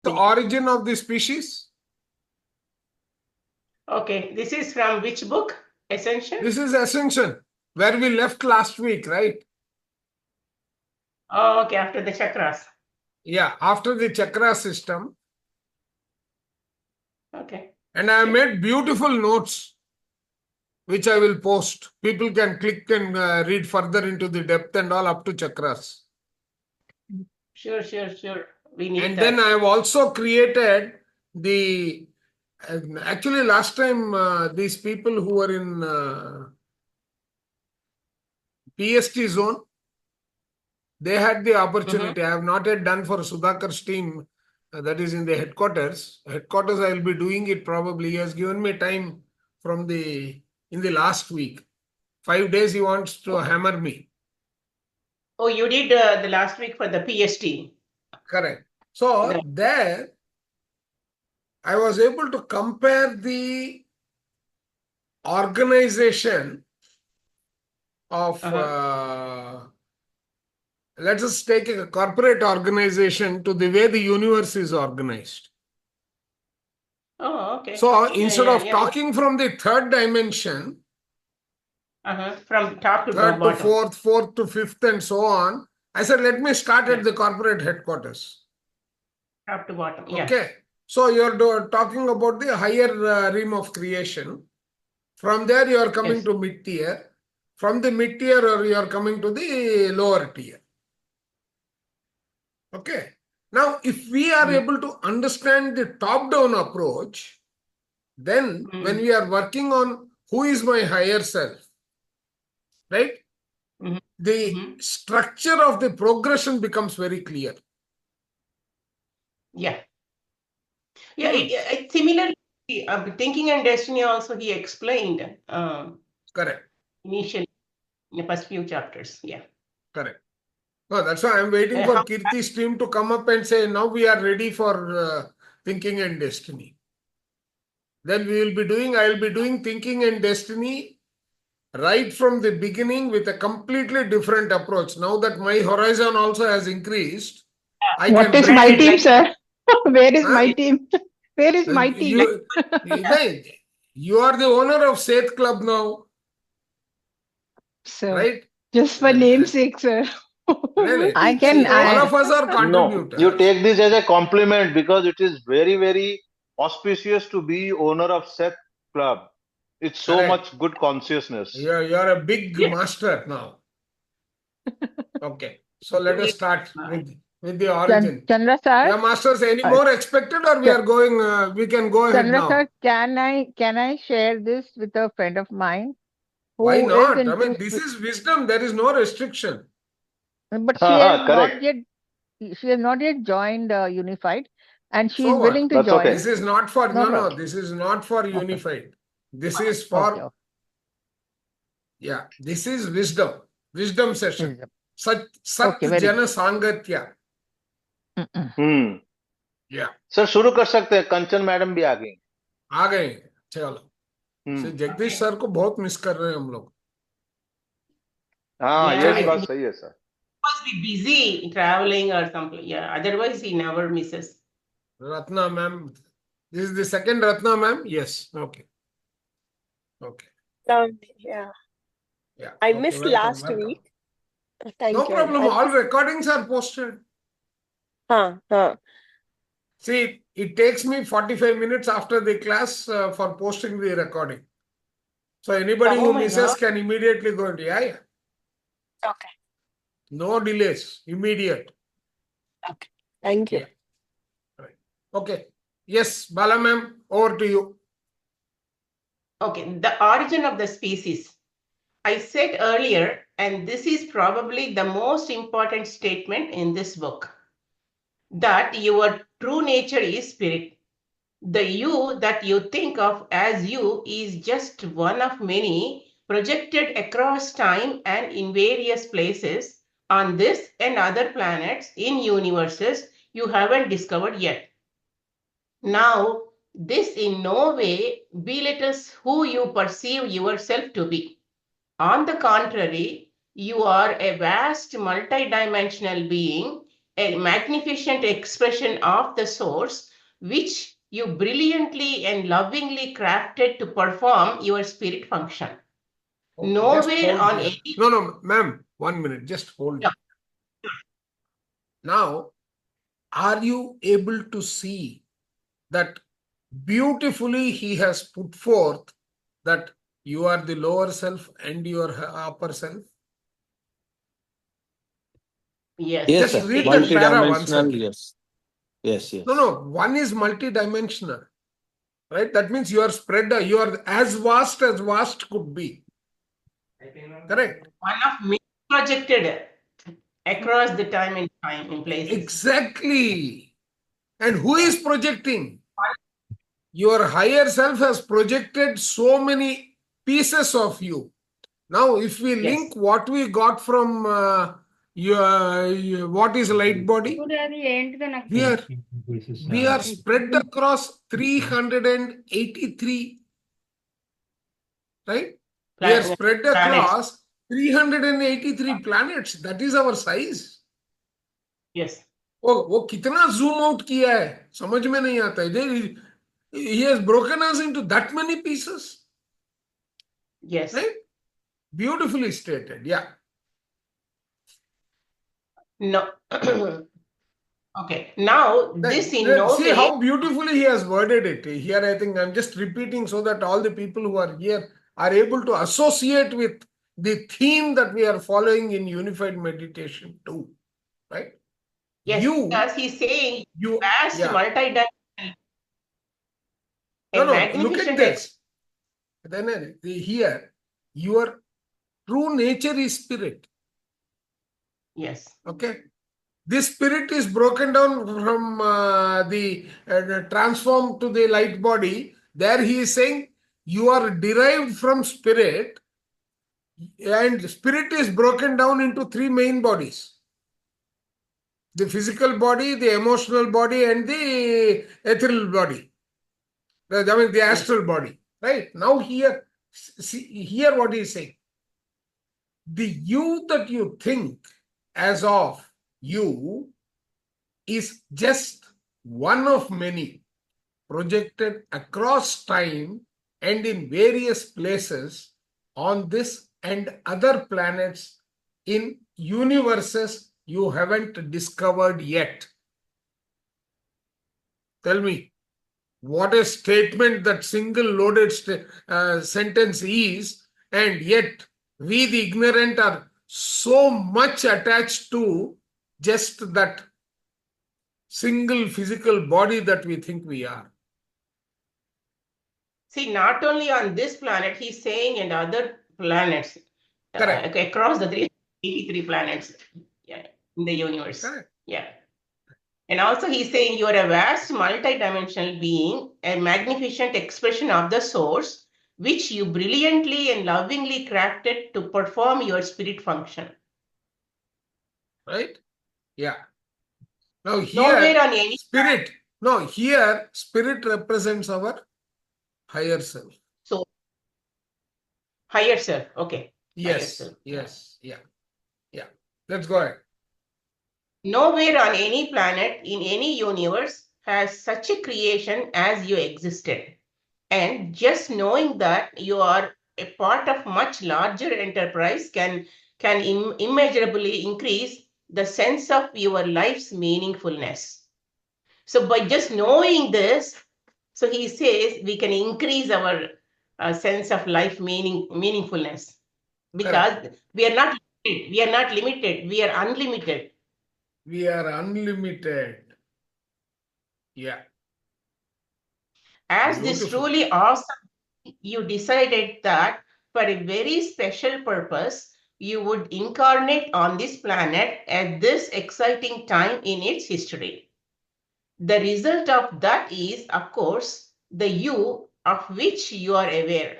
the origin of the species? Okay, this is from which book? Ascension? This is Ascension, where we left last week, right? Oh, okay, after the chakras. Yeah, after the chakra system. Okay. And I made beautiful notes, which I will post. People can click and read further into the depth and all up to chakras. Sure. We need And that. then I have also created the, actually last time these people who were in PST zone, they had the opportunity. I have not yet done for Sudhakar's team, that is in the headquarters. Headquarters, I will be doing it probably. He has given me time in the last week. 5 days he wants to hammer me. Oh, you did the last week for the PST. Correct. So there, I was able to compare the organization of, let us take a corporate organization to the way the universe is organized. Oh, okay. So instead of talking from the third dimension, from top to third to bottom. fourth, fourth to fifth, and so on, I said, let me start at the corporate headquarters. Top to bottom. Yeah. Okay. So you're talking about the higher realm of creation. From there, you are coming to mid tier. From the mid tier, you are coming to the lower tier. Okay. Now, if we are able to understand the top-down approach, then when we are working on who is my higher self, right? The structure of the progression becomes very clear. Yeah. Similarly, Thinking and Destiny also he explained. Correct. Initially, in the first few chapters. Yeah. Correct. Oh, that's why I'm waiting for Kirti's team to come up and say, now we are ready for Thinking and Destiny. Then I'll be doing Thinking and Destiny right from the beginning with a completely different approach. Now that my horizon also has increased, What is my team, sir? Where is my team? Where is my team? You are the owner of Seth Club now. Sir, right? Just for namesake, sir. I can. All of us are contributors. No, you take this as a compliment because it is very, very auspicious to be owner of Seth Club. It's so much good consciousness. You're a big master now. Okay, so let us start with the origin. Chandra sir. Yeah, masters. Any more expected, or we are going? We can go ahead Chandra now. Sir, can I share this with a friend of mine? Why not? I mean, this is wisdom. There is no restriction. But she has not yet joined Unified, and she is willing to join. This is not for no. This is not for Unified. This is for This is wisdom. Wisdom session. Sat Jana Sangatya. Sir शुरू कर सकते हैं. कंचन madam भी आ गए. चलो. Jagdish sir को बहुत miss कर रहे हैं हम लोग. हाँ, ये बात सही है sir. Must be busy traveling or something. Yeah, otherwise he never misses. Ratna ma'am, this is the second Ratna ma'am. Yes. Okay. Yeah. I missed last week. Thank you. No problem. All recordings are posted. See, it takes me 45 minutes after the class for posting the recording. So anybody who misses can immediately go into Okay. No delays. Immediate. Okay. Thank you. Right. Okay. Yes, Bala ma'am, over to you. Okay, the origin of the species. I said earlier, and this is probably the most important statement in this book, that your true nature is spirit. The you that you think of as you is just one of many projected across time and in various places on this and other planets in universes you haven't discovered yet. Now, this in no way belittles who you perceive yourself to be. On the contrary, you are a vast multidimensional being a magnificent expression of the source, which you brilliantly and lovingly crafted to perform your spirit function. Okay, Nowhere on any... No, ma'am, 1 minute, just hold. Yeah. Now, are you able to see that beautifully he has put forth that you are the lower self and your upper self? Yes. Yes, Just sir. read that para once Multidimensional, again. yes. Yes, yes. No, one is multidimensional, right? That means you are spread, you are as vast could be. Correct. One of many projected across the time in places. Exactly. And who is projecting? Your higher self has projected so many pieces of you. Now, if we link what we got from your what is light body? We are spread across 383, right? We are spread across 383 planets. That is our size. Yes. वो कितना zoom out किया है समझ में नहीं आता है. He has broken us into that many pieces. Yes. Right? Beautifully stated. Yeah. No. Okay. Now, this in no see way... how beautifully he has worded it. Here, I think I'm just repeating so that all the people who are here are able to associate with the theme that we are following in unified meditation too. Right? Yes, because he's saying vast multi-dimensional. No, look at this. Then here, your true nature is spirit. Yes. Okay. This spirit is broken down from the transformed to the light body. There he is saying you are derived from spirit, and spirit is broken down into three main bodies: the physical body, the emotional body, and the ethereal body. I mean the astral body. Right? Now here, see here what he is saying. The you that you think as of you is just one of many projected across time and in various places on this and other planets in universes you haven't discovered yet. Tell me, what a statement that single loaded sentence is, and yet we the ignorant are so much attached to just that single physical body that we think we are. See, not only on this planet, he's saying in other planets, across the 383 planets in the universe. Correct. Yeah. And also he's saying you are a vast multi-dimensional being, a magnificent expression of the source, which you brilliantly and lovingly crafted to perform your spirit function. Right? Yeah. Now here, spirit. No, here spirit represents our higher self. So, higher self. Okay. Yes. Yes. Yeah. Yeah. Let's go ahead. Nowhere on any planet in any universe has such a creation as you existed. And just knowing that you are a part of much larger enterprise can immeasurably increase the sense of your life's meaningfulness. So by just knowing this, so he says we can increase our sense of life meaningfulness, because we are not limited, we are unlimited. We are unlimited. Yeah. As this truly awesome, you decided that for a very special purpose, you would incarnate on this planet at this exciting time in its history. The result of that is, of course, the you of which you are aware.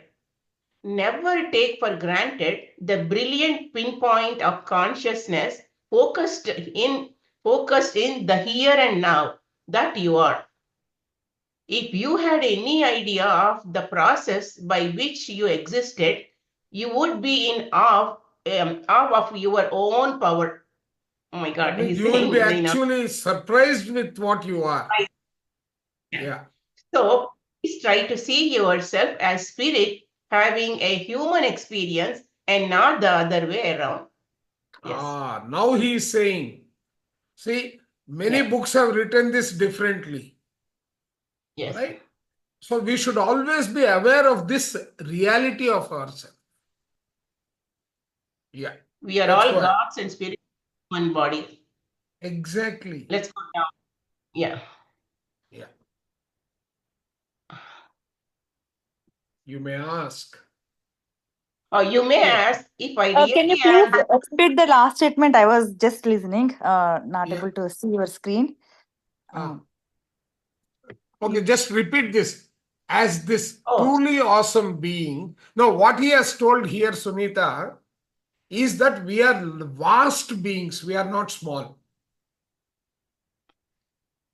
Never take for granted the brilliant pinpoint of consciousness focused in the here and now that you are. If you had any idea of the process by which you existed, you would be in awe of your own power. Oh my God, he's You will be saying, actually surprised with what you are. Yeah. So please try to see yourself as spirit having a human experience and not the other way around. Yes. Now he is saying, see, many books have written this differently. Yes. Right? So we should always be aware of this reality of ourselves. Yeah. We are all gods and spirit in one body. Exactly. Let's go down. Yeah. Yeah. You may ask. You may ask if I really can you please repeat the last statement? I was just listening, not able to see your screen. Okay, just repeat this. As this truly awesome being. Now, what he has told here, Sunita, is that we are vast beings. We are not small.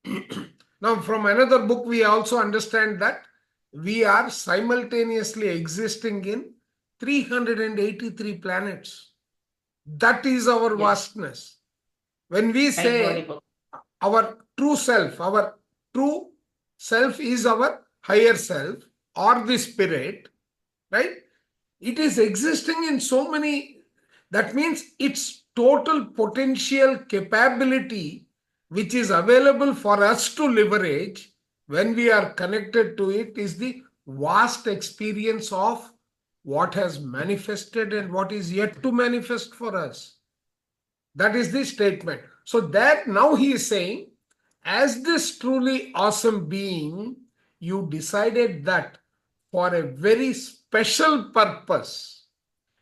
Now, from another book, we also understand that we are simultaneously existing in 383 planets. That is our vastness. When we say our true self is our higher self or the spirit, right? It is existing in so many, that means its total potential capability, which is available for us to leverage when we are connected to it, is the vast experience of what has manifested and what is yet to manifest for us. That is the statement. So that now he is saying, as this truly awesome being, you decided that for a very special purpose,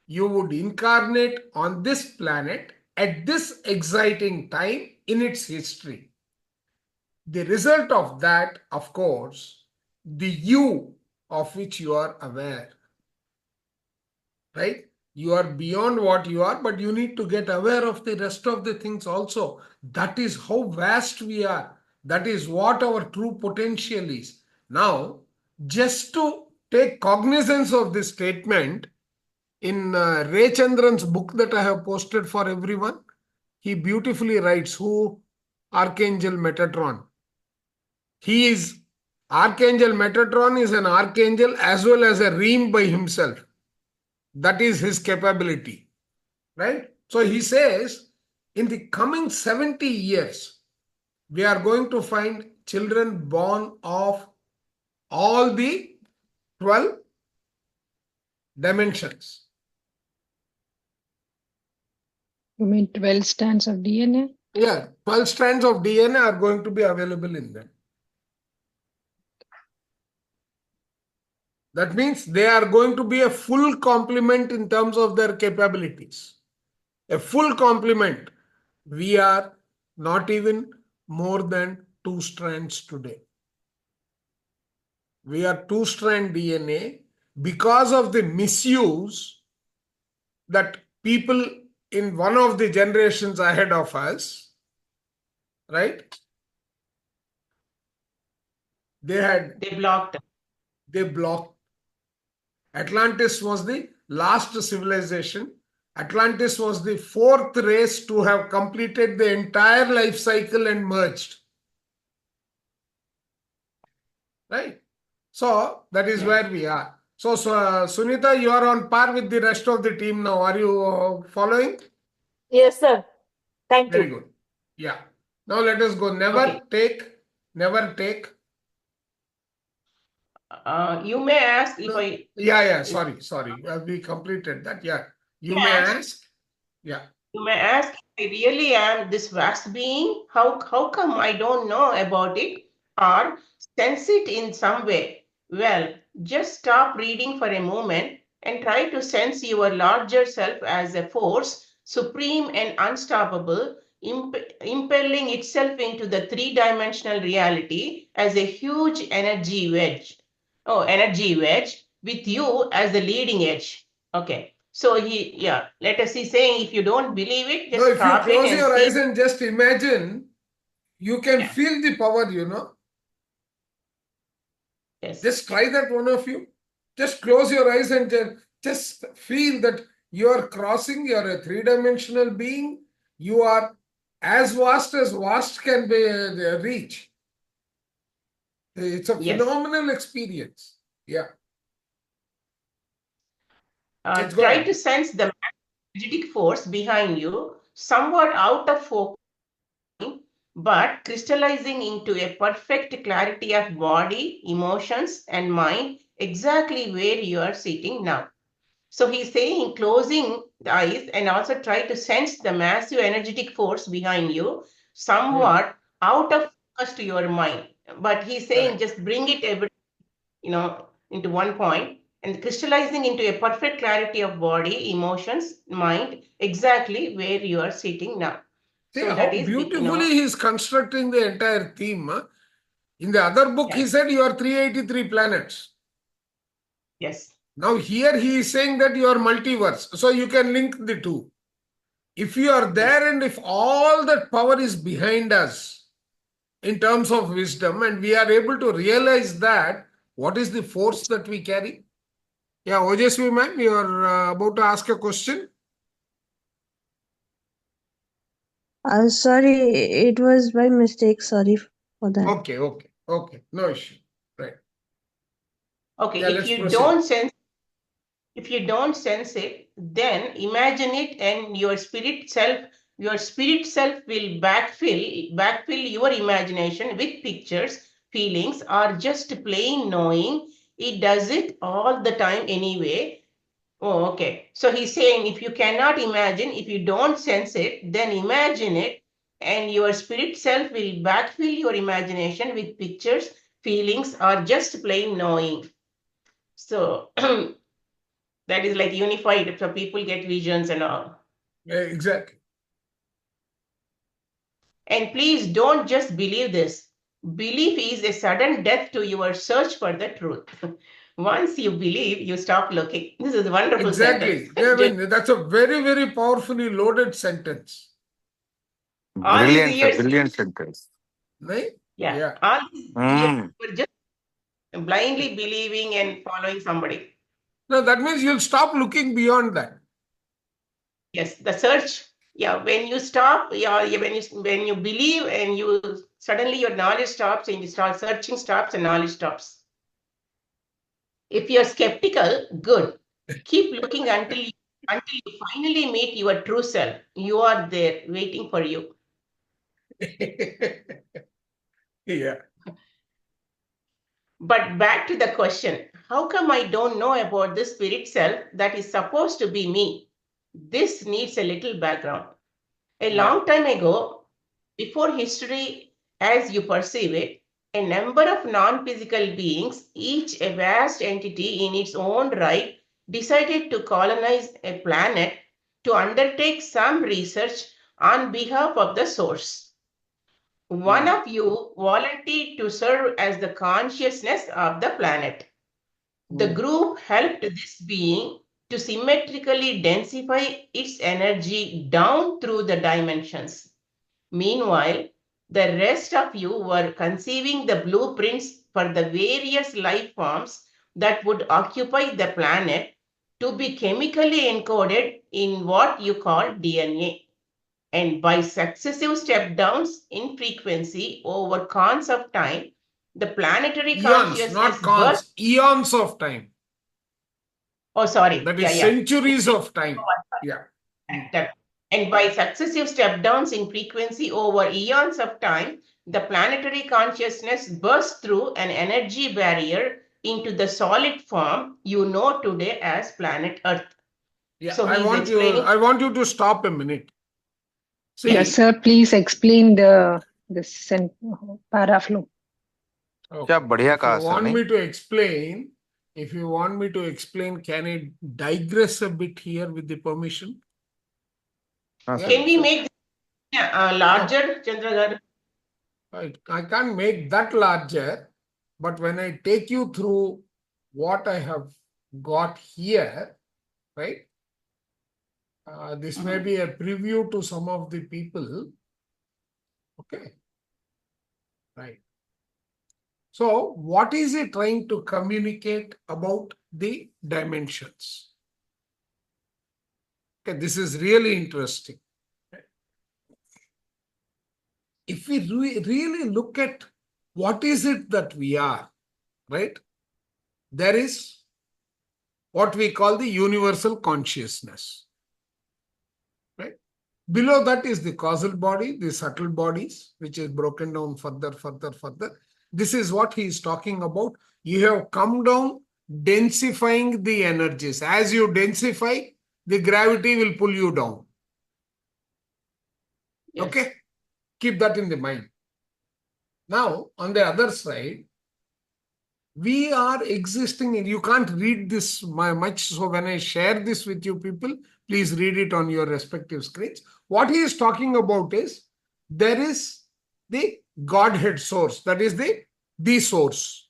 you would incarnate on this planet at this exciting time in its history. The result of that, of course, the you of which you are aware, right? You are beyond what you are, but you need to get aware of the rest of the things also. That is how vast we are. That is what our true potential is. Now, just to take cognizance of this statement, in Ray Chandran's book that I have posted for everyone, he beautifully writes who Archangel Metatron. He is, Archangel Metatron is an archangel as well as a ream by himself. That is his capability, right? So he says, in the coming 70 years, we are going to find children born of all the 12 dimensions. You mean 12 strands of DNA? Yeah, 12 strands of DNA are going to be available in them. That means they are going to be a full complement in terms of their capabilities. A full complement. We are not even more than 2 strands today. We are 2-strand DNA because of the misuse that people in one of the generations ahead of us, right? They blocked. Atlantis was the last civilization. Atlantis was the 4th race to have completed the entire life cycle and merged. Right? So that is where we are. So, Sunita, you are on par with the rest of the team now. Are you following? Yes, sir. Thank you. Very good. Yeah. Now let us go. Never take. You may ask if I... Yeah. Sorry. We completed that. Yeah. You may ask. Yeah. You may ask, I really am this vast being? How come I don't know about it or sense it in some way? Well, just stop reading for a moment and try to sense your larger self as a force, supreme and unstoppable, impelling itself into the 3-dimensional reality as a huge energy wedge. Energy wedge with you as the leading edge. Okay. So let us see saying, if you don't believe it, just stop it and see. If you close your eyes and just imagine, you can feel the power, Yes. Just try that, one of you. Just close your eyes and just feel that you are crossing, you are a 3-dimensional being. You are as vast can be reach. It's a phenomenal experience. Yeah. Try to sense the energetic force behind you, somewhat out of focus, but crystallizing into a perfect clarity of body, emotions, and mind, exactly where you are sitting now. So he's saying closing the eyes and also try to sense the massive energetic force behind you, somewhat out of focus to your mind. But he's saying just bring it into one point and crystallizing into a perfect clarity of body, emotions, mind, exactly where you are sitting now. See So how that is, beautifully he is constructing the entire theme. In the other book, he said you are 383 planets. Yes. Now here he is saying that you are multiverse. So you can link the two. If you are there and if all that power is behind us in terms of wisdom and we are able to realize that, what is the force that we carry? Yeah, Ojasvi ma'am, you are about to ask a question. Sorry, it was by mistake. Sorry for that. Okay. No issue. Right. Okay, Yeah, if you don't sense it, then imagine it and your spirit self will backfill your imagination with pictures, feelings, or just plain knowing. It does it all the time anyway. Oh, okay. So he's saying if you cannot imagine, if you don't sense it, then imagine it, and your spirit self will backfill your imagination with pictures, feelings, or just plain knowing. So that is like unified, so people get visions and all. Exactly. And please don't just believe this. Belief is a sudden death to your search for the truth. Once you believe, you stop looking. This is a wonderful sentence. I mean, that's a very, very powerfully loaded sentence. Brilliant sentence. Right? Yeah. All these years were just blindly believing and following somebody. No, that means you'll stop looking beyond that. Yes, the search. Yeah, when you stop, when you believe and you suddenly your knowledge stops and you start searching stops and knowledge stops. If you're skeptical, good. Keep looking until you finally meet your true self. You are there waiting for you. Yeah. But back to the question, how come I don't know about the spirit self that is supposed to be me? This needs a little background. A long time ago, before history as you perceive it, a number of non-physical beings, each a vast entity in its own right, decided to colonize a planet to undertake some research on behalf of the source. One of you volunteered to serve as the consciousness of the planet. The group helped this being to symmetrically densify its energy down through the dimensions. Meanwhile, the rest of you were conceiving the blueprints for the various life forms that would occupy the planet to be chemically encoded in what you call DNA. And by successive step downs in frequency over cons of time, the planetary consciousness burst. Eons of time. Oh, sorry. That is centuries of time. Yeah. And by successive step downs in frequency over eons of time, the planetary consciousness bursts through an energy barrier into the solid form you know today as planet Earth. Yeah, so I want you to stop a minute. See, yes, sir. Please explain this paraflow. Okay. If you want me to explain, can I digress a bit here with the permission? Can we make larger, Chandragar? I can't make that larger, but when I take you through what I have got here, right? This may be a preview to some of the people. Okay. Right. So what is it trying to communicate about the dimensions? Okay, this is really interesting. if we really look at what is it that we are, right? There is what we call the universal consciousness, right? Below that is the causal body, the subtle bodies, which is broken down further. This is what he is talking about. You have come down, densifying the energies. As you densify, the gravity will pull you down. Yes. Okay? Keep that in the mind. Now, on the other side, we are existing in, you can't read this much, so when I share this with you people, please read it on your respective screens. What he is talking about is, there is the Godhead source, that is the source,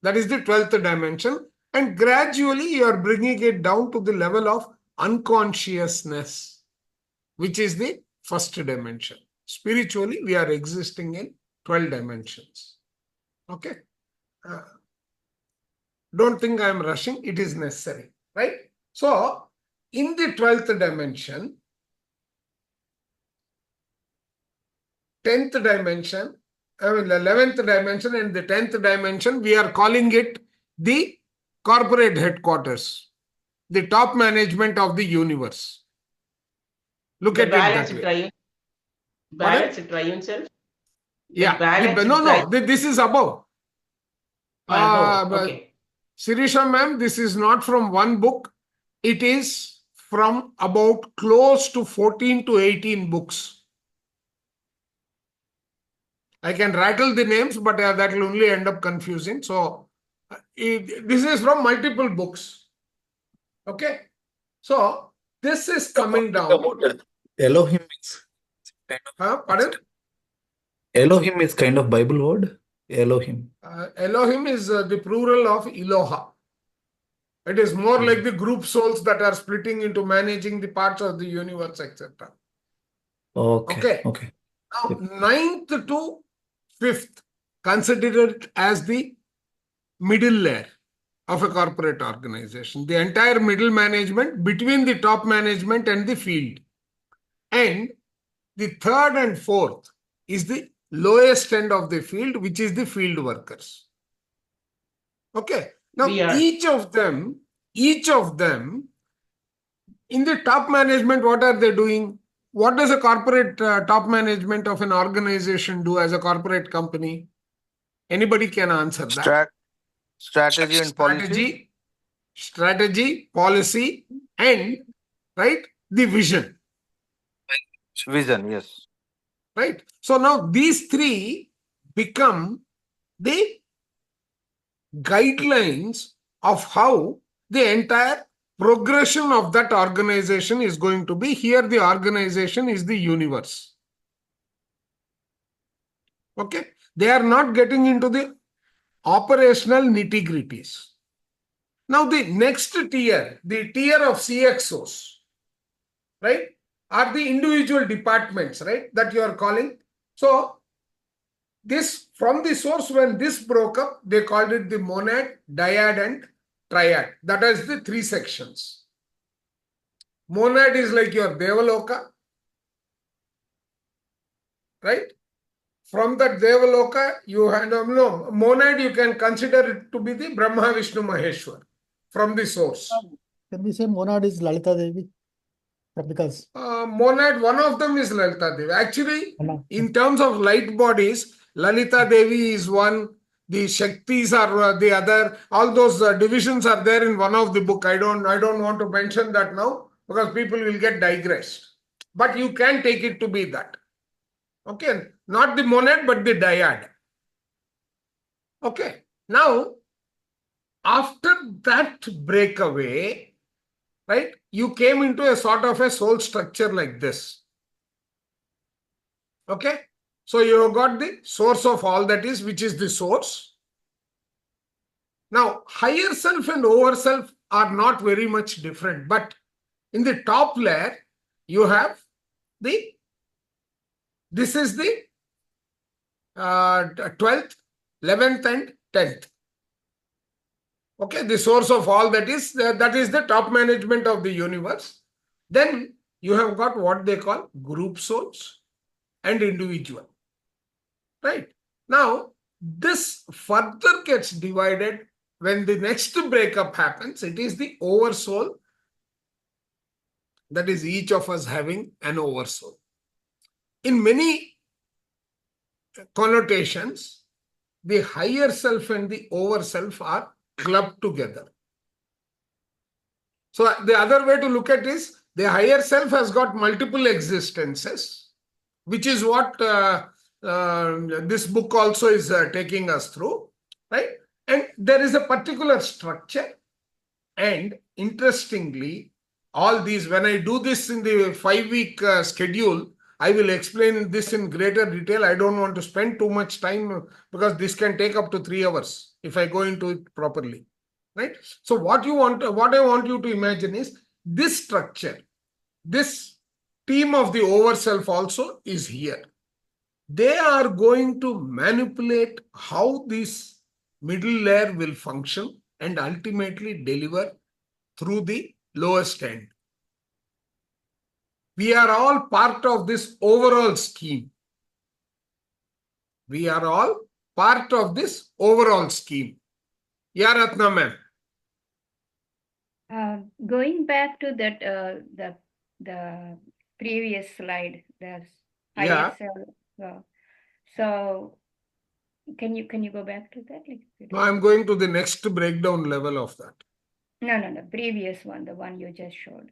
that is the 12th dimension, and gradually you are bringing it down to the level of unconsciousness, which is the first dimension. Spiritually, we are existing in 12 dimensions. Okay? Don't think I am rushing, it is necessary, right? So, in the 12th dimension, 10th dimension, the 11th dimension and the 10th dimension, we are calling it the corporate headquarters, the top management of the universe. Look at it that way. Balanced triune self? Yeah, no, this is above. Okay. Sirisha ma'am, this is not from one book. It is from about close to 14 to 18 books. I can rattle the names, but that will only end up confusing. So, this is from multiple books. Okay? So, this is coming down. Elohim is kind of. Pardon? Elohim is kind of Bible word. Elohim. Elohim is the plural of Eloha. It is more like the group souls that are splitting into managing the parts of the universe, etc. Okay. Now, 9th to 5th, consider it as the middle layer of a corporate organization. The entire middle management between the top management and the field. And the 3rd and 4th is the lowest end of the field, which is the field workers. Okay. Now, each of them, in the top management, what are they doing? What does a corporate top management of an organization do as a corporate company? Anybody can answer that. Strategy and policy. Strategy, policy, and, right, the vision. Vision, yes. Right. So now these three become the guidelines of how the entire progression of that organization is going to be. Here the organization is the universe. Okay. They are not getting into the operational nitty-gritties. Now the next tier, the tier of CXOs, right, are the individual departments, right, that you are calling. So this, from the source, when this broke up, they called it the monad, dyad and triad. That is the 3 sections. Monad is like your Devaloka, right? From that Devaloka, you have no monad, you can consider it to be the Brahma, Vishnu, Maheshwar from the source. Can we say monad is Lalita Devi? Because monad, one of them is Lalita Devi. Actually, in terms of light bodies, Lalita Devi is one, the Shaktis are the other. All those divisions are there in one of the book. I don't want to mention that now because people will get digressed. But you can take it to be that. Okay, not the monad, but the dyad. Okay, now after that breakaway, right, you came into a sort of a soul structure like this. Okay, so you have got the source of all that is, which is the source. Now, higher self and over self are not very much different, but in the top layer, you have the, this is the 12th, 11th and 10th. Okay, the source of all that is the top management of the universe. Then you have got what they call group souls and individual. Right? Now, this further gets divided when the next breakup happens. It is the oversoul. That is each of us having an oversoul. In many connotations, the higher self and the over self are clubbed together. So the other way to look at it is the higher self has got multiple existences, which is what this book also is taking us through, right? And there is a particular structure. And interestingly, all these, when I do this in the 5-week schedule, I will explain this in greater detail. I don't want to spend too much time because this can take up to 3 hours if I go into it properly, right? So what I want you to imagine is this structure, this team of the over self also is here. They are going to manipulate how this middle layer will function and ultimately deliver through the lowest end. We are all part of this overall scheme. We are all part of this overall scheme. Yeah, Ratna ma'am. Going back to that, the previous slide, the higher self. So can you go back to that? No, I'm going to the next breakdown level of that. No, previous one, the one you just showed.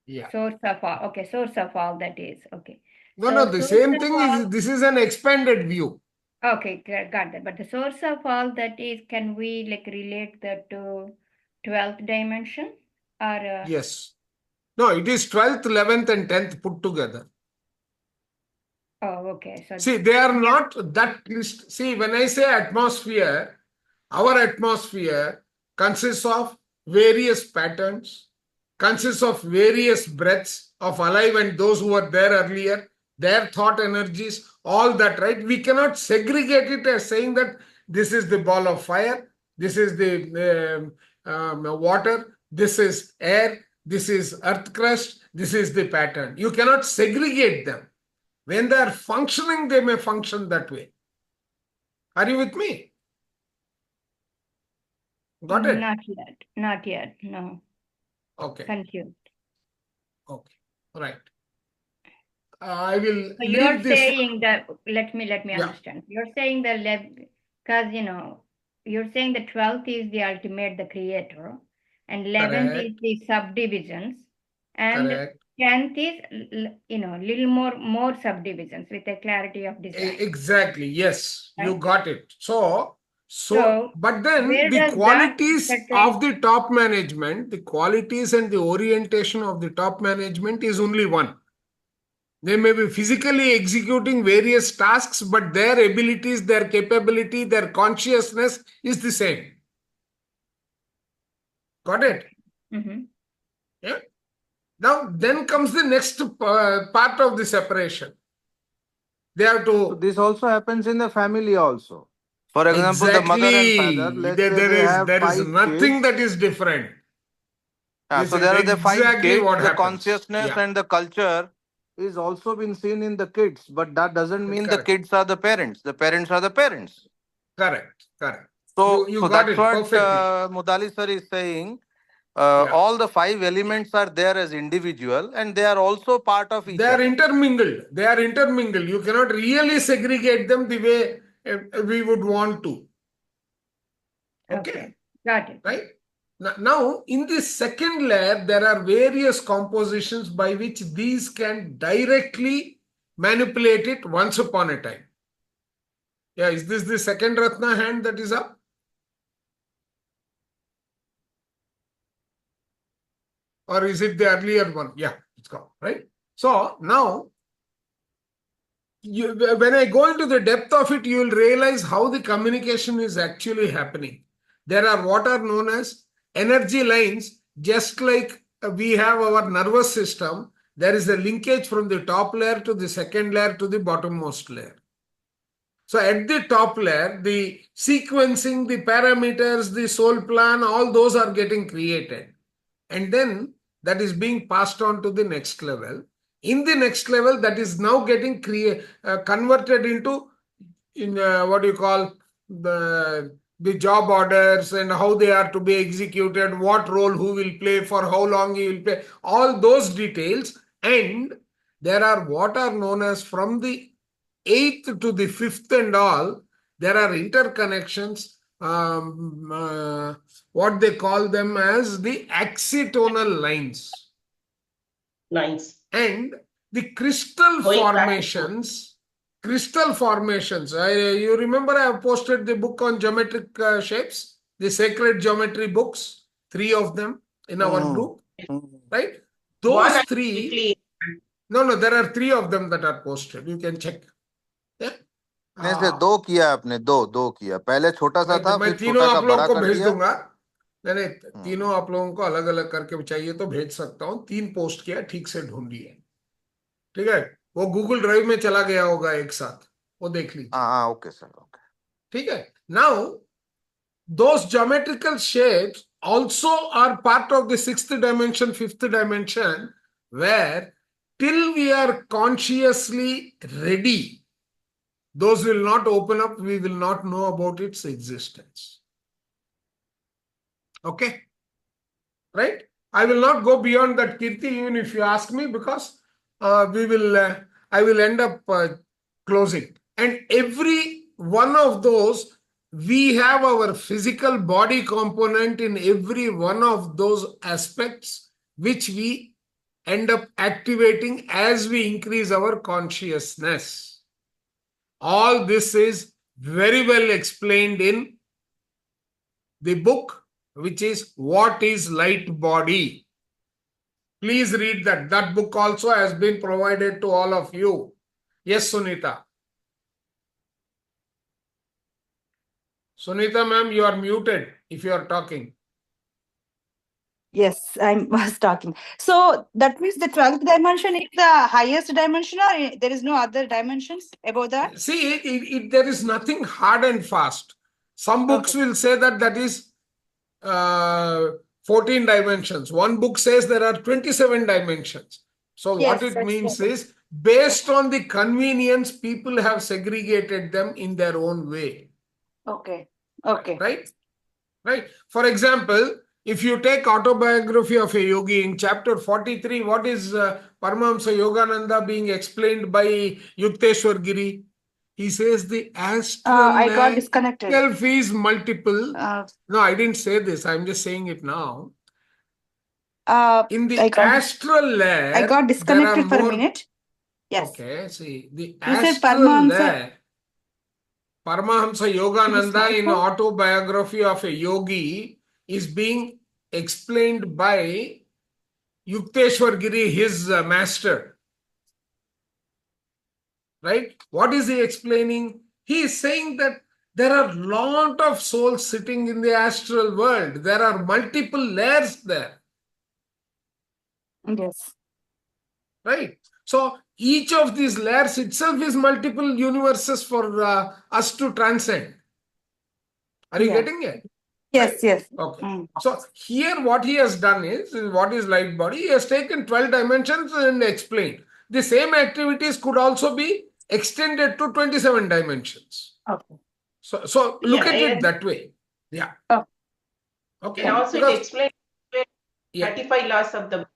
Yeah. Source of all. Okay, source of all, that is. Okay. No, the same thing is, this is an expanded view. Okay, got that. But the source of all, that is, can we relate that to 12th dimension? Or yes. No, it is 12th, 11th and 10th put together. Oh, okay. So see, they are not that list. See, when I say atmosphere, our atmosphere consists of various patterns, consists of various breaths of alive and those who were there earlier, their thought energies, all that, right? We cannot segregate it as saying that this is the ball of fire, this is the water, this is air, this is earth crust, this is the pattern. You cannot segregate them. When they are functioning, they may function that way. Are you with me? Got it? Not yet. No. Okay. Confused. Okay. Right. I will. So you're saying that. Let me understand. You're saying that because you're saying the 12th is the ultimate, the creator, and 11th is the subdivisions, and 10th is little more subdivisions with a clarity of design. Exactly. Yes, right? You got it. So, but then the qualities of the top management, the qualities and the orientation of the top management is only one. They may be physically executing various tasks, but their abilities, their capability, their consciousness is the same. Got it? Mm-hmm. Yeah. Now, then comes the next part of the separation. They have to. So this also happens in the family also. For example, the mother and father. Let's say they have there is nothing kids. that is different. So there are the 5 kids. The consciousness and the culture is also been seen in the kids, but that doesn't mean the kids are the parents. The parents are the parents. Correct. So that's what Mudali sir is saying. All the 5 elements are there as individual and they are also part of each other. They are intermingled. You cannot really segregate them the way we would want to. Okay. Got it. Right? Now, in the second layer, there are various compositions by which these can directly manipulate it once upon a time. Yeah, is this the second Ratna hand that is up? Or is it the earlier one? Yeah, it's gone, right? So now, when I go into the depth of it, you will realize how the communication is actually happening. There are what are known as energy lines, just like we have our nervous system. There is a linkage from the top layer to the second layer to the bottommost layer. So at the top layer, the sequencing, the parameters, the soul plan, all those are getting created. And then that is being passed on to the next level. In the next level, that is now getting converted into in what do you call the job orders and how they are to be executed, what role who will play, for how long he will play, all those details. And there are what are known as from the 8th to the 5th and all, there are interconnections, what they call them as the accitonal lines. And the crystal formations. You remember I have posted the book on geometric shapes, the sacred geometry books, 3 of them in our group, right? Those 3. No, there are 3 of them that are posted. You can check. Yeah. नहीं 2 किया आपने, 2 किया, पहले छोटा सा था, मैं फिर तीनों छोटा का आप लोगों बड़ा को कर भेज दिया। दूंगा। नहीं, तीनों आप लोगों को अलग अलग करके चाहिए तो भेज सकता हूँ। 3 पोस्ट किया, ठीक से ढूंढ लिए, ठीक है? वो गूगल ड्राइव में चला गया होगा एक साथ, वो देख लीजिए। हाँ, ओके सर, ओके, ठीक है। Now those geometrical shapes also are part of the 6th dimension, 5th dimension, where till we are consciously ready, those will not open up, we will not know about its existence. Okay? Right? I will not go beyond that, Kirti, even if you ask me, because I will end up closing. And every one of those, we have our physical body component in every one of those aspects, which we end up activating as we increase our consciousness. All this is very well explained in the book, which is What is Light Body? Please read that. That book also has been provided to all of you. Yes, Sunita. Sunita ma'am, you are muted if you are talking. Yes, I was talking. So that means the 12th dimension is the highest dimension, or there is no other dimensions above that? See, there is nothing hard and fast. Some books will say that is 14 dimensions. One book says there are 27 dimensions. So what it means is, based on the convenience, people have segregated them in their own way. Okay. Right. For example, if you take Autobiography of a Yogi, in chapter 43, what is Paramahamsa Yogananda being explained by Yukteswar Giri? He says the astral I got disconnected. self is multiple. No, I didn't say this. I'm just saying it now. In the astral layer, I got disconnected for a minute. Yes. Okay, see, the You said astral layer, Paramahamsa Yogananda in Autobiography of a Yogi is being explained by Yukteswar Giri, his master. Right? What is he explaining? He is saying that there are a lot of souls sitting in the astral world. There are multiple layers there. Yes. Right? So each of these layers itself is multiple universes for us to transcend. Are you getting it? Yes, yes. Okay. So here what he has done is what is light body? He has taken 12 dimensions and explained. The same activities could also be extended to 27 dimensions. Okay. So look at it that way. Yeah. Okay. And also it explains 35 laws of the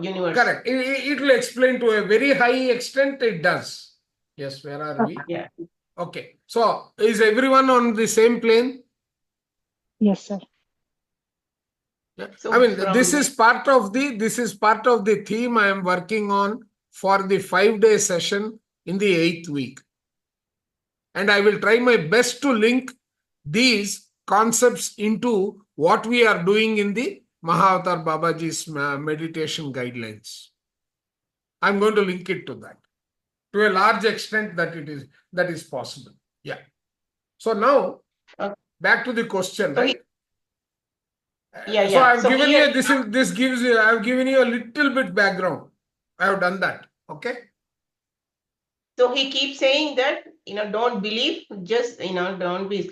universe. Correct. It will explain to a very high extent. It does. Yes. Where are we? Yeah. Okay. So is everyone on the same plane? Yes, sir. Yeah. So I mean, this is part of the theme I am working on for the 5-day session in the 8th week. And I will try my best to link these concepts into what we are doing in the Mahavatar Babaji's meditation guidelines. I'm going to link it to that. To a large extent that is possible. Yeah. So now back to the question, right? Yeah. So I've given you I've given you a little bit background. I have done that. Okay. So he keeps saying that, don't believe, just, don't be,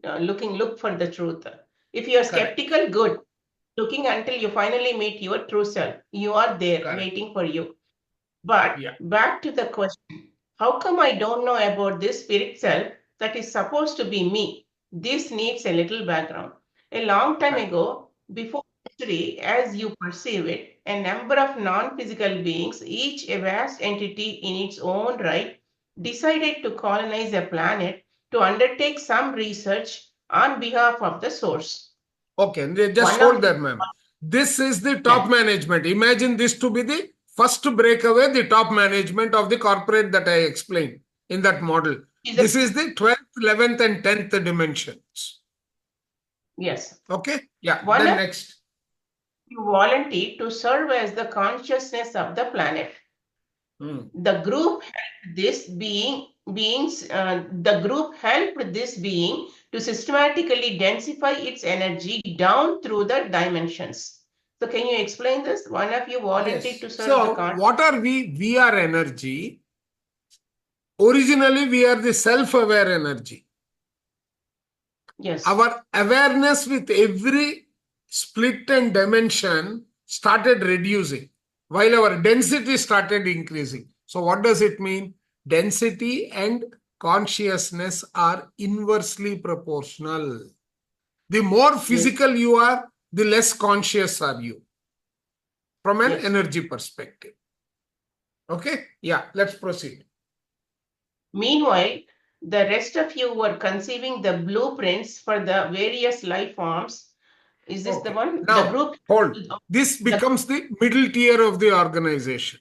look for the truth. If you are skeptical, good. Looking until you finally meet your true self. You are there waiting for you. But back to the question. How come I don't know about this spirit self that is supposed to be me? This needs a little background. A long time ago, before history as you perceive it, a number of non-physical beings, each a vast entity in its own right, decided to colonize a planet to undertake some research on behalf of the source. Okay, just hold there, ma'am. This is the top management. Imagine this to be the first breakaway, the top management of the corporate that I explained in that model. This is the 12th, 11th, and 10th dimensions. Yes. Okay. Yeah. One then next. You volunteered to serve as the consciousness of the planet. The group helped this being to systematically densify its energy down through the dimensions. So can you explain this? One of you volunteered to serve the consciousness. So what are we? We are energy. Originally, we are the self-aware energy. Yes. Our awareness with every split and dimension started reducing while our density started increasing. So what does it mean? Density and consciousness are inversely proportional. The more physical you are, the less conscious are you from an energy perspective. Okay? Yeah, let's proceed. Meanwhile, the rest of you were conceiving the blueprints for the various life forms. Is this the one? Now, the group. Hold. This becomes the middle tier of the organization.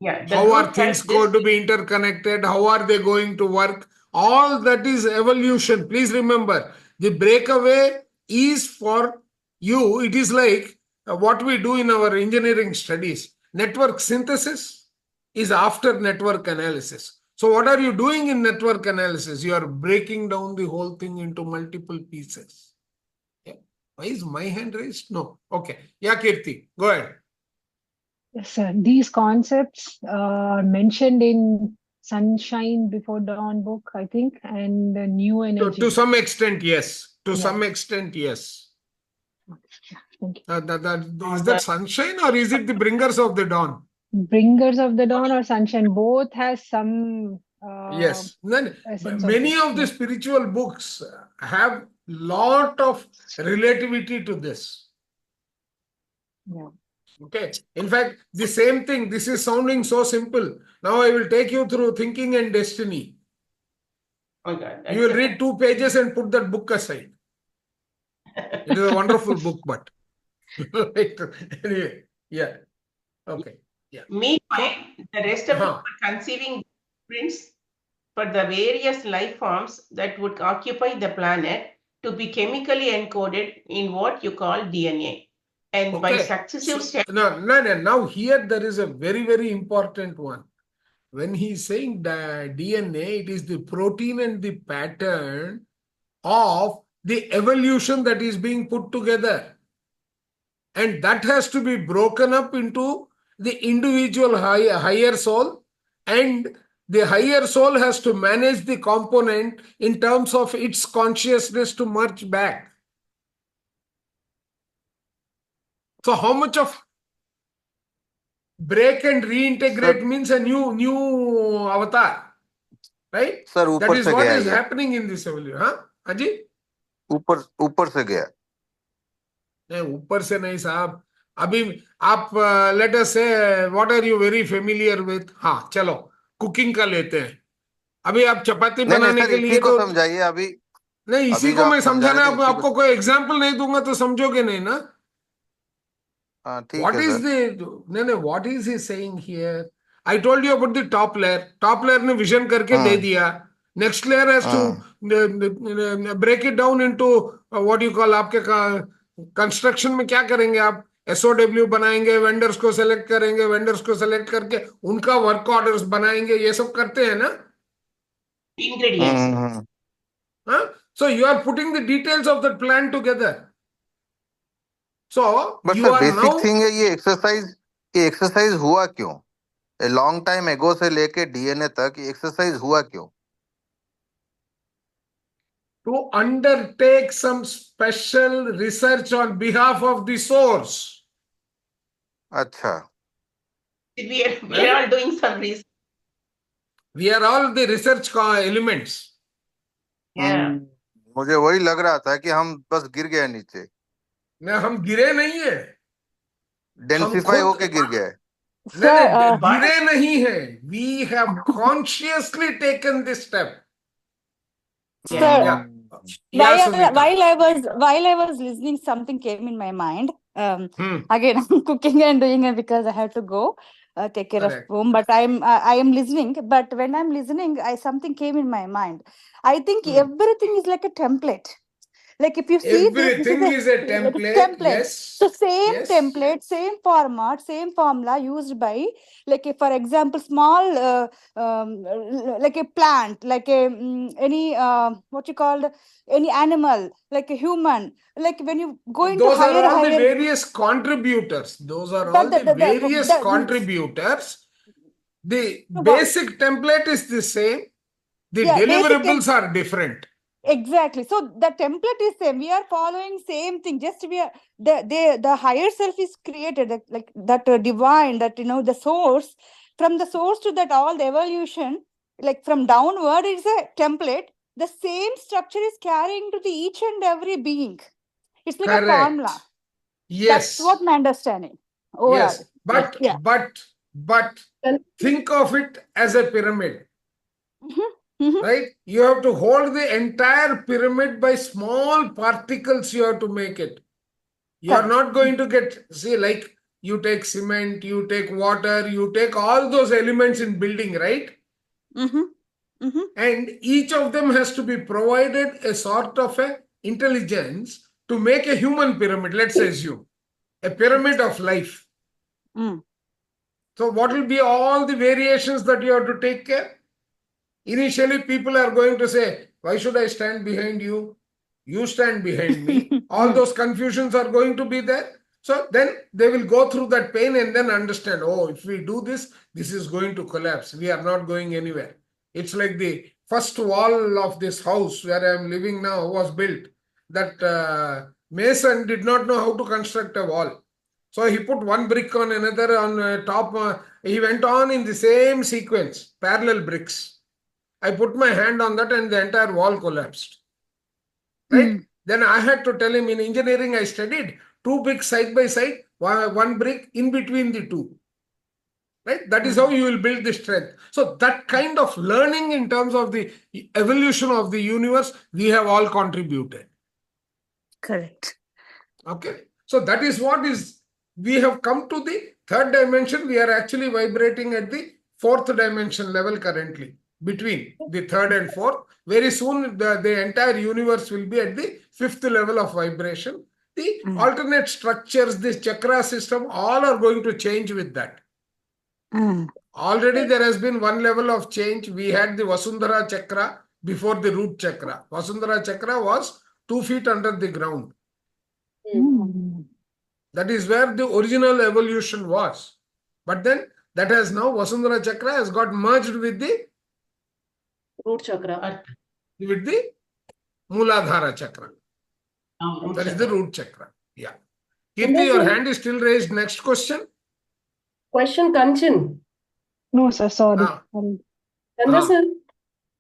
Yeah. How are things going to be interconnected? How are they going to work? All that is evolution. Please remember, the breakaway is for you. It is like what we do in our engineering studies. Network synthesis is after network analysis. So what are you doing in network analysis? You are breaking down the whole thing into multiple pieces. Yeah. Why is my hand raised? No. Okay. Yeah, Kirti, go ahead. Yes, sir. These concepts are mentioned in Sunshine Before Dawn book, I think, and the New Energy. To some extent, yes. To some extent, yes. Thank you. Is that Sunshine or is it the Bringers of the Dawn? Bringers of the Dawn or Sunshine, both has some yes. Many of the spiritual books have lot of relativity to this. Yeah. Okay. In fact, the same thing, this is sounding so simple. Now I will take you through Thinking and Destiny. Okay. You will read 2 pages and put that book aside. It is a wonderful book, but anyway, yeah. Okay. Yeah. Meanwhile, the rest of you were conceiving blueprints for the various life forms that would occupy the planet to be chemically encoded in what you call DNA. And by successive steps. Now here there is a very, very important one. When he is saying the DNA, it is the protein and the pattern of the evolution that is being put together. And that has to be broken up into the individual higher soul, and the higher soul has to manage the component in terms of its consciousness to merge back. So how much of break and reintegrate means a new avatar, right? Sir, that is what is happening in this evolution. Huh? Aji? ऊपर से गया. नहीं, ऊपर से नहीं साहब. अभी आप let us say what are you very familiar with. हाँ चलो कुकिंग का लेते हैं. अभी आप चपाती बनाने के लिए तो समझाइए. अभी नहीं, इसी को मैं समझाना. आपको कोई एग्जांपल नहीं दूंगा तो समझोगे नहीं ना. What is what is he saying here? I told you about the top layer. Top layer ने vision करके दे दिया. Next layer has to break it down into what you call आपके construction में क्या करेंगे आप? SOW बनाएंगे, vendors को select करेंगे, vendors को select करके उनका work orders बनाएंगे, ये सब करते हैं ना? Ingredients. So you are putting the details of that plan together. So but you sir, are basic now thing है ये exercise हुआ क्यों? A long time ago से लेके DNA तक ये exercise हुआ क्यों? To undertake some special research on behalf of the source. अच्छा. We are all doing some research. We are all the research elements. Yeah. मुझे वही लग रहा था कि हम बस गिर गए नीचे. ना हम गिरे नहीं है. डेंसिफाई होके गिर गए. नहीं, गिरे नहीं है. We have consciously taken this step. Sir, Yeah. while I was listening, something came in my mind. Again, I'm cooking and doing it because I have to go take care of home. But I am listening. But when I'm listening, something came in my mind. I think everything is like a template. Like if you see everything is a template. Yes. So same template, same format, same formula used by, like for example, small like a plant, like a any what you called any animal, like a human. Like when you go into those higher, are all the various contributors. Those are all the various contributors. The basic template is the same. The deliverables are different. Exactly. So the template is same. We are following same thing. Just we are the higher self is created, like that divine, that the source. From the source to that all the evolution, like from downward, is a template. The same structure is carrying to the each and every being. It's like a formula. Yes. That's what my understanding. Overall. Yes. But think of it as a pyramid. Right? You have to hold the entire pyramid by small particles. You have to make it. You are not going to get, see, like you take cement, you take water, you take all those elements in building, right? And each of them has to be provided a sort of a intelligence to make a human pyramid. Let's assume a pyramid of life. So what will be all the variations that you have to take care? Initially, people are going to say, why should I stand behind you? You stand behind me. All those confusions are going to be there. So then they will go through that pain and then understand, oh, if we do this, this is going to collapse. We are not going anywhere. It's like the first wall of this house where I am living now was built. That mason did not know how to construct a wall. So he put one brick on another on top. He went on in the same sequence, parallel bricks. I put my hand on that and the entire wall collapsed. Right? Then I had to tell him, in engineering I studied 2 bricks side by side, one brick in between the two. Right? That is how you will build the strength. So that kind of learning in terms of the evolution of the universe, we have all contributed. Correct. Okay. So that is what is, we have come to the third dimension. We are actually vibrating at the fourth dimension level currently. Between the third and fourth. Very soon, the entire universe will be at the fifth level of vibration. The alternate structures, this chakra system, all are going to change with that. Already there has been one level of change. We had the Vasundhara chakra before the root chakra. Vasundhara chakra was 2 feet under the ground. That is where the original evolution was. But then that has now, Vasundhara chakra has got merged with the root chakra. With the Mooladhara chakra. That is the root chakra. Yeah. Kirti, your hand is still raised. Next question. Question, Kanchan. No, sir. Sorry. Chandra sir,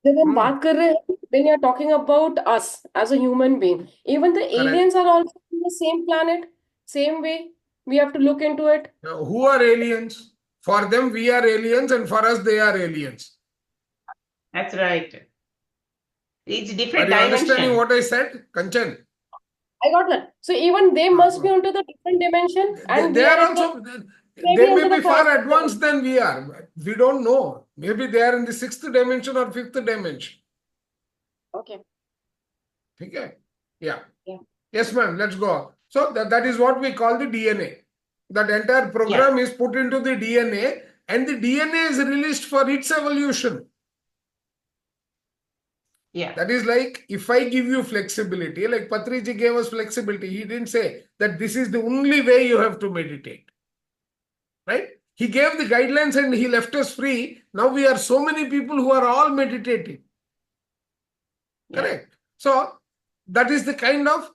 when you are talking about us as a human being, even the aliens are also on the same planet, same way. We have to look into it. Now, who are aliens? For them, we are aliens, and for us, they are aliens. That's right. It's different dimension. Are you understanding dimension. what I said, Kanchan? I got that. So even they must be onto the different dimension, and They are also. They may be far advanced than we are. We don't know. Maybe they are in the 6th dimension or 5th dimension. Okay. Okay. Yeah. Yes, ma'am. Let's go. So that is what we call the DNA. That entire program is put into the DNA, and the DNA is released for its evolution. Yeah. That is like, if I give you flexibility, like Patriji gave us flexibility, he didn't say that this is the only way you have to meditate. Right? He gave the guidelines and he left us free. Now we are so many people who are all meditating. Correct? So that is the kind of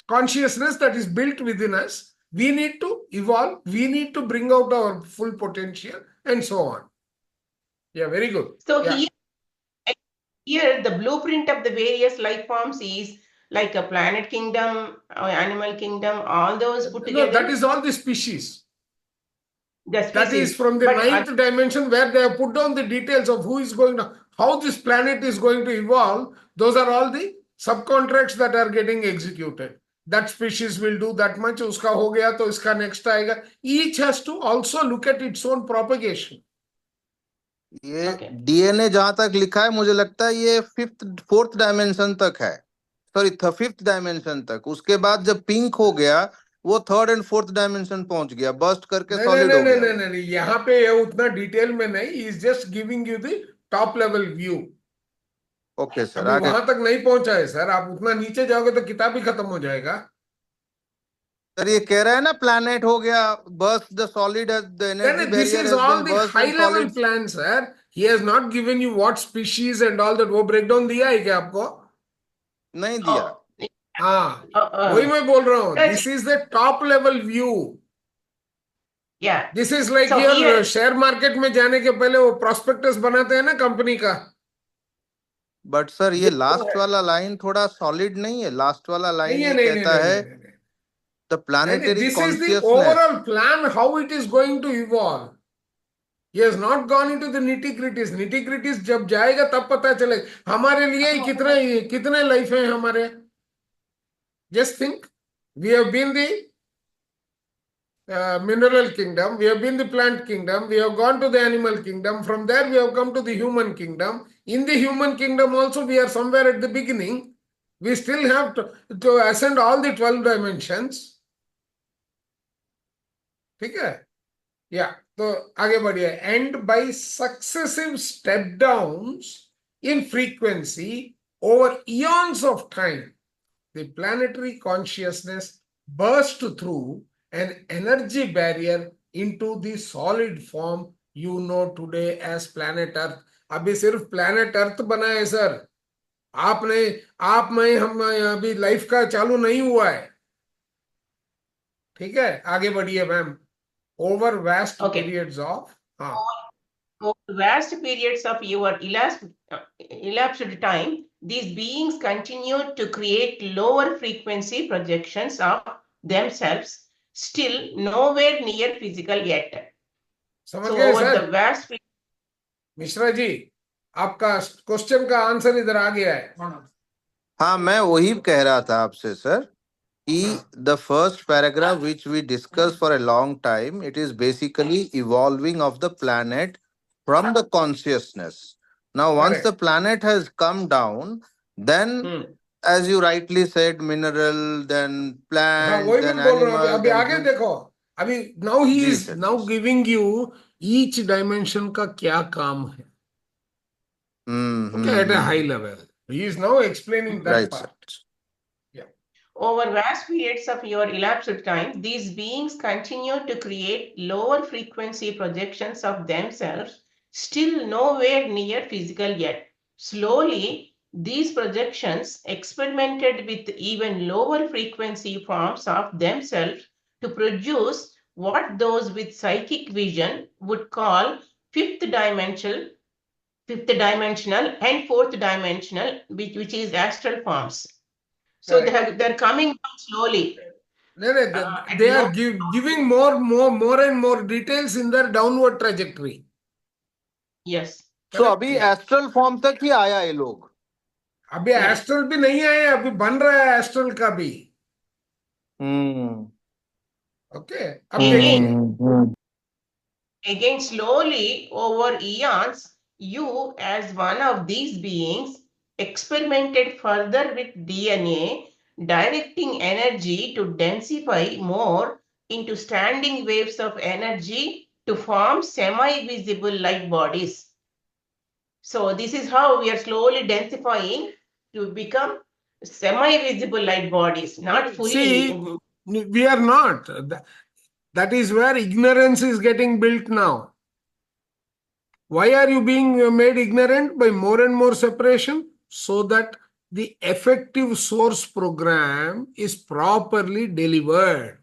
consciousness that is built within us. We need to evolve. We need to bring out our full potential and so on. Yeah, very good. So here the blueprint of the various life forms is like a planet kingdom, animal kingdom, all those put together. No, that is all the species. The species. That is from the ninth dimension where they have put down the details of who is going to, how this planet is going to evolve. Those are all the subcontracts that are getting executed. That species will do that much. Uska ho gaya, to iska next aayega. Each has to also look at its own propagation. ये DNA जहां तक लिखा है मुझे लगता है ये fourth dimension तक है, सॉरी फिफ्थ डायमेंशन तक। उसके बाद जब पिंक हो गया वो थर्ड एंड फोर्थ डायमेंशन पहुंच गया, बर्स्ट करके सॉलिड हो गया। नहीं, यहाँ पे ये उतना डिटेल में नहीं, is just giving you the top level view. Okay sir, अभी वहां तक नहीं पहुंचा है सर, आप उतना नीचे जाओगे तो किताब ही खत्म हो जाएगा। सर ये कह रहा है ना प्लैनेट हो गया, burst the solid, the energy barrier has been burst high level plan sir. He has not given you what species and all that. वो ब्रेकडाउन दिया है क्या आपको? नहीं दिया। हाँ, वही मैं बोल रहा हूँ। This is the top level view. This is like your share market में जाने के पहले वो प्रोस्पेक्टस बनाते हैं ना कंपनी का। बट सर ये लास्ट वाला लाइन थोड़ा सॉलिड नहीं है। लास्ट वाला लाइन ये कहता है the planetary consciousness. This is the overall plan how it is going to evolve. He has not gone into the nitty-gritties. Nitty-gritties जब जाएगा तब पता चलेगा हमारे लिए कितने लाइफ है हमारे। Just think, we have been the mineral kingdom, we have been the plant kingdom, we have gone to the animal kingdom, from there we have come to the human kingdom. In the human kingdom also we are somewhere at the beginning. We still have to ascend all the 12 dimensions. ठीक है? Yeah. तो आगे बढ़िए। And by successive step downs in frequency over eons of time the planetary consciousness burst through an energy barrier into the solid form you know today as planet Earth. अभी सिर्फ planet earth बना है sir, आप में हम अभी life का चालू नहीं हुआ है। ठीक है, आगे बढ़िए ma'am. Over vast periods of over vast periods of your elapsed time, these beings continue to create lower frequency projections of themselves, still nowhere near physical yet. So over the vast Mishra ji, आपका question का answer इधर आ गया है। हाँ, मैं वही कह रहा था आपसे sir. The first paragraph which we discussed for a long time, it is basically evolving of the planet from the consciousness. Now once the planet has come down, then as you rightly said, mineral, then plant, then animal, अभी आगे देखो। अभी now he is now giving you each dimension का क्या काम है। Okay, at a high level he is now explaining that part. Over vast periods of your elapsed time, these beings continue to create lower frequency projections of themselves, still nowhere near physical yet. Slowly, these projections experimented with even lower frequency forms of themselves to produce what those with psychic vision would call fifth dimensional and fourth dimensional, which is astral forms. So they're coming down slowly. They are giving more and more details in their downward trajectory. Yes. So अभी astral form तक ही आया ये लोग। अभी astral भी नहीं आया, अभी बन रहा है एस्ट्रल का भी। Okay. Again, slowly over eons, you as one of these beings experimented further with DNA, directing energy to densify more into standing waves of energy to form semi-visible light bodies. So this is how we are slowly densifying to become semi-visible light bodies, not fully. See, we are not. That is where ignorance is getting built now. Why are you being made ignorant? By more and more separation, so that the effective source program is properly delivered.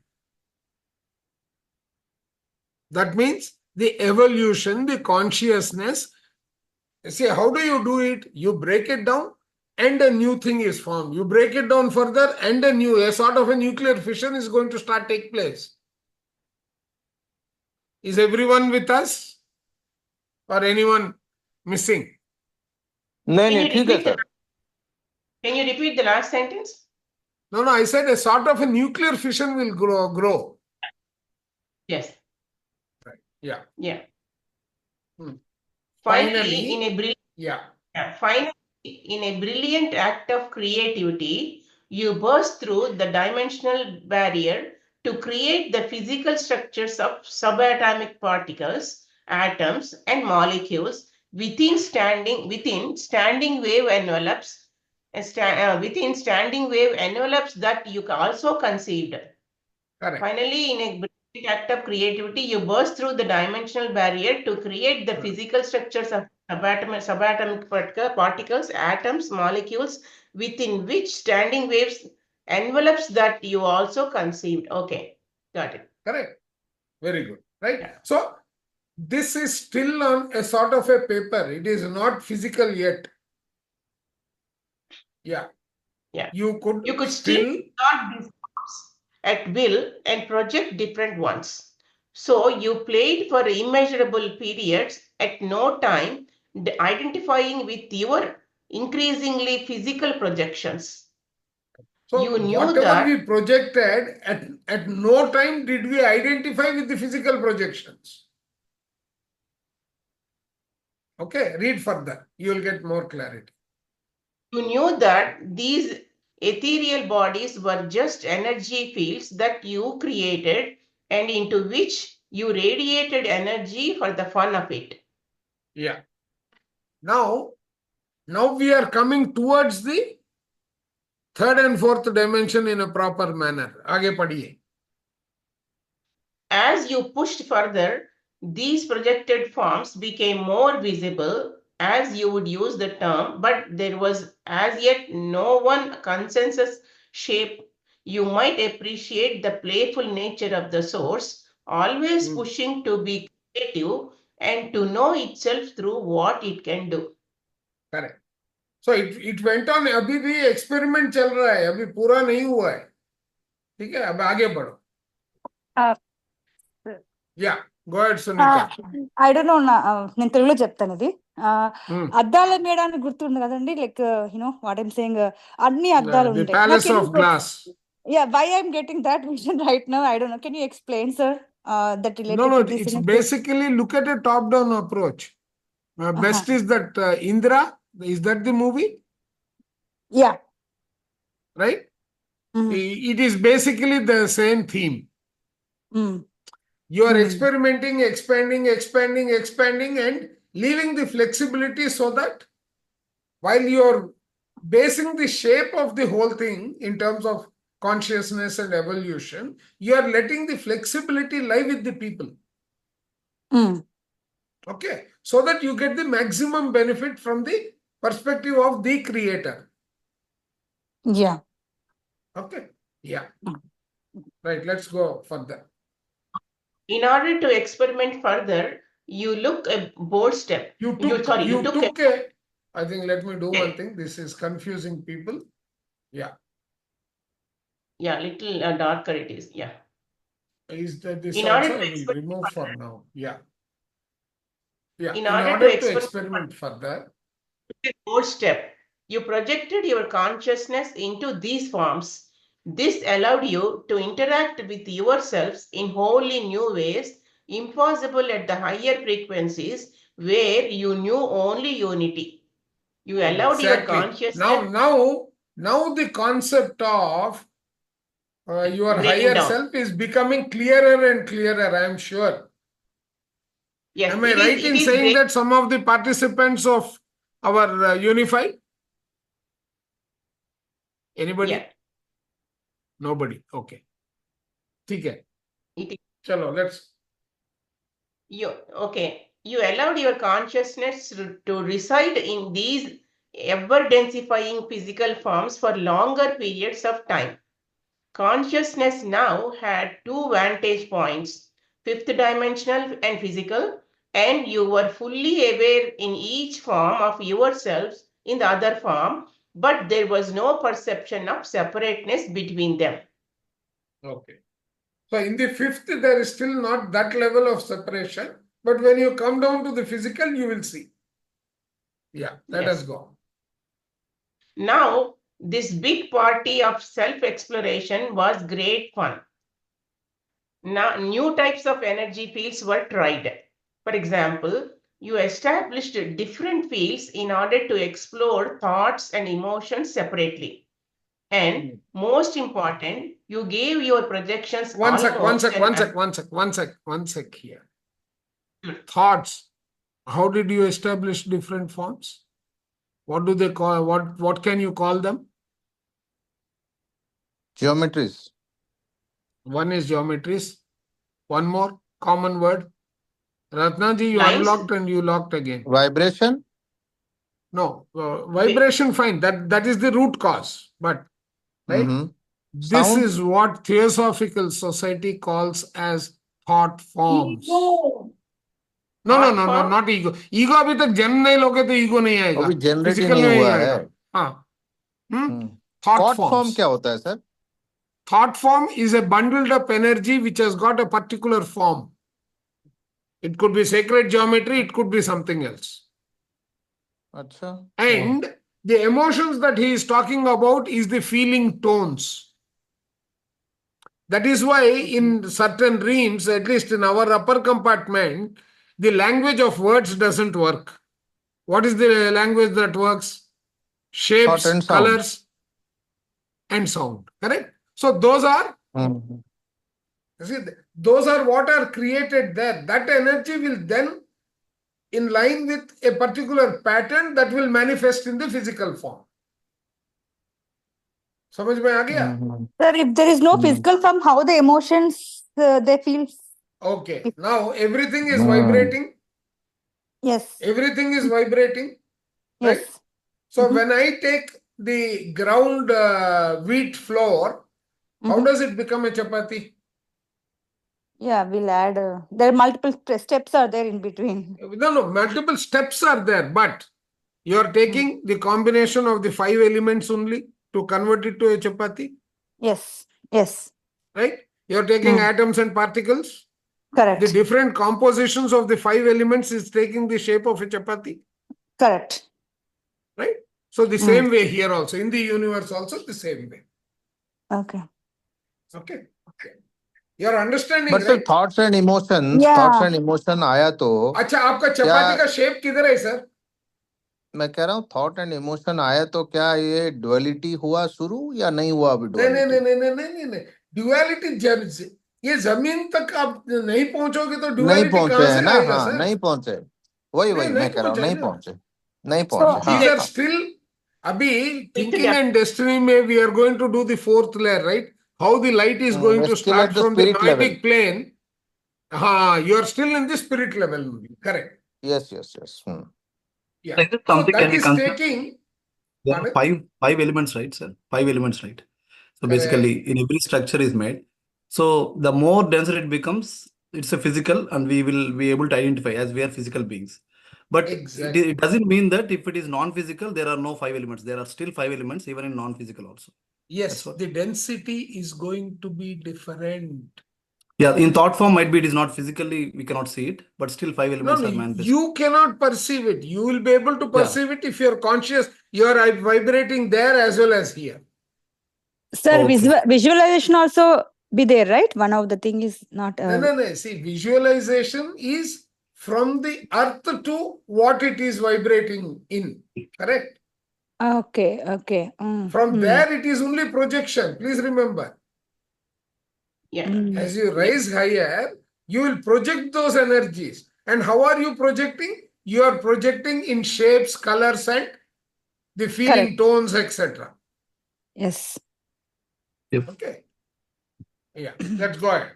That means the evolution, the consciousness See, how do you do it? You break it down and a new thing is formed. You break it down further and a sort of a nuclear fission is going to take place. Is everyone with us? Or anyone missing? Can you repeat the last sentence? No, I said a sort of a nuclear fission will grow. Yes. Right. Yeah. Yeah. Finally, in a brilliant act of creativity, you burst through the dimensional barrier to create the physical structures of subatomic particles, atoms, and molecules within standing wave envelopes, within standing wave envelopes that you also conceived. Correct. Finally, in a brilliant act of creativity, you burst through the dimensional barrier to create the physical structures of subatomic particles, atoms, molecules, within which standing waves envelopes that you also conceived. Okay, got it. Correct. Very good. Right. Yeah. So, this is still on a sort of a paper. It is not physical yet. Yeah. Yeah. You could still start these forms at will and project different ones. So you played for immeasurable periods at no time, identifying with your increasingly physical projections. So you knew whatever that we projected, at no time did we identify with the physical projections. Okay, read further. You will get more clarity. You knew that these ethereal bodies were just energy fields that you created and into which you radiated energy for the fun of it. Yeah. Now we are coming towards the third and fourth dimension in a proper manner. Aage padhiye. As you pushed further, these projected forms became more visible, as you would use the term, but there was as yet no one consensus shape. You might appreciate the playful nature of the source, always pushing to be creative and to know itself through what it can do. Correct. So it went on. अभी भी experiment चल रहा है, अभी पूरा नहीं हुआ है. ठीक है, अब आगे बढ़ो. Yeah, go ahead, Sunita. I don't know. నేను తెలుగులో చెప్తాను ఇది. అద్దాల మేడ అని గుర్తుంది కదండి, లైక్ వాట్ ఐమ్ సేయింగ్, అన్ని అద్దాలు The ఉంటాయి. palace of glass. Yeah, why I'm getting that vision right now, I don't know. Can you explain, sir, that related No, to this? it's basically look at a top-down approach. Best is that Indra. Is that the movie? Yeah. Right? It is basically the same theme. You are experimenting, expanding, and leaving the flexibility so that while you are basing the shape of the whole thing in terms of consciousness and evolution, you are letting the flexibility lie with the people. Okay, so that you get the maximum benefit from the perspective of the creator. Yeah. Okay. Yeah. Right. Let's go further. In order to experiment further, you look a bold step. You took I think let me do one thing. This is confusing people. Yeah. Yeah, little darker it is. Yeah. Is that this also I will remove for now. Yeah. Yeah. In order to experiment further, a bold step. You projected your consciousness into these forms. This allowed you to interact with yourselves in wholly new ways, impossible at the higher frequencies where you knew only unity. You allowed your consciousness. Now the concept of your higher self is becoming clearer and clearer, I am sure. Yes, am I right in saying that some of the participants of our unified? Anybody? Yeah. Nobody. Okay. ठीक है. Chalo, let's. You allowed your consciousness to reside in these ever-densifying physical forms for longer periods of time. Consciousness now had two vantage points, fifth dimensional and physical, and you were fully aware in each form of yourselves in the other form, but there was no perception of separateness between them. Okay. So in the fifth, there is still not that level of separation. But when you come down to the physical, you will see. Yeah, let us go. Now, this big party of self-exploration was great fun. Now, new types of energy fields were tried. For example, you established different fields in order to explore thoughts and emotions separately. And most important, you gave your projections One sec here. Thoughts. How did you establish different forms? What do they call, what can you call them? Geometries. One is geometries. One more common word. Ratnaji, you Lines. unlocked and you locked again. Vibration? No, vibration, fine. That is the root cause. But, right? This Sound? is what Theosophical Society calls as thought forms. Ego. No, not ego. Ego अभी तक जन्म नहीं लोगे तो ego नहीं आएगा. अभी generate ही Physical नहीं में हुआ आएगा. है. हाँ. Thought Thought form forms. क्या होता है sir? Thought form is a bundled up energy which has got a particular form. It could be sacred geometry, it could be something else. अच्छा. And the emotions that he is talking about is the feeling tones. That is why in certain dreams, at least in our upper compartment, the language of words doesn't work. What is the language that works? Shapes, and sound. colors, and sound. Correct? So those are, see, those are what are created there. That energy will then, in line with a particular pattern, that will manifest in the physical form. समझ में आ गया? Sir, if there is no physical form, how the emotions they feel? Okay. Now everything is vibrating. Yes. Everything is vibrating. Right? Yes. So when I take the ground wheat flour, how does it become a chapati? Yeah, we'll add. There are multiple steps are there in between. No, multiple steps are there, but you are taking the combination of the 5 elements only to convert it to a chapati. Yes. Yes. Right? You are taking atoms and particles. Correct. The different compositions of the 5 elements is taking the shape of a chapati. Correct. Right? So the same way here also, in the universe also the same way. Okay. Okay. You are understanding, but right? But thoughts and emotions, Yeah. thoughts and emotion आया तो अच्छा, आपका चपाती का shape किधर है sir? मैं कह रहा हूँ थॉट एंड इमोशन आया तो क्या ये डुअलिटी हुआ शुरू या नहीं हुआ अभी डुअलिटी? नहीं. डुअलिटी ये जमीन तक आप नहीं पहुंचोगे तो नहीं डुअलिटी पहुंचे कहां है से ना. आएगा हाँ, सर? नहीं पहुंचे. वही मैं कह रहा हूँ, नहीं पहुंचे. These are still अभी thinking and destiny में we are going to do the fourth layer, right? How the light is going to Still start at the from the spirit level. noetic plane. You are still in the spirit level. Correct. Yes. Yeah. Like this, So something that can you is consider? taking. There are five elements, right, sir? 5 elements, right? So basically, in every structure is made. So the more denser it becomes, it's a physical, and we will be able to identify as we are physical beings. But it doesn't mean that if it is non-physical, there are no 5 elements. There are still 5 elements, even in non-physical also. Yes, the density is going to be different. Yeah, in thought form, might be it is not physically, we cannot see it, but still 5 elements are manifest. You cannot perceive it. You will be able to perceive it if you're conscious. You're vibrating there as well as here. Sir, visualization also be there, right? One of the thing is not. No. See, visualization is from the earth to what it is vibrating in. Correct? Okay. From there, it is only projection. Please remember. Yeah. As you rise higher, you will project those energies. And how are you projecting? You are projecting in shapes, colors, and the feeling tones, etc. Yes. Okay. Yeah, let's go ahead.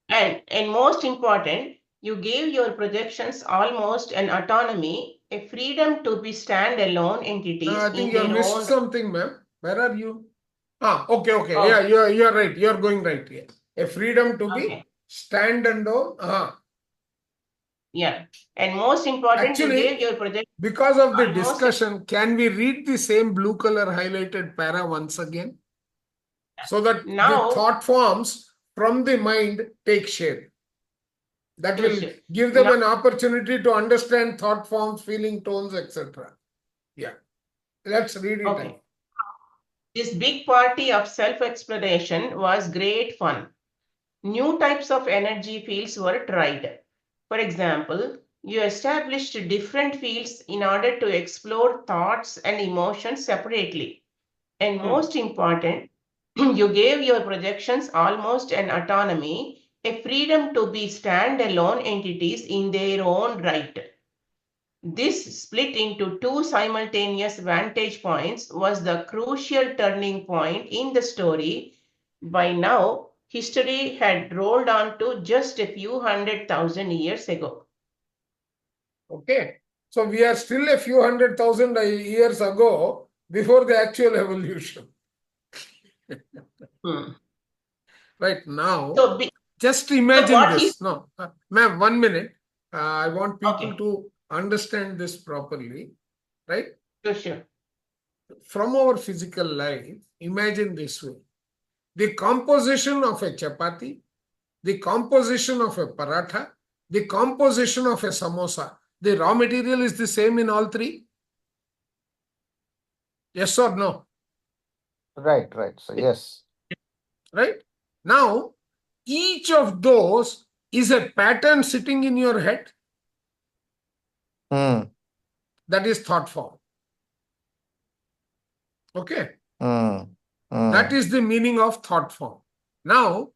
And most important, you gave your projections almost an autonomy, a freedom to be standalone entities. No, I think you missed something, ma'am. Where are you? Okay. Oh. Yeah, you are right. You are going right here. A freedom to be stand and alone. Yeah. And most important, you Actually, gave your projection. because of the Almost- discussion, can we read the same blue color highlighted para once again? So that Now- the thought forms from the mind take shape. That will Sure. give them Now- an opportunity to understand thought forms, feeling tones, etc. Yeah. Let's read it. Okay. This big party of self-exploration was great fun. New types of energy fields were tried. For example, you established different fields in order to explore thoughts and emotions separately. And most important, you gave your projections almost an autonomy, a freedom to be standalone entities in their own right. This split into two simultaneous vantage points was the crucial turning point in the story. By now, history had rolled on to just a few 100,000 years ago. Okay. So we are still a few 100,000 years ago before the actual evolution. Right now, So just imagine what this. No, ma'am, 1 minute. I want people Okay. to understand this properly. Right? Sure. From our physical life, imagine this way. The composition of a chapati, the composition of a paratha, the composition of a samosa, the raw material is the same in all three? Yes or no? Right. So yes. Right? Now, each of those is a pattern sitting in your head. That is thought form. Okay? That is the meaning of thought form. Now,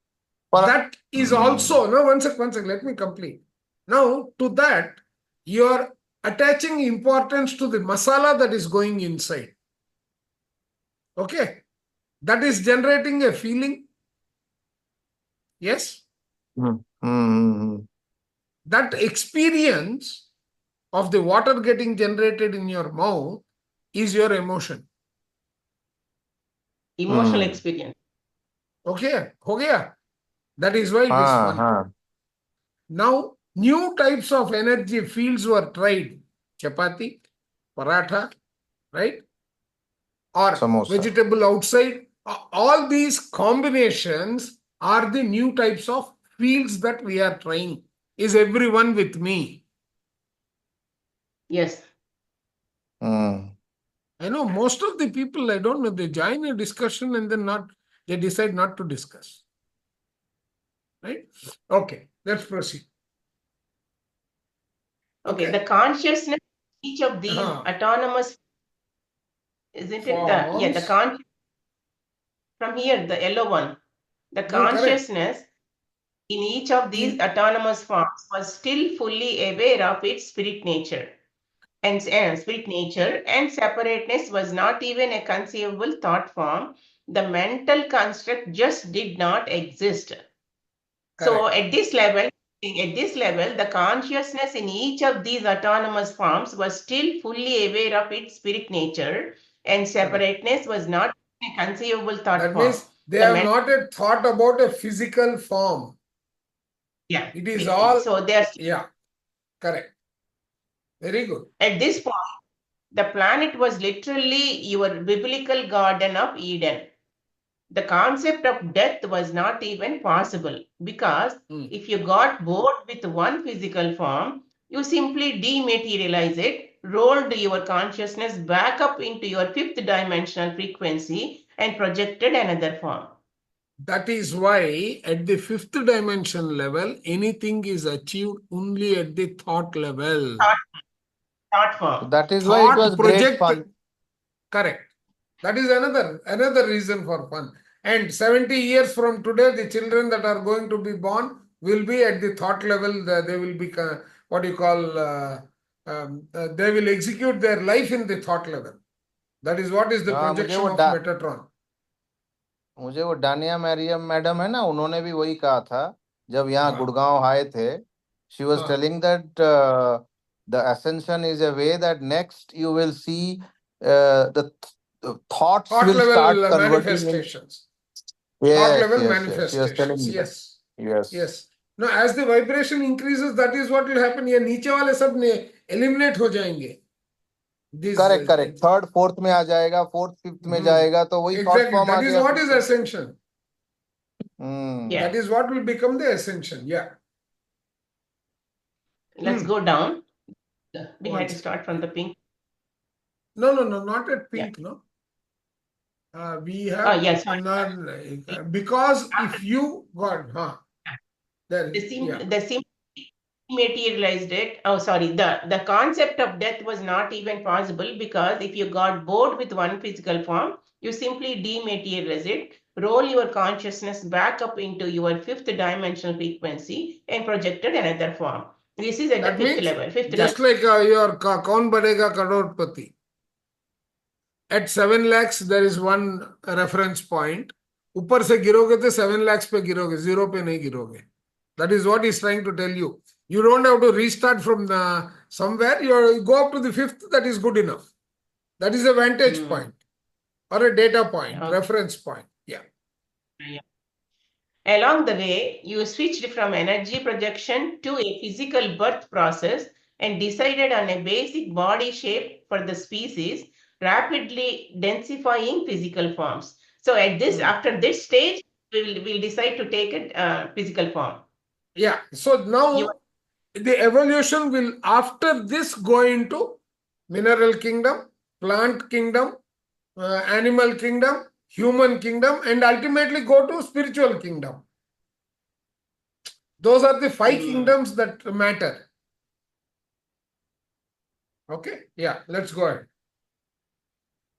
that is also, now one second, let me complete. Now, to that, you are attaching importance to the masala that is going inside. Okay? That is generating a feeling. Yes? That experience of the water getting generated in your mouth is your emotion. Emotional experience. Okay? Ho gaya? That is why it is fun. Now, new types of energy fields were tried. Chapati, paratha, right? Or Samosa. vegetable outside. All these combinations are the new types of fields that we are trying. Is everyone with me? Yes. I know most of the people, I don't know, they join a discussion and then they decide not to discuss. Right? Okay, let's proceed. Okay, the consciousness, each of these autonomous, isn't it? The conscious, from here, the yellow one, the consciousness in each of these autonomous forms was still fully aware of its spirit nature. And separateness was not even a conceivable thought form. The mental construct just did not exist. So at this level, the consciousness in each of these autonomous forms was still fully aware of its spirit nature, and separateness was not a conceivable thought form. That means they have not yet thought about a physical form. Yeah. It is all. So they are. Yeah. Correct. Very good. At this point, the planet was literally your biblical Garden of Eden. The concept of death was not even possible because if you got bored with one physical form, you simply dematerialize it, rolled your consciousness back up into your fifth dimensional frequency, and projected another form. That is why at the fifth dimension level, anything is achieved only at the thought level. Thought form. That is why it was great fun. Correct. That is another reason for fun. And 70 years from today, the children that are going to be born will be at the thought level. They will be what you call. They will execute their life in the thought level. That is what is the projection of Metatron. मुझे वो Dania Mariam madam है ना, उन्होंने भी वही कहा था जब यहाँ गुड़गांव आए थे. She was telling that the ascension is a way that next you will see the thoughts will start converting manifestations. Yes, thought level yes, manifestations. yes. She was telling me Yes. No, as the vibration increases, that is what will happen. ये नीचे वाले सब eliminate हो जाएंगे. Correct correct, third fourth में आ जाएगा, fourth fifth में जाएगा, तो वही शॉर्ट फॉर्म आ That is गया. what is ascension. Yeah. That is what will become the ascension. Yeah. Let's go down. We had to start from the pink. No, not at pink. No. We have. Yes. Because if you got, the sim materialized it. Oh, sorry. The concept of death was not even possible, because if you got bored with one physical form, you simply dematerialize it, roll your consciousness back up into your fifth dimensional frequency, and projected another form. This is at the fifth level. Just like your Kaun Banega Crorepati. At 7 lakhs, there is one reference point. ऊपर से गिरोगे तो 7 lakhs पे गिरोगे, 0 पे नहीं गिरोगे. That is what he's trying to tell you. You don't have to restart from somewhere. You go up to the fifth. That is good enough. That is a vantage point or a data point, reference point. Yeah. Along the way, you switched from energy projection to a physical birth process and decided on a basic body shape for the species, rapidly densifying physical forms. So at this, after this stage, we'll decide to take a physical form. Yeah. So now the evolution will, after this, go into mineral kingdom, plant kingdom, animal kingdom, human kingdom, and ultimately go to spiritual kingdom. Those are the 5 kingdoms that matter. Okay? Yeah, let's go ahead.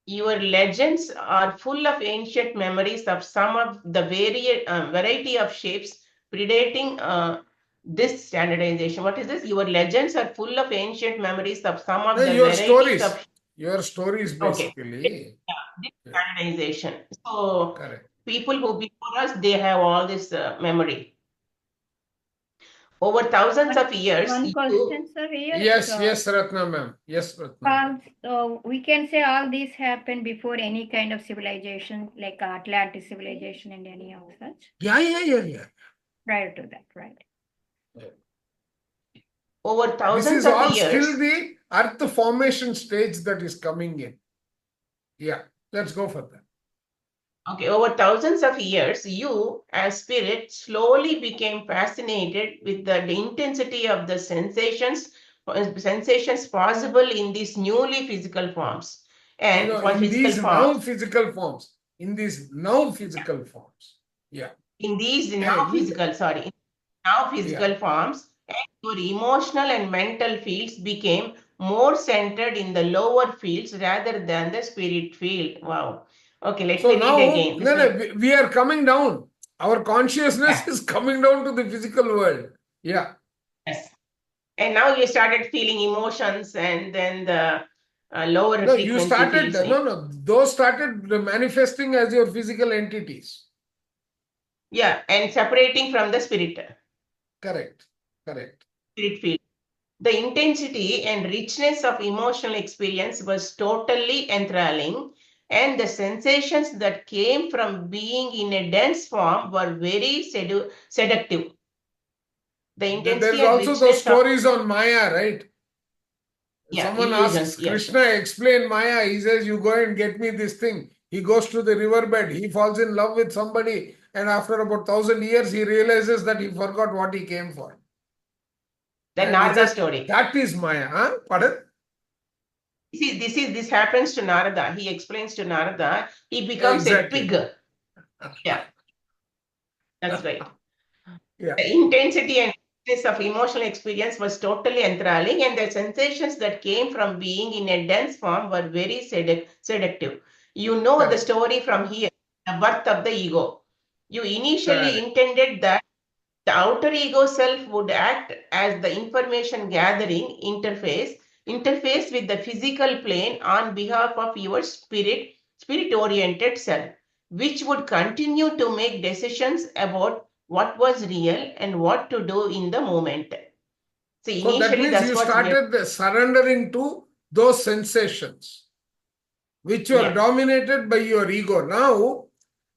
Your legends are full of ancient memories of some of the variety of shapes predating this standardization. What is this? Your legends are full of ancient memories of some of the your varieties stories. Of your stories, basically. Okay. This standardization. So people who before us, they have all this memory. Over thousands of years. One question, sir, here. Yes, Ratna ma'am. Yes, Ratna. So we can say all these happened before any kind of civilization, like Atlantis civilization and any of such? Yeah. Prior to that, right? Over thousands of years. This is all still the earth formation stage that is coming in. Yeah, let's go for that. Okay, over thousands of years, you as spirit slowly became fascinated with the intensity of the sensations possible in these newly physical forms. And in these now physical forms. In these now physical forms. Yeah. In these now physical forms, and your emotional and mental fields became more centered in the lower fields rather than the spirit field. Wow. Okay, let me read again. No, we are coming down. Our consciousness is coming down to the physical world. Yeah. Yes. And now you started feeling emotions, and then the lower frequency. You started, those started manifesting as your physical entities. Yeah, and separating from the spirit. Correct. Spirit field. The intensity and richness of emotional experience was totally enthralling, and the sensations that came from being in a dense form were very seductive. The intensity. There's also those stories on Maya, right? Yeah, someone illusions, asks Krishna, explain Maya. He says, you go and get me this thing. He goes to the riverbed. He falls in love with somebody. And after about 1,000 years, he realizes that he forgot what he came for. The Narada story. That is Maya. Huh? Pardon? This happens to Narada. He explains to Narada. He becomes a pig. Yeah. That's right. Yeah. The intensity and of emotional experience was totally enthralling, and the sensations that came from being in a dense form were very seductive. You know the story from here, the birth of the ego. You initially intended that the outer ego self would act as the information gathering interface with the physical plane on behalf of your spirit-oriented self, which would continue to make decisions about what was real and what to do in the moment. So that means you started surrendering to those sensations which were dominated by your ego.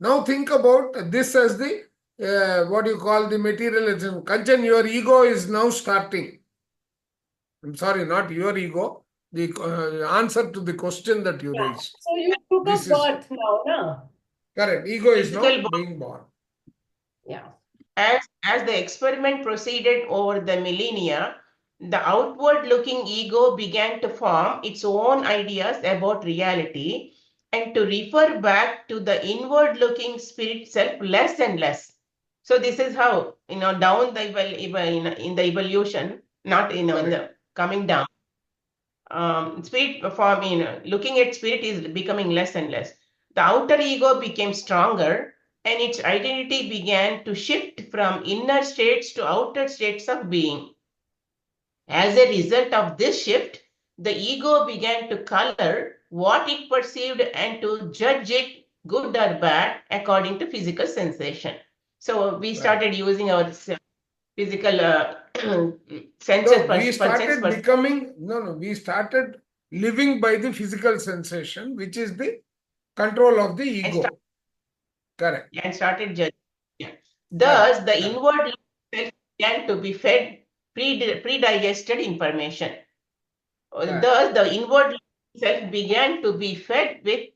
Now think about this as the what you call the materialism. Kanchan, your ego is now starting. I'm sorry, not your ego. The answer to the question that you raised. So you took This a is birth now, na? correct. Ego is now Physical being born. Yeah. As the experiment proceeded over the millennia, the outward-looking ego began to form its own ideas about reality and to refer back to the inward-looking spirit self less and less. So this is how, down the in the evolution, not in the coming down. Spirit form, looking at spirit is becoming less and less. The outer ego became stronger and its identity began to shift from inner states to outer states of being. As a result of this shift, the ego began to color what it perceived and to judge it good or bad according to physical sensation. So we started using our physical senses. We started becoming, we started living by the physical sensation, which is the control of the ego. Correct. And started judging. Yeah. Thus, the inward self began to be fed pre-digested information. Thus, the inward self began to be fed with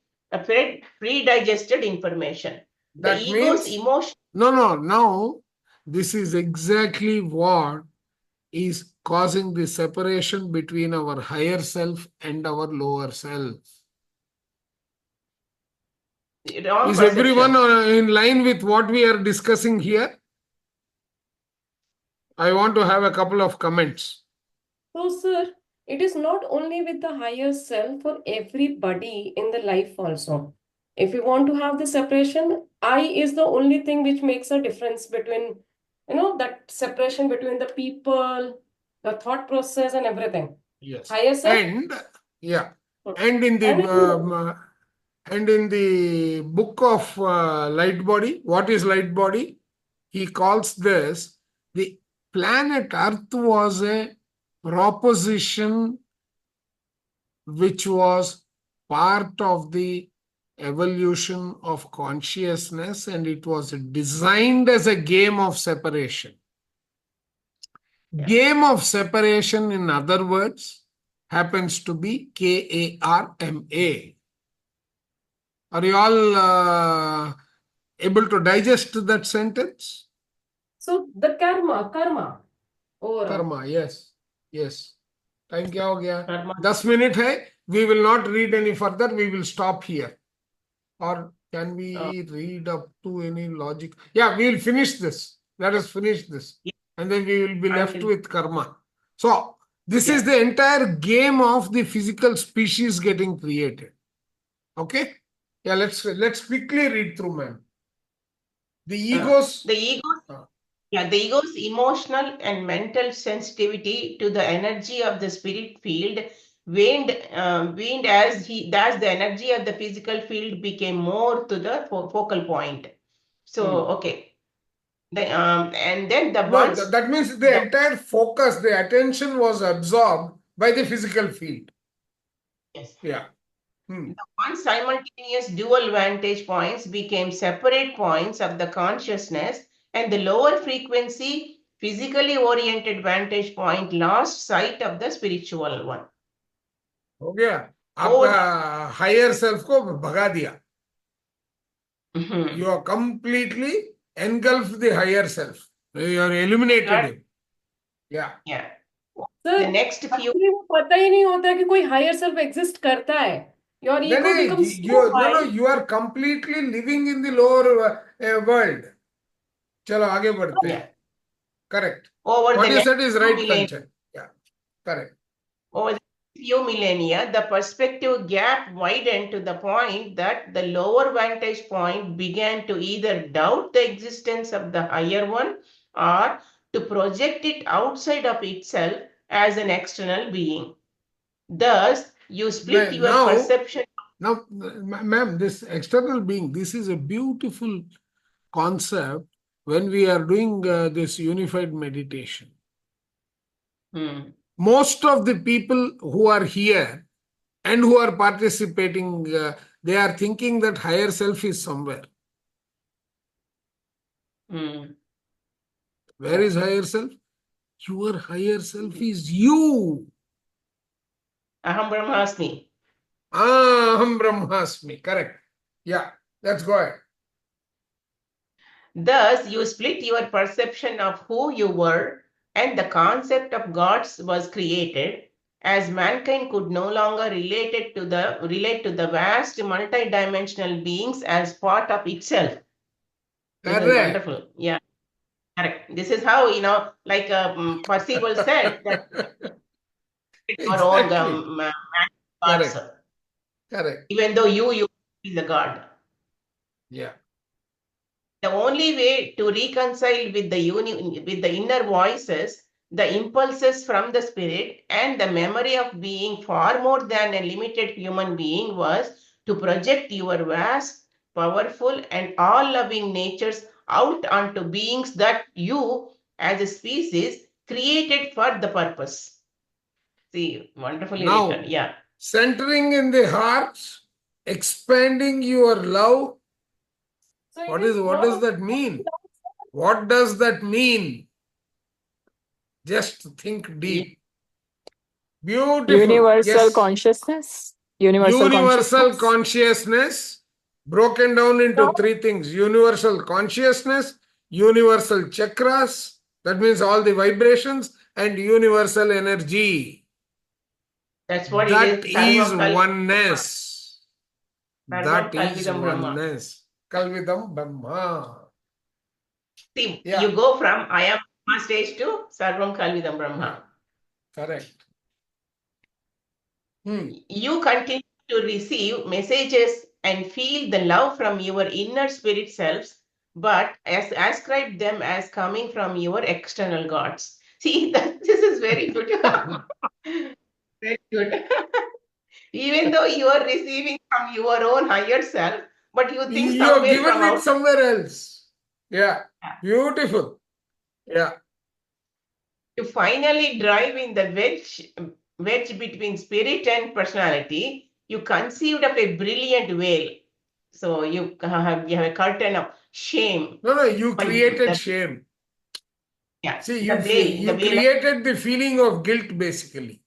pre-digested information. That the ego's means, emotion. Now this is exactly what is causing the separation between our higher self and our lower self. Is everyone in line with what we are discussing here? I want to have a couple of comments. So, sir, it is not only with the higher self, for everybody in the life also. If you want to have the separation, I is the only thing which makes a difference between, that separation between the people, the thought process and everything. Yes. Higher self. And in the book of light body, what is light body? He calls this the planet Earth was a proposition which was part of the evolution of consciousness, and it was designed as a game of separation. Game of separation, in other words, happens to be Karma. Are you all able to digest that sentence? So the karma. Overall. Karma, yes. Time kya ho gaya? 10 minutes hai. We will not read any further. We will stop here. Or can we read up to any logic? Yeah, we will finish this. Let us finish this. And then we will be left with karma. So, this is the entire game of the physical species getting created. Okay? Yeah, let's quickly read through, ma'am. The ego's emotional and mental sensitivity to the energy of the spirit field waned as the energy of the physical field became more to the focal point. So, okay. And then that means the entire focus, the attention was absorbed by the physical field. Yes. Yeah. The one simultaneous dual vantage points became separate points of the consciousness, and the lower frequency, physically oriented vantage point lost sight of the spiritual one. हो गया आपका higher self को भगा दिया. You are completely engulfed the higher self. You are eliminated him. Yeah. Sir, the next few. वो पता ही नहीं होता कि कोई higher self exist करता है. Your ego becomes so high. You are completely living in the lower world. चलो आगे बढ़ते हैं. Correct. What you said is right, Kanchan. Yeah, correct. Over the few millennia, the perspective gap widened to the point that the lower vantage point began to either doubt the existence of the higher one or to project it outside of itself as an external being. Thus, you split your perception. Now, ma'am, this external being, this is a beautiful concept when we are doing this unified meditation. Most of the people who are here and who are participating, they are thinking that higher self is somewhere. Where is higher self? Your higher self is you. Aham Brahmasmi. Aham Brahmasmi. Correct. Yeah, let's go ahead. Thus, you split your perception of who you were, and the concept of gods was created, as mankind could no longer relate to the vast multidimensional beings as part of itself. This is wonderful. Yeah, correct. This is how, like Percival said, that our own gods. Correct. Even though you is a god. Yeah. The only way to reconcile with the inner voices, the impulses from the spirit, and the memory of being far more than a limited human being was to project your vast, powerful, and all-loving natures out onto beings that you, as a species, created for the purpose. See, wonderfully written. Yeah. Centering in the heart, expanding your love. What does that mean? What does that mean? Just think deep. Beautiful. Universal consciousness. Universal consciousness broken down into three things. Universal consciousness, universal chakras, that means all the vibrations, and universal energy. That's what that it is. Oneness. That is Brahma. Kalvidam Brahma. See, you go from I am Brahma stage to Sarvam Kalvidam Brahma. Correct. You continue to receive messages and feel the love from your inner spirit selves, but ascribe them as coming from your external gods. See, this is very good. Very good. Even though you are receiving from your own higher self, but you think you're given it somewhere else. Yeah. Beautiful. Yeah. To finally drive in the wedge between spirit and personality, you conceived of a brilliant veil. So you have a curtain of shame. No, you created shame. Yeah. See, you created the feeling of guilt, basically.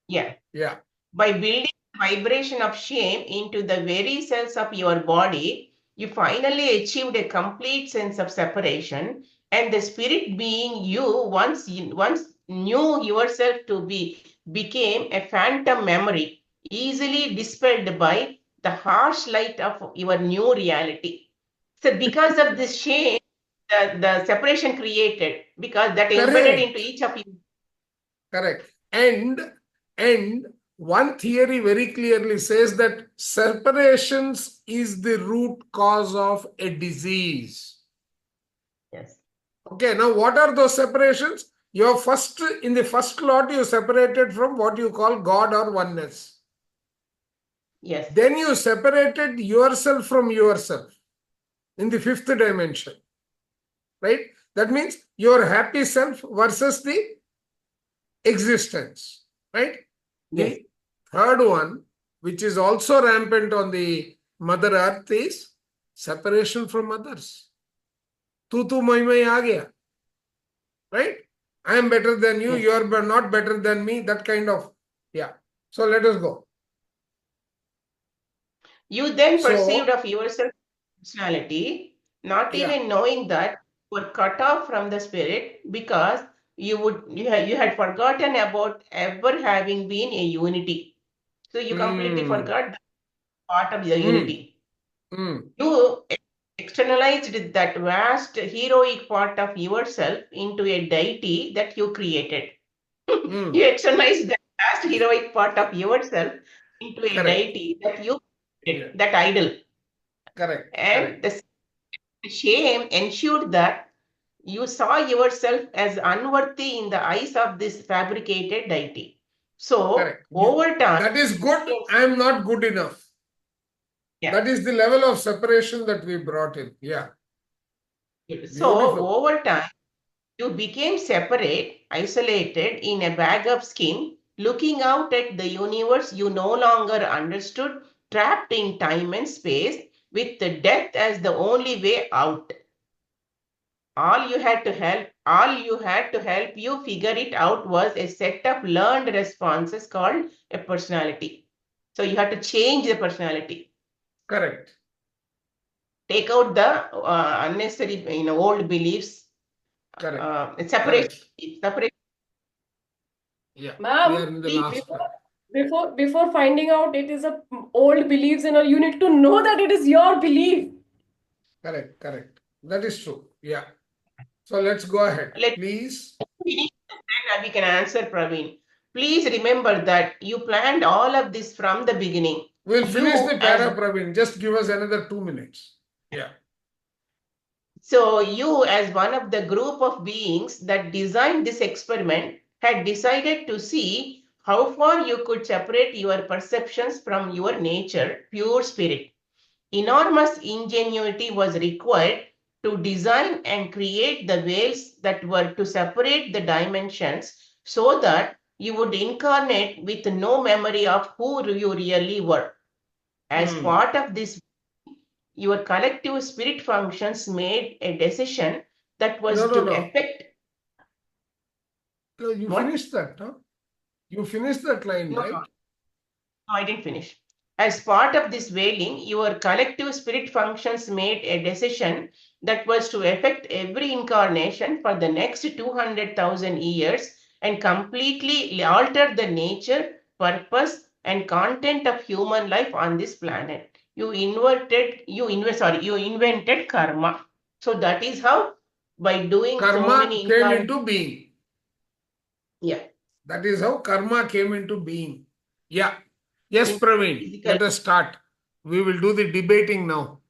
Yeah. Yeah. By building the vibration of shame into the very cells of your body, you finally achieved a complete sense of separation, and the spirit being you once knew yourself to became a phantom memory, easily dispelled by the harsh light of your new reality. So because of this shame, the separation created, because that embedded into each of you. Correct. And one theory very clearly says that separations is the root cause of a disease. Yes. Okay, now what are those separations? In the first lot, you separated from what you call God or oneness. Yes. Then you separated yourself from yourself in the fifth dimension. Right? That means your happy self versus the existence. Right? Yes. The third one, which is also rampant on the Mother Earth, is separation from others. Tu mai aa gaya. Right? I am better than you, you are not better than me, that kind of, yeah. So let us go. You then perceived of yourself personality, not even knowing that you were cut off from the spirit, because you had forgotten about ever having been a unity. So you completely forgot that part of the unity. You externalized that vast heroic part of yourself into a deity that you created. You externalized that vast heroic part of yourself into a deity that you created, that idol. Correct. And the shame ensured that you saw yourself as unworthy in the eyes of this fabricated deity. So, over time... That is good. I am not good enough. Yeah. That is the level of separation that we brought in. Yeah. So, over time, you became separate, isolated in a bag of skin, looking out at the universe you no longer understood, trapped in time and space, with the death as the only way out. All you had to help you figure it out was a set of learned responses called a personality. So you had to change the personality. Correct. Take out the unnecessary, old beliefs. Correct. Separate. Yeah. Ma'am, We are in the last part. before finding out it is a old beliefs, you need to know that it is your belief. Correct. Correct. That is true. Yeah. So let's go ahead, please. We can answer, Praveen. Please remember that you planned all of this from the beginning. We'll finish the para, Praveen. Just give us another 2 minutes. Yeah. So you, as one of the group of beings that designed this experiment, had decided to see how far you could separate your perceptions from your nature, pure spirit. Enormous ingenuity was required to design and create the veils that were to separate the dimensions so that you would incarnate with no memory of who you really were. As part of this, your collective spirit functions made a decision that was to affect. No, you finished that, no? You finished that line, right? No, I didn't finish. As part of this veiling, your collective spirit functions made a decision that was to affect every incarnation for the next 200,000 years and completely alter the nature, purpose, and content of human life on this planet. You invented karma. So that is how, by doing so many came into being. Yeah. That is how karma came into being. Yeah. Yes, Praveen, let us start. We will do the debating now.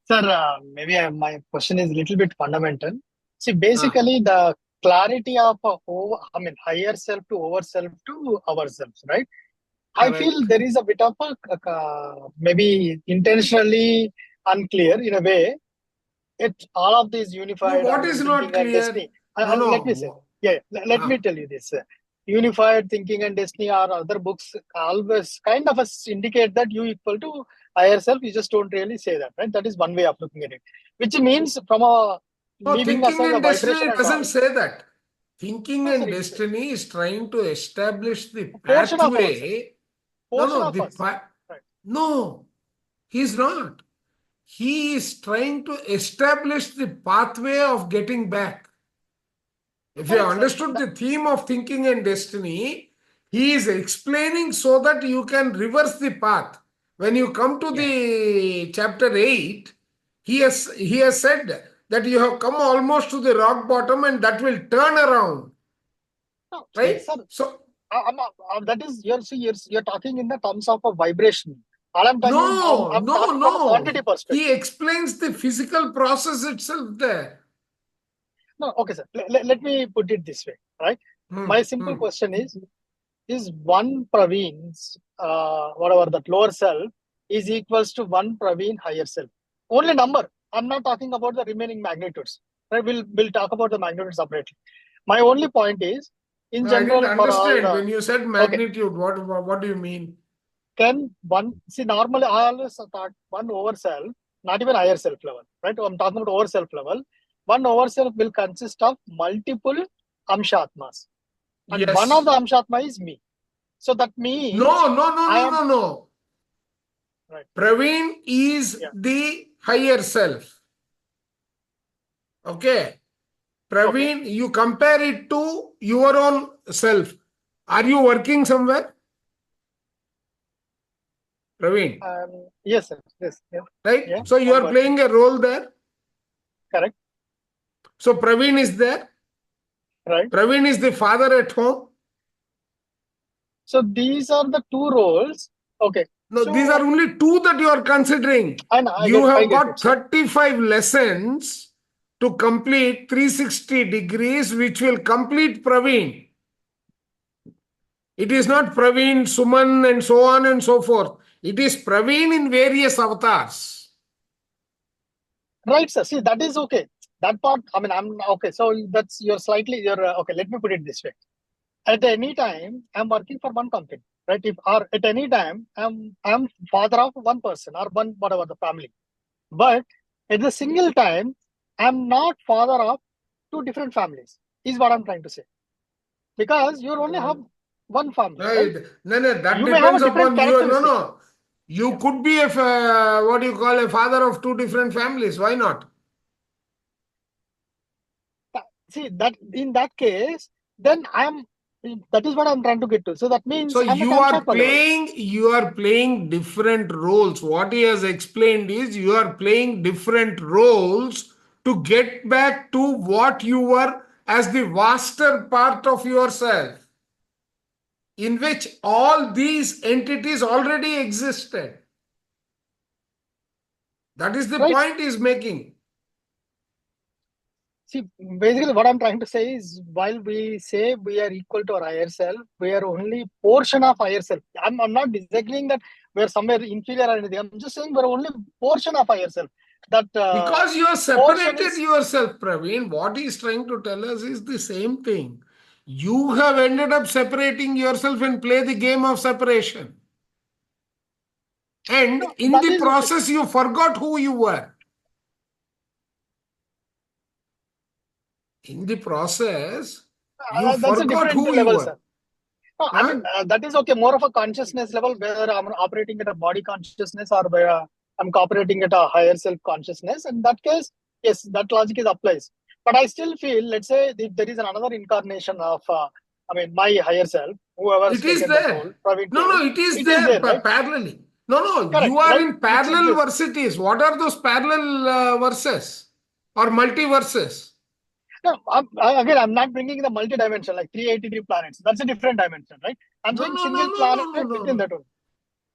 Sir, maybe my question is a little bit fundamental. See, basically the clarity of higher self to over self to ourselves, right? Correct. I feel there is a bit of a maybe intentionally unclear in a way. All of these unified. No, what is not clear? Destiny. No. Let me say. Let me tell you this. Unified thinking and destiny or other books always kind of indicate that you equal to higher self. You just don't really say that, right? That is one way of looking at it, which means from a leaving aside the vibration and doesn't all. say that. Thinking and destiny is trying to establish the pathway. No, he's not. He is trying to establish the pathway of getting back. If you understood the theme of thinking and destiny, he is explaining so that you can reverse the path. When you come to the chapter 8, he has said that you have come almost to the rock bottom and that will turn around. No, right? So that is you're talking in the terms of a vibration. All I'm talking, I'm talking from a quantity perspective. He explains the physical process itself there. No, okay, sir. Let me put it this way, right? My simple question is one Praveen's whatever that lower self is equals to one Praveen higher self. Only number. I'm not talking about the remaining magnitudes. Right? We'll talk about the magnitudes separately. My only point is, in general, I didn't understand when you said magnitude. Okay. What do you mean? Can one see normally? I always thought one over self, not even higher self level, right? I'm talking about over self level. One over self will consist of multiple amshatmas, and one of the amshatma is me. So that means no. Right. Praveen is the higher self. Okay. Praveen, you compare it to your own self. Are you working somewhere? Praveen? Yes, sir. Yes. Yeah. Right? Yeah, so you are playing a role there? Correct. So Praveen is there? Right. Praveen is the father at home? So these are the two roles. Okay. No, these are only two that you are considering. You have got 35 lessons to complete 360 degrees, which will complete Praveen. It is not Praveen, Suman, and so on and so forth. It is Praveen in various avatars. Right, sir. See, that is okay. That part, I'm okay. So that's okay. Let me put it this way. At any time, I'm working for one company, right? Or at any time, I'm father of one person or one whatever the family. But at the single time, I'm not father of two different families, is what I'm trying to say. Because you only have one family, right? No, that you may have depends a different upon you. characteristic. No. You could be what do you call, a father of two different families. Why not? See, that in that case, then that is what I'm trying to get to. So that means So I'm at you are level. playing different roles. What he has explained is you are playing different roles to get back to what you were as the vaster part of yourself, in which all these entities already existed. That is the point he is making. See, basically what I'm trying to say is, while we say we are equal to our higher self, we are only portion of higher self. I'm not disagreeing that we're somewhere inferior or anything. I'm just saying we're only portion of higher self. That Because you have portion separated is... yourself, Praveen. What he is trying to tell us is the same thing. You have ended up separating yourself and play the game of separation. And in the process, you forgot who you were. In the process, you that's a forgot different who you level, were. sir. No, I mean, that is okay. More of a consciousness level, whether I'm operating at a body consciousness or where I'm operating at a higher self consciousness. In that case, yes, that logic is applies. But I still feel, let's say, if there is another incarnation of, my higher self, whoever's It is taken that role, there. Praveen No, told, it is it is there there, right? parallelly. No, you Correct, are right? in Which parallel exists. versities. What are those parallel verses or multiverses? No, I'm not bringing the multi-dimension, like 383 planets. That's a different dimension, right? I'm saying single planet within that one.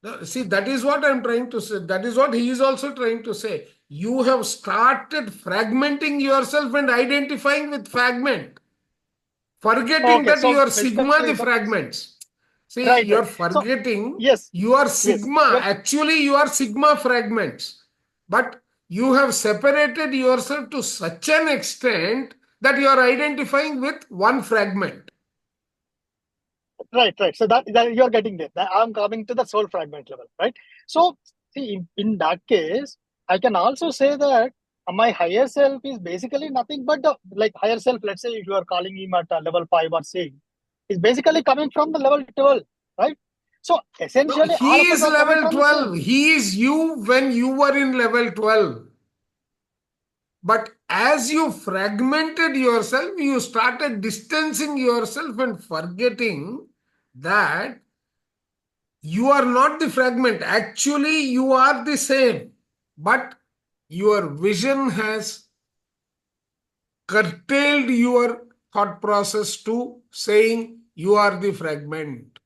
No, see, that is what I'm trying to say. That is what he is also trying to say. You have started fragmenting yourself and identifying with fragment, forgetting that you are sigma the fragments. See, you're forgetting you are sigma. Actually, you are sigma fragments. But you have separated yourself to such an extent that you are identifying with one fragment. Right. So that you're getting there. I'm coming to the soul fragment level, right? So see, in that case, I can also say that my higher self is basically nothing but the higher self. Let's say if you are calling him at level 5 or 6, is basically coming from the level 12, right? So essentially, No, all he of us is are coming level from the 12. same. He is you when you were in level 12. But as you fragmented yourself, you started distancing yourself and forgetting that you are not the fragment. Actually, you are the same. But your vision has curtailed your thought process to saying you are the fragment.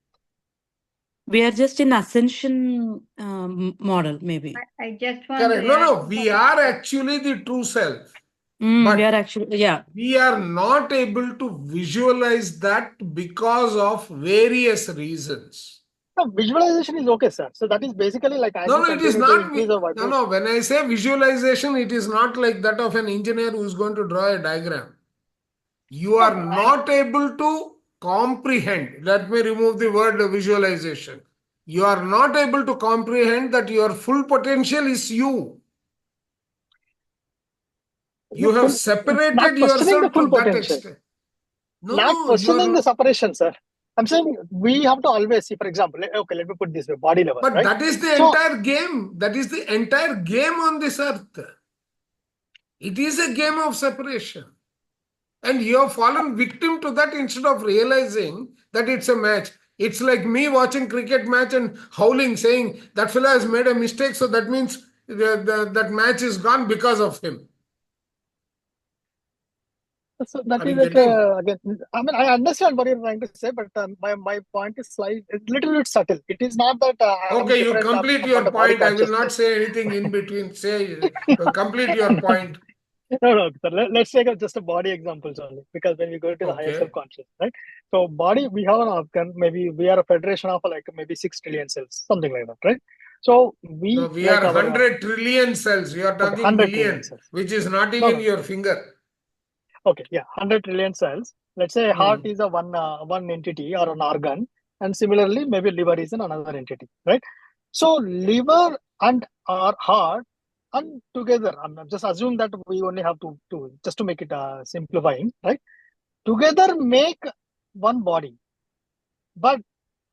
We are just in ascension model, maybe. I just want Correct. to No, add no. We are actually the true self. But we are actually, yeah. We are not able to visualize that because of various reasons. No, visualization is okay, sir. So that is basically like as we No, it is continue to not. increase our vibration. No. When I say visualization, it is not like that of an engineer who is going to draw a diagram. You are not able to comprehend. Let me remove the word visualization. You are not able to comprehend that your full potential is you. You have separated Not questioning the yourself full to that potential. extent. Not No, questioning the separation, sir. I'm saying we have to always see, for example, okay, let me put this way, body level, But right? that is the entire game. That is the entire game on this earth. It is a game of separation. And you have fallen victim to that instead of realizing that it's a match. It's like me watching cricket match and howling, saying that fellow has made a mistake, so that means that match is gone because of him. So that Are is you like getting? again. I mean, I understand what you're trying to say, but my point is slight, a little bit subtle. It is not that I'm Okay, you different. I'm complete but your a body point. I will not consciousness. say anything in between. Say, complete your point. No. Sir, let's take just a body examples only, because when we go to the higher Okay. self-conscious, right? So body, we have an organ, maybe we are a federation of like maybe 6 trillion cells, something like that, right? So No, we we like are our 100 trillion cells. You are okay, talking 100 trillion million, cells. which is not No, even your finger. Okay, yeah, 100 trillion cells. Let's say heart is a one entity or an organ, and similarly, maybe liver is another entity, right? So liver and our heart and together, I'm just assume that we only have to just to make it simplifying, right? Together make one body, but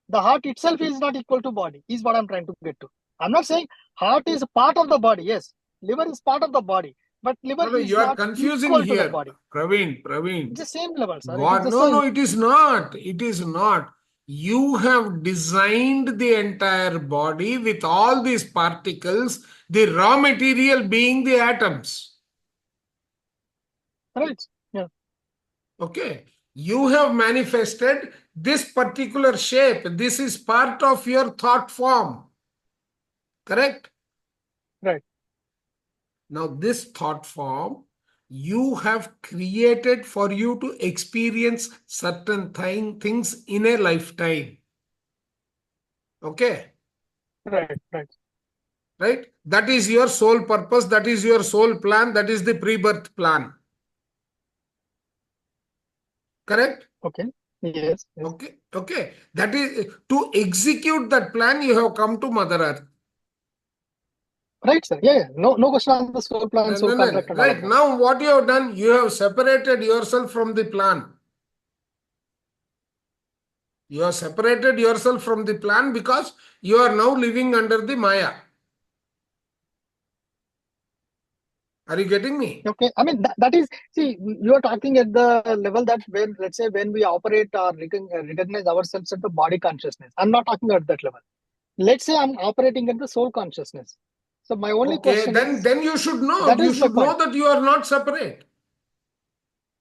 the heart itself is not equal to body, is what I'm trying to get to. I'm not saying heart is part of the body. Yes, liver is part of the body, but liver No, is you are not confusing equal to the here. body. Praveen. It's the same level, sir. It is What? the No, same. no, it is not. It is not. You have designed the entire body with all these particles, the raw material being the atoms. Right. Yeah. Okay. You have manifested this particular shape. This is part of your thought form. Correct? Right. Now, this thought form you have created for you to experience certain things in a lifetime. Okay? Right. Right? That is your sole purpose. That is your sole plan. That is the pre-birth plan. Correct? Okay. Yes. Okay. That is to execute that plan. You have come to Mother Earth. Right, sir. Yeah. No question on the soul plan, soul contract, and all of Right. that. Now, what you have done, you have separated yourself from the plan. You have separated yourself from the plan because you are now living under the Maya. Are you getting me? Okay. I mean, that is, see, you are talking at the level that when, let's say, when we operate or recognize ourselves at the body consciousness. I'm not talking at that level. Let's say I'm operating at the soul consciousness. So my only question is, then you should know. that You is my should know point. that you are not separate.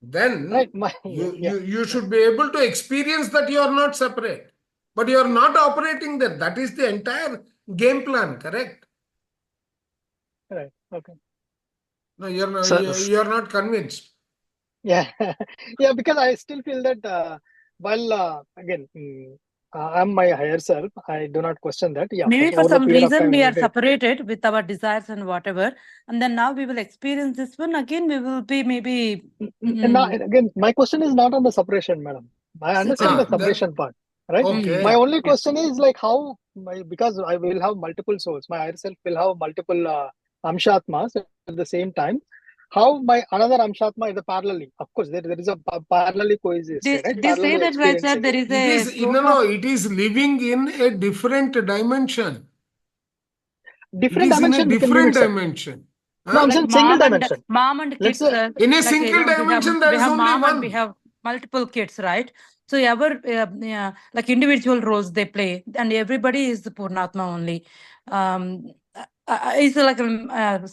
Then right, you should be able to experience that you are not separate. But you are not operating there. That is the entire game plan, correct? Right. Okay. No, you're not convinced. Yeah. Yeah, because I still feel that again, I'm my higher self. I do not question that. Yeah. Maybe for Over the some period of reason time, we are separated with our desires and whatever, and then now we will experience this one again. We will be maybe. Now, again, my question is not on the separation, madam. I understand the separation part, right? Okay. My only question is like how, because I will have multiple souls. My higher self will have multiple amshatmas at the same time. How my another amshatma is a parallelly. Of course, there is a parallelly coexisting, right? Did you say Parallelly that, right, sir? experiencing. There is a it is living in a different dimension. Different it is dimension, in a we can leave different it, sir. dimension. No, I'm like saying single mom and dimension. kids. Let's say in a like, single dimension, there we is have only mom and we one. have multiple kids, right? So like individual roles they play, and everybody is the Purnatma only. It's like a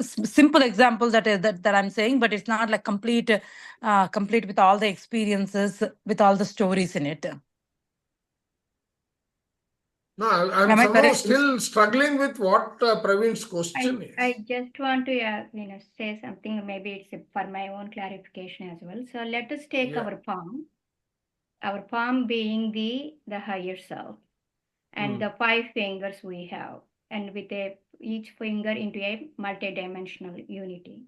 simple example that I'm saying, but it's not like complete with all the experiences, with all the stories in it. No, I'm somehow still struggling with what Praveen's question is. I just want to say something. Maybe it's for my own clarification as well. So let us take our palm being the higher self, and the 5 fingers we have, and with each finger into a multi-dimensional unity.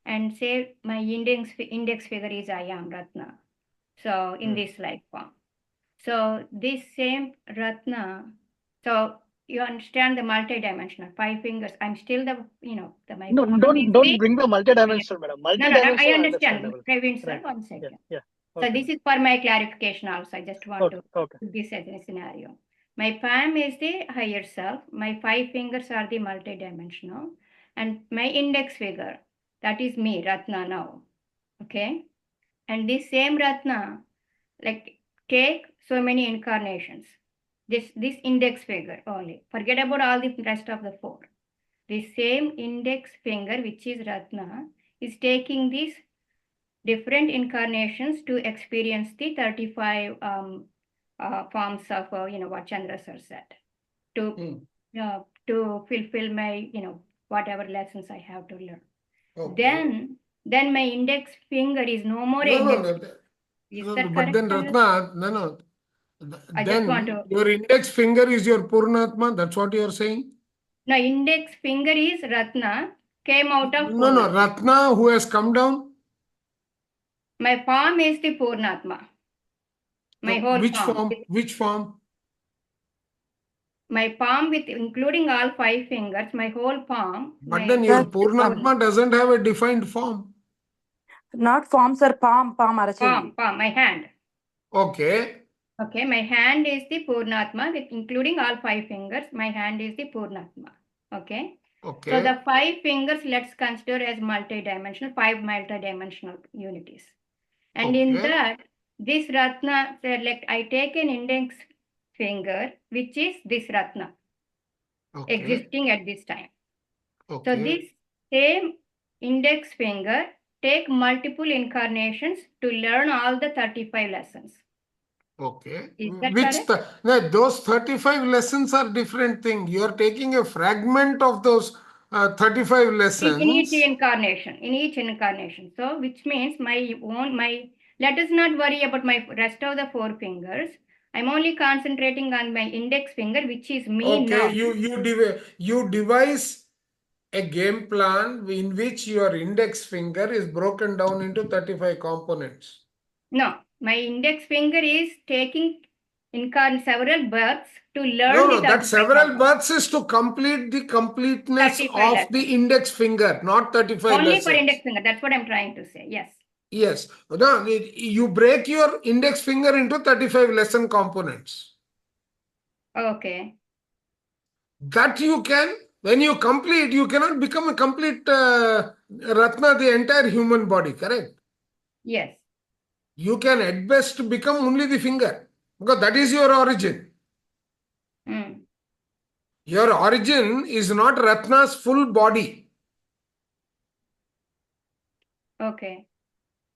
And say my index figure is I am Ratna. So in this life form. So this same Ratna, so you understand the multi-dimensional 5 fingers. I'm still the my no, don't bring the multi-dimensional, madam. Multi-dimensional, I understand. Praveen sir, right. 1 second. Yeah. So this is for my clarification also. I just want to put this as a scenario. My palm is the higher self. My 5 fingers are the multi-dimensional, and my index finger, that is me, Ratna now. Okay, and this same Ratna, like take so many incarnations. This index finger only. Forget about all the rest of the 4. The same index finger, which is Ratna, is taking these different incarnations to experience the 35 forms of what Chandra sir said, to fulfill my whatever lessons I have to learn. Okay. Then my index finger is no more Is that correct? But then Ratna, no. I just want to. Your index finger is your Purnatma. That's what you are saying. No, index finger is Ratna, came out of Purnatma. No, Ratna who has come down. My palm is the Purnatma. My whole which palm. Which form? My palm with including all 5 fingers, my whole palm. But then your Purnatma doesn't have a defined form. Not form, sir. Palm, Palm, my hand. Okay. Okay, my hand is the Purnatma with including all 5 fingers. My hand is the Purnatma. Okay. Okay. So the 5 fingers let's consider as multidimensional, 5 multidimensional unities. And in that, this Ratna, like I take an index finger, which is this Ratna, existing at this time. So this same index finger take multiple incarnations to learn all the 35 lessons. Okay. Is that correct? No, those 35 lessons are different thing. You are taking a fragment of those 35 lessons. In each incarnation. So which means let us not worry about my rest of the 4 fingers. I'm only concentrating on my index finger, which is me now. You devise a game plan in which your index finger is broken down into 35 components. No, my index finger is taking several births to learn. No, that several births is to complete the completeness of lessons. the index finger, not 35 Only lessons. for index finger. That's what I'm trying to say. Yes. Yes. No, you break your index finger into 35 lesson components. Okay. That you can, when you complete, you cannot become a complete Ratna, the entire human body, correct? Yes. You can at best become only the finger, because that is your origin. Your origin is not Ratna's full body. Okay.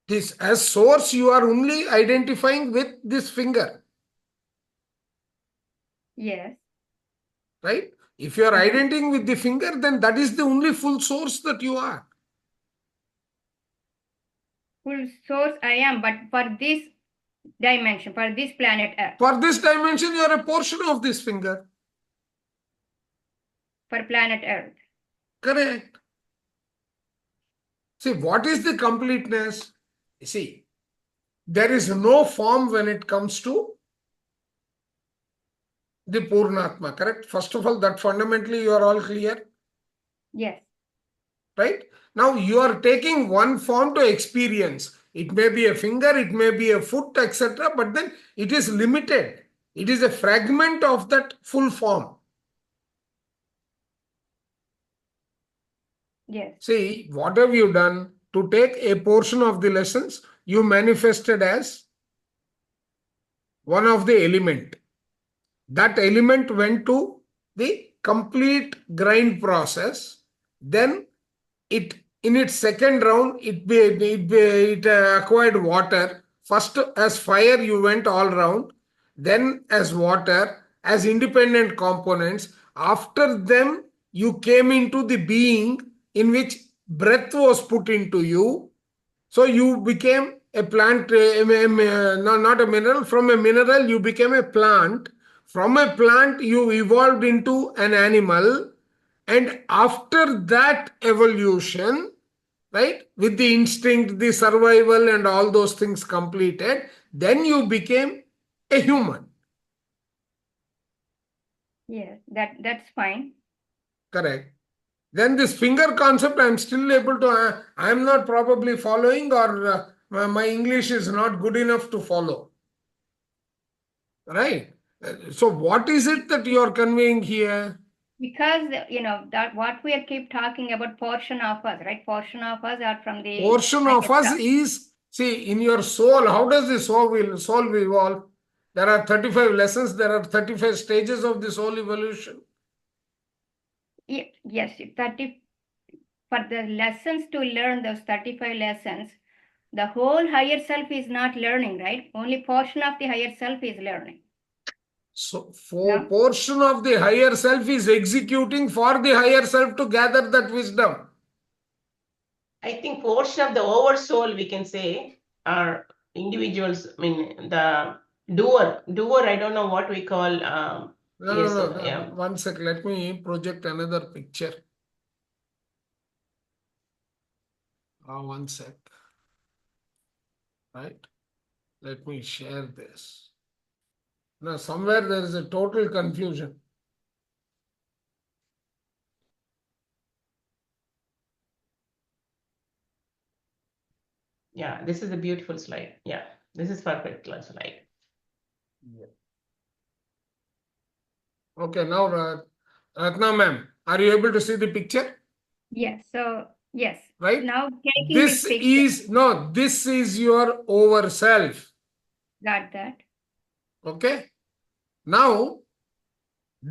This as source, you are only identifying with this finger. Yes. Right? If you are identifying with the finger, then that is the only full source that you are. Full source I am, but for this dimension, for this planet Earth. For this dimension, you are a portion of this finger. For planet Earth. Correct. See, what is the completeness? See, there is no form when it comes to the Purnatma, correct? First of all, that fundamentally you are all clear. Yes. Right? Now you are taking one form to experience. It may be a finger, it may be a foot, etc. But then it is limited. It is a fragment of that full form. Yes. See, what have you done? To take a portion of the lessons, you manifested as one of the element. That element went to the complete grind process. Then it in its second round, it acquired water. First, as fire, you went all round. Then, as water, as independent components. After them, you came into the being in which breath was put into you. So you became a plant, no, not a mineral. From a mineral, you became a plant. From a plant, you evolved into an animal. And after that evolution, right, with the instinct, the survival and all those things completed, then you became a human. Yes, that's fine. Correct. Then this finger concept, I'm still able to, I'm not probably following, or my English is not good enough to follow. Right. So what is it that you are conveying here? Because, that what we keep talking about, portion of us, right? Portion of us are from the... Portion of us is, see, in your soul, how does the soul evolve? There are 35 lessons, there are 35 stages of the soul evolution. Yes, for the lessons to learn those 35 lessons, the whole higher self is not learning, right? Only portion of the higher self is learning. So, portion of the higher self is executing for the higher self to gather that wisdom. I think portion of the oversoul, we can say, are individuals. I mean, the doer, I don't know what we call. No. One sec, let me project another picture. One sec. Right? Let me share this. Now, somewhere there is a total confusion. Yeah, this is a beautiful slide. Yeah, this is perfect slide. Yeah. Okay, now Ratna ma'am, are you able to see the picture? Yes. So yes. Right. Now taking this picture. This is your over self. Got that. Okay. Now,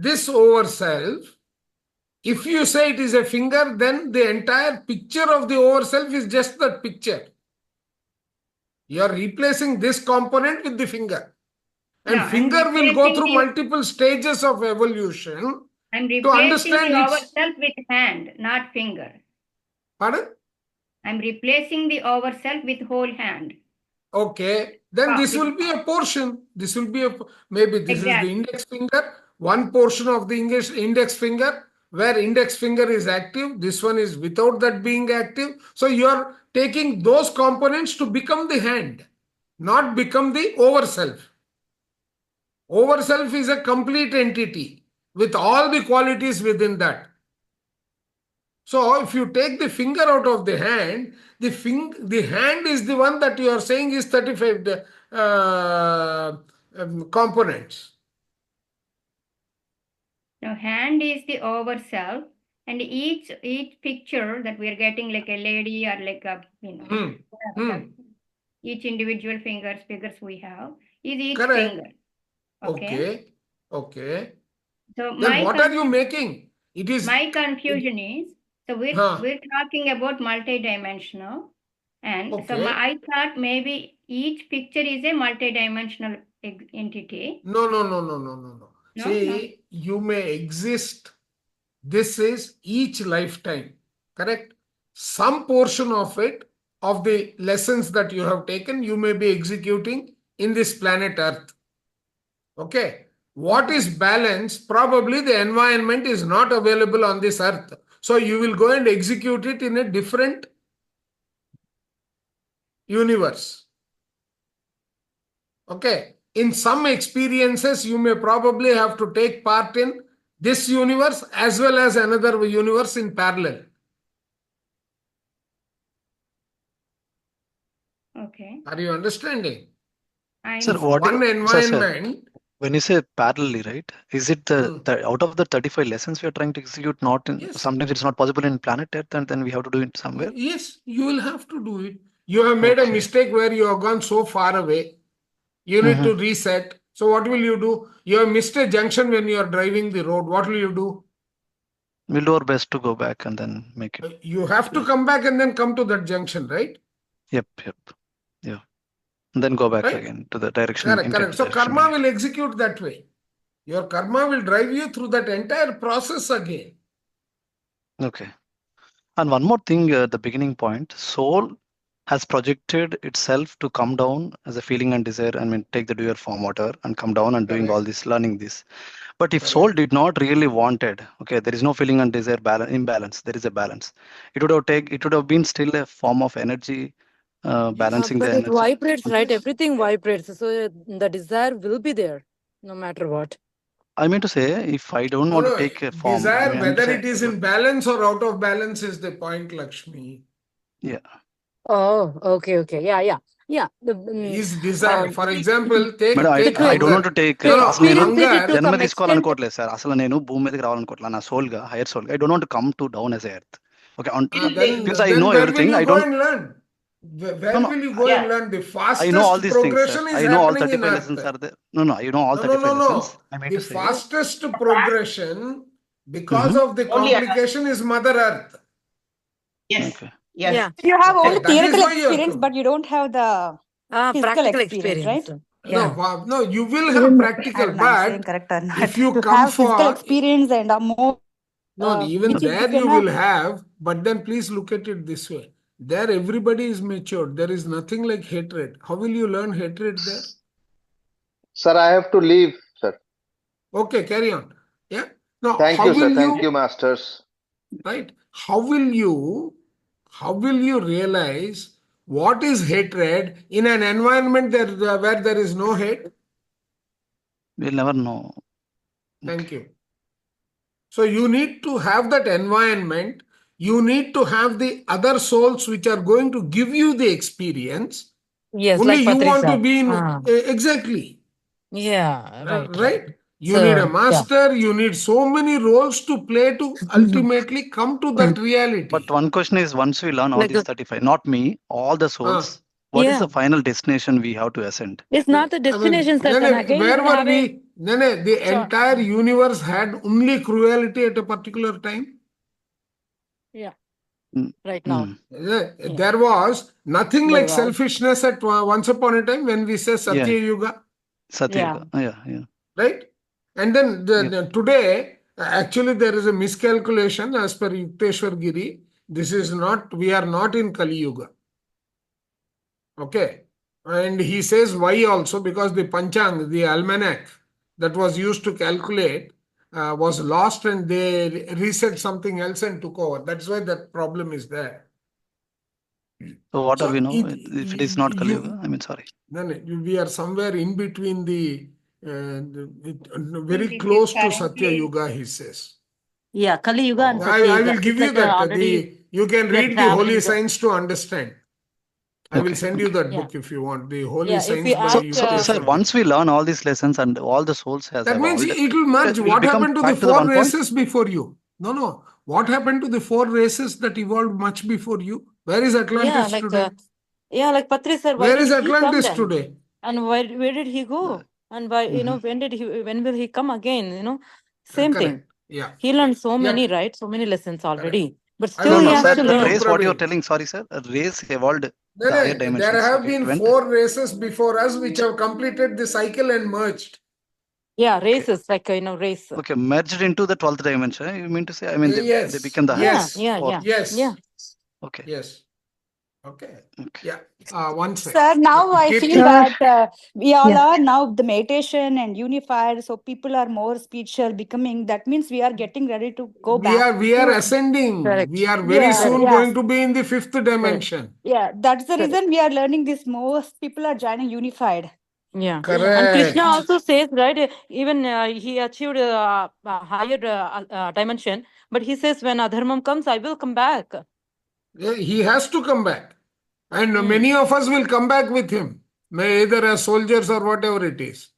this over self, if you say it is a finger, then the entire picture of the over self is just that picture. You are replacing this component with the finger. And No, finger will go through multiple stages of evolution. I'm to understand replacing the its... ourself with hand, not finger. Pardon? I'm replacing the ourself with whole hand. Okay, then this will be a portion. This will be maybe this is the index finger, one portion of the index finger, where index finger is active. This one is without that being active. So you are taking those components to become the hand, not become the over self. Over self is a complete entity with all the qualities within that. So if you take the finger out of the hand, the hand is the one that you are saying is 35 components. Now hand is the over self, and each picture that we are getting, like a lady or like a each individual figures we have is each Correct. finger. Okay. So then what are you making? It is my confusion is, so we're talking about multidimensional, and so I thought maybe each picture is a multidimensional entity. No. See, you may exist. This is each lifetime. Correct? Some portion of it, of the lessons that you have taken, you may be executing in this planet Earth. Okay. What is balanced? Probably the environment is not available on this earth. So you will go and execute it in a different universe. Okay. In some experiences, you may probably have to take part in this universe as well as another universe in parallel. Okay. Are you understanding? Sir, one environment. When you say parallelly, right? Is it the out of the 35 lessons we are trying to execute? Not in sometimes it's not possible in planet Earth, and then we have to do it somewhere. Yes, you will have to do it. You have made a mistake where you have gone so far away. You need to reset. So what will you do? You have missed a junction when you are driving the road. What will you do? We'll do our best to go back and then make it. You have to come back and then come to that junction, right? Yep. Yeah. And then go back again to the direction. Correct. So karma will execute that way. Your karma will drive you through that entire process again. Okay. And one more thing, the beginning point, soul has projected itself to come down as a feeling and desire, take the doer form whatever and come down and doing all this, learning this. But if soul did not really wanted, okay, there is no feeling and desire imbalance, there is a balance. It would have been still a form of energy, balancing the energy. It vibrates, right? Everything vibrates. So the desire will be there no matter what. I mean to say, if I don't want to take a form, desire, whether it is in balance or out of balance is the point, Lakshmi. Yeah. Oh, okay. Yeah. Is desire, for example, take I don't want to take జన్మ extent. తీసుకోవాలనుకోవట్లేదు sir అసలు నేను భూమి మీదకి రావాలనుకోవట్లేదు నా soul గా hire soul గా I don't want to come to down as a earth. Okay, because I know everything, I don't. Where will you go and learn? The fastest I know all these progression things, is I know all happening 35 in lessons Earth. are there. No, I know all 35 lessons. I mean The to say, fastest progression because of the complication is Mother Earth. Yes. Okay. Yes. Yeah. You have only theoretical experience, but you don't have the practical experience, right? No, you will have practical, but if you come have physical for experience and more. No, even there you will have, but then please look at it this way. There everybody is matured. There is nothing like hatred. How will you learn hatred there? Sir, I have to leave, sir. Okay, carry on. Yeah. Now, Thank you, sir. Thank you, masters. Right. How will you realize what is hatred in an environment where there is no hate? We'll never know. Thank you. So you need to have that environment. you need to have the other souls which are going to give you the experience. Yes, Only like you want to Patricia. be in exactly. Yeah, right. Right? You need a So, yeah. master, you need so many roles to play to ultimately come to that reality. But one question is, once we learn all Like these 35, not me, all the souls, what is yeah. the final destination we have to ascend? It's not the destination, sir. Then again, where we'll were have we? The so, entire universe had only cruelty at a particular time. yeah, Mm, right now. mm. There was nothing There like was. selfishness at once upon a time when we say Satya Yeah. Yuga. Satya. Yeah. Right? And then today, actually, there is a miscalculation as per Yukteswar Giri. This is not, we are not in Kali Yuga. Okay. And he says why also, because the Panchang, the almanac that was used to calculate was lost and they reset something else and took over. That's why that problem is there. So what So are we know if it is not Kali Yuga? I mean, sorry. We are somewhere in between very close to Satya Yuga, he says. Yeah, Kali Yuga and Satya I Yuga. will give It's you like that. already You can we are read the Holy traveling. Signs to understand. I will Okay, send you that book if you want. The Holy Yeah, if Signs we by ask, Yukteswar sir, Giri. once we learn all these lessons and all the souls has That means evolved, it will merge. we'll What become happened to the back to the four one point. races before you? No. What happened to the four races that evolved much before you? Where is Atlantis today? Like Patri sir, why Where did is he come Atlantis then? today? And where did he go? And why, when will he come again? Same thing. Correct. Yeah. He learned so many, Yeah. right? So many lessons already. But I still will he No, has come sir, to back to that you, learn. race, what you're Praveen. telling, sorry, sir, a race evolved No, the higher there dimensions. have Okay, been it went. 4 races before us which have completed the cycle and merged. Yeah, races, like, race. Okay, merged into the 12th dimension. You mean to say? I mean, they become the highest. Yes. Okay. Yes. Okay. Yeah. One sec. Sir, now I Kirti. feel that we all Yeah. are now the meditation and unified, so people are more spiritual becoming. That means we are getting ready to go back. We are ascending. Correct. We are very soon going to be in the 5th dimension. Yeah, that's the reason we are learning this. Most people are joining unified. Yeah. Correct. And Krishna also says, right, even he achieved a higher dimension, but he says, when adharmam comes, I will come back. He has to come back. And many of us will come back with him, either as soldiers or whatever it is,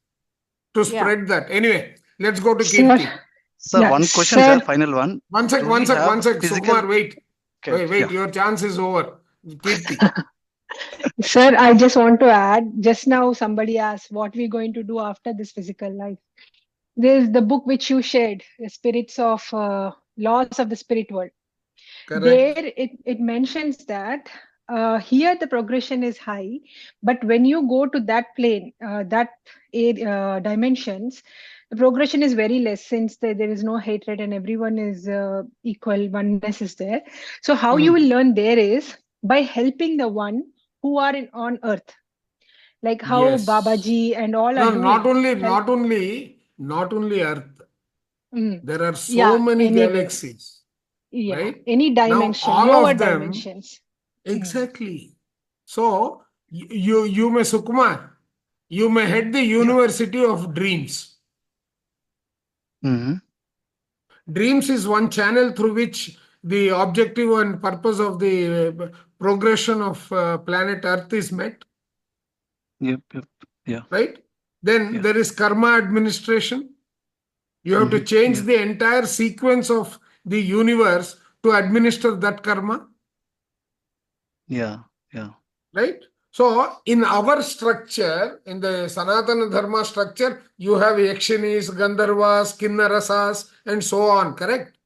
to spread that. Anyway, let's go to Kirti. Sir, one question, sir, final one. One sec. Physical... Sukumar, wait. Okay, wait, yeah. your chance is over. Kirti. Sir, I just want to add, just now somebody asked what we're going to do after this physical life. There's the book which you shared, the spirits of laws of the spirit world. Correct. There it mentions that here the progression is high, but when you go to that plane, dimensions, the progression is very less, since there is no hatred and everyone is equal, oneness is there. So how you will learn there is by helping the one who are on earth, like how Babaji and all are doing. Not only Earth. There are so many galaxies. Yeah, right? any dimension, now, all lower of them, dimensions. Exactly. So you may Sukumar, you may head the University of Dreams. Dreams is one channel through which the objective and purpose of the progression of planet Earth is met. Yep. Yeah. Right? Then there is karma administration. You have to change the entire sequence of the universe to administer that karma. Yeah. Right? So, in our structure, in the Sanatana Dharma structure, you have Yakshinis, Gandharvas, Kinnarasas, and so on, correct?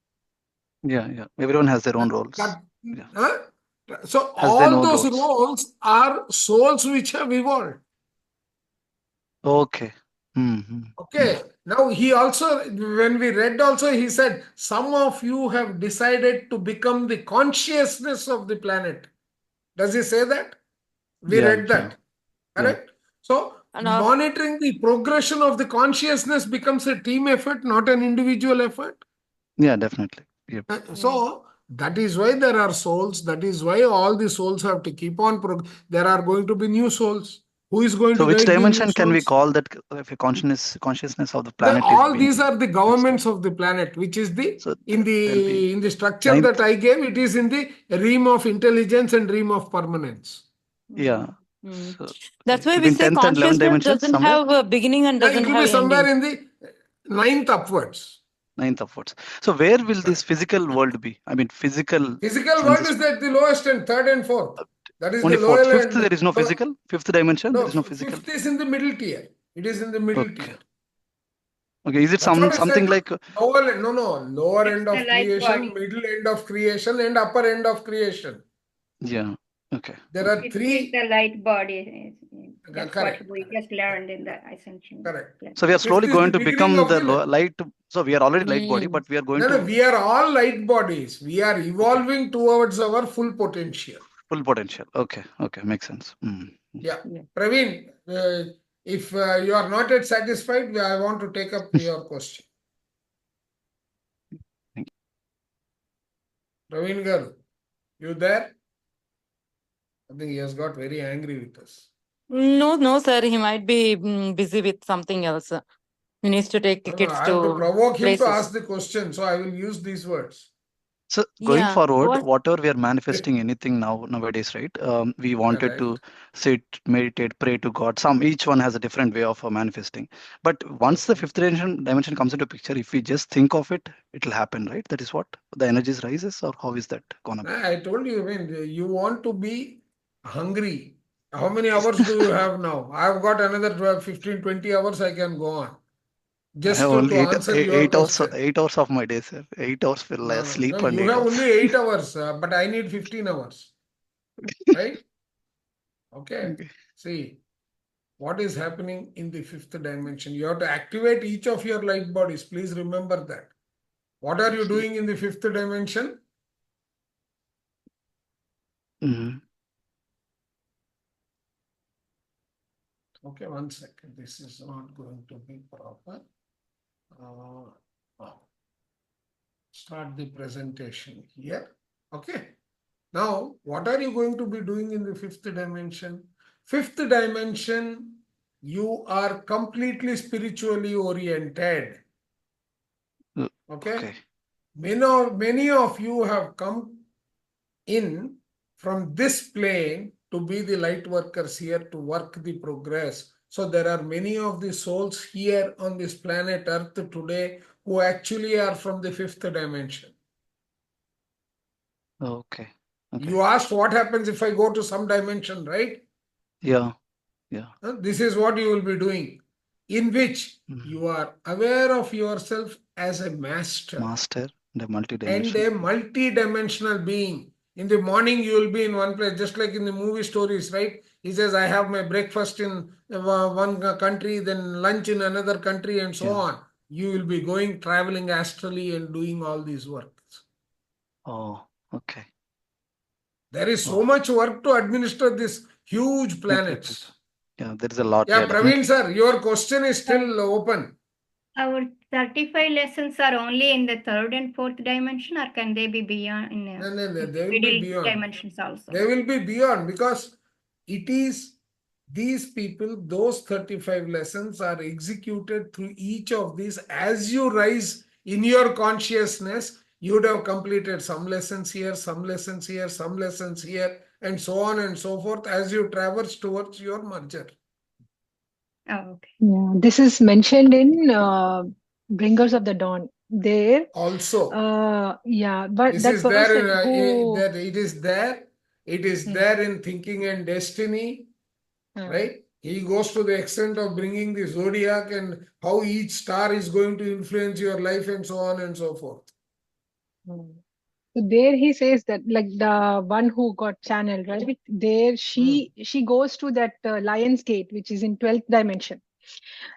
Yeah. Everyone has their own roles. So, all those roles are souls which have evolved. Okay. Okay. Now, he also, when we read also, he said, some of you have decided to become the consciousness of the planet. Does he say that? We read that. Correct? So, monitoring the progression of the consciousness becomes a team effort, not an individual effort. Yeah, definitely. Yep. So, that is why there are souls. That is why all the souls have to keep on. There are going to be new souls. Who is going So to which guide the new dimension can we souls? call that if a consciousness of the planet All is these being are the governments of the planet, which is the so in there'll be the structure ninth, that I gave. It is in the realm of intelligence and realm of permanence. yeah. Mm. So That's why it'll we be in say 10th and 11th consciousness dimensions doesn't somewhere. have a beginning and Yeah, it doesn't will have be somewhere ending. in the ninth upwards. Ninth upwards. So where will this physical world be? I mean, physical world senses. is at the lowest and third and fourth. That is Only the fourth. lower Fifth, and there is no physical. Fifth dimension, there no, is no physical. fifth is in the middle tier. It is in the middle Okay. tier. Okay. Is it That's what I something said. like Lower It's end the of light creation, body. middle end of creation, and upper end of creation. yeah. Okay. There are It is three. the light body. That's Correct. what we just learned in the Ascension. Correct. So we are Fifth slowly is going the to beginning become of the the light. So we are already light body, but we are going to we are all light bodies. We are evolving towards our full potential. full potential. Okay. Okay. Makes sense. Yeah. Praveen, if you are not yet satisfied, I want to take up your question. Thank you. Praveen Garu, you there? I think he has got very angry with us. No, sir. He might be busy with something else. He needs to take kids I have to provoke him to places. ask the question, so I will use these words. So going forward, whatever we are manifesting anything nowadays, right? We wanted to sit, meditate, pray to God. Each one has a different way of manifesting. But once the fifth dimension comes into picture, if we just think of it, it'll happen, right? That is what the energies rises, or how is that gonna be? I told you, I mean, you want to be hungry. How many hours do you have now? I've got another 15, 20 hours I can go on. Just I have to only answer your question. 8 hours of my day, sir. 8 hours will sleep and you 8 have hours. only 8 hours, but I need 15 hours. Right? Okay. See, what is happening in the fifth dimension? You have to activate each of your light bodies. Please remember that. What are you doing in the fifth dimension? Okay, one second. This is not going to be proper. Start the presentation here. Okay. Now, what are you going to be doing in the fifth dimension? Fifth dimension, you are completely spiritually oriented. Okay. Many of you have come in from this plane to be the light workers here to work the progress. So there are many of the souls here on this planet Earth today who actually are from the fifth dimension. Okay. You asked what happens if I go to some dimension, right? Yeah. This is what you will be doing, in which you are aware of yourself as a master. And a multidimensional being. In the morning, you will be in one place, just like in the movie stories, right? He says, I have my breakfast in one country, then lunch in another country, and so on. You will be traveling astrally and doing all these works. Oh, okay. There is so much work to administer these huge planets. Yeah, there is a lot. Yeah, Praveen sir, your question is still open. Our 35 lessons are only in the third and fourth dimension, or can they be beyond in they will be beyond dimensions also? They will be beyond, because it is these people, those 35 lessons are executed through each of these. As you rise in your consciousness, you would have completed some lessons here, some lessons here, some lessons here, and so on and so forth as you traverse towards your merger. Oh, okay. Yeah, this is mentioned in Bringers of the Dawn. There also, but this that is person there. who It is there. It is there in Thinking and Destiny, right? He goes to the extent of bringing the zodiac and how each star is going to influence your life and so on and so forth. So there he says that, like the one who got channeled, right? There she goes to that Lion's Gate, which is in 12th dimension.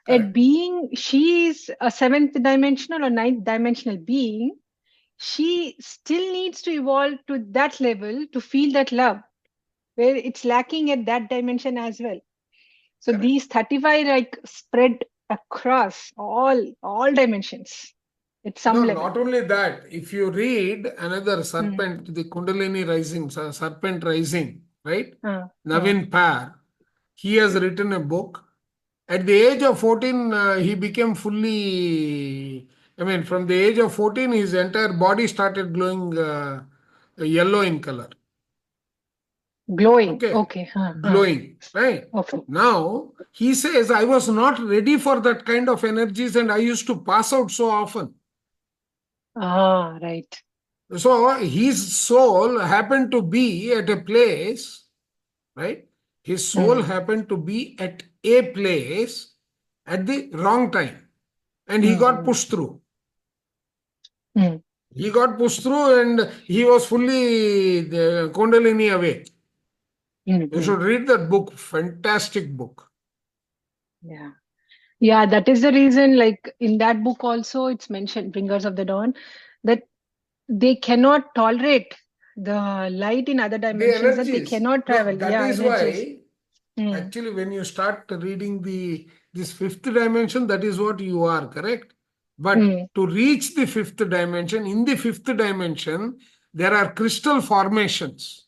At being, she is a 7th dimensional or 9th dimensional being, she still needs to evolve to that level to feel that love, where it's lacking at that dimension as well. So these 35 like spread across all dimensions at some level. Not only that, if you read another serpent, the Kundalini rising, serpent rising, right? Navin Par, he has written a book. At the age of 14, he became fully, from the age of 14, his entire body started glowing yellow in color. Glowing. Okay. Okay. Glowing. Right. Okay. Now, he says, I was not ready for that kind of energies and I used to pass out so often. Right. So, his soul happened to be at a place, right? His soul happened to be at a place at the wrong time. And he got pushed through. He got pushed through and he was fully the Kundalini away. You should read that book. Fantastic book. Yeah. Yeah, that is the reason, like in that book also, it's mentioned, Bringers of the Dawn, that they cannot tolerate the light in other The dimensions, that they energies. cannot travel. No, that Yeah, is energies. why, actually, when you start reading this fifth dimension, that is what you are, correct? But to reach the fifth dimension, in the fifth dimension, there are crystal formations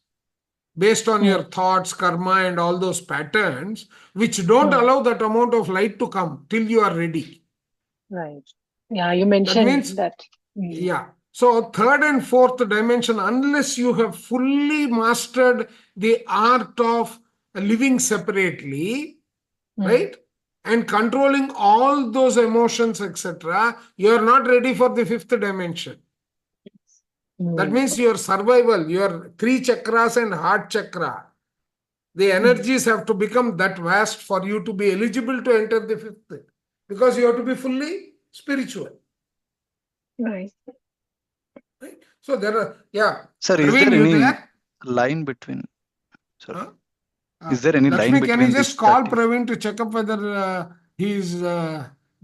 based on your thoughts, karma, and all those patterns, which don't allow that amount of light to come till you are ready. Right. Yeah, you That mentioned means, that. yeah. So, third and fourth dimension, unless you have fully mastered the art of living separately, right? And controlling all those emotions, etc., you are not ready for the fifth dimension. That means your survival, your three chakras and heart chakra, the energies have to become that vast for you to be eligible to enter the fifth, because you have to be fully spiritual. Right. So there are, yeah. Sir, is Praveen, there you any there? line between? Sorry. Is there any Lakshmi, line can between you just this call 30? Praveen to check up whether he's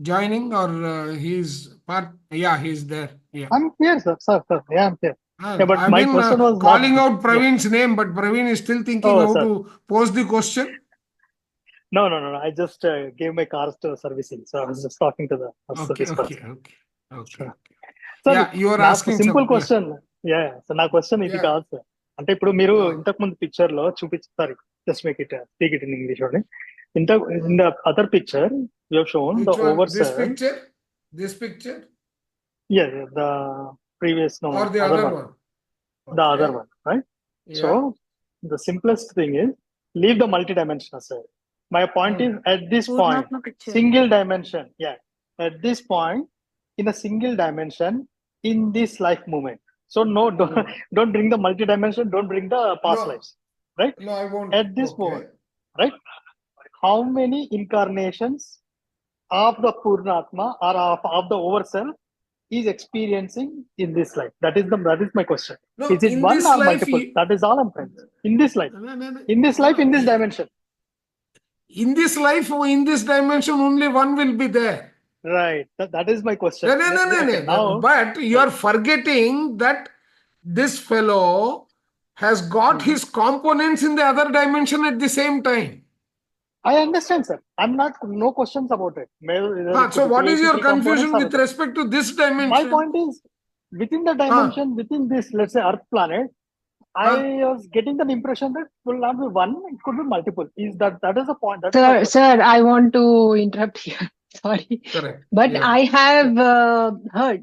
joining or he's part? Yeah, he's there. Yeah. I'm here, sir. Sir. Yeah, I'm here. Yeah, but I've my been question was calling not. out Praveen's name, but Praveen is still thinking Oh, how sir. to pose the question. No. I just gave my cars to servicing, so I was just talking to this person. Okay. Sir Yeah, you are నాకు asking simple some. Question so నా question ఇది కాదు sir. అంటే ఇప్పుడు మీరు ఇంతకు ముందు picture లో sorry just make it speak it in English only. In the other picture you have shown the over cell. This picture? Yeah, the previous or the other one? The other one, right? Yeah. So the simplest thing is leave the multi-dimensional sir. My point is at this point, single dimension. Yeah, at this point, in a single dimension, in this life moment. So no, don't bring the multi-dimension. Don't bring the past lives, right? No, I won't. At this moment, right? How many incarnations of the Purnatma or of the overself is experiencing in this life? That is my question. No, is it in one this or life, multiple? That is all I'm trying to say. In this life, in this life, in this dimension. In this life, in this dimension, only one will be there. Right. That is my question. No. But you are forgetting that this fellow has got his components in the other dimension at the same time. I understand, sir. I'm not, no questions about it. So what is your confusion with respect to this dimension? My point is, within the dimension, within this, let's say, Earth planet, I was getting the impression that it will not be one, it could be multiple. That is the point. Sir, I want to interrupt here. Sorry. Correct. But I have heard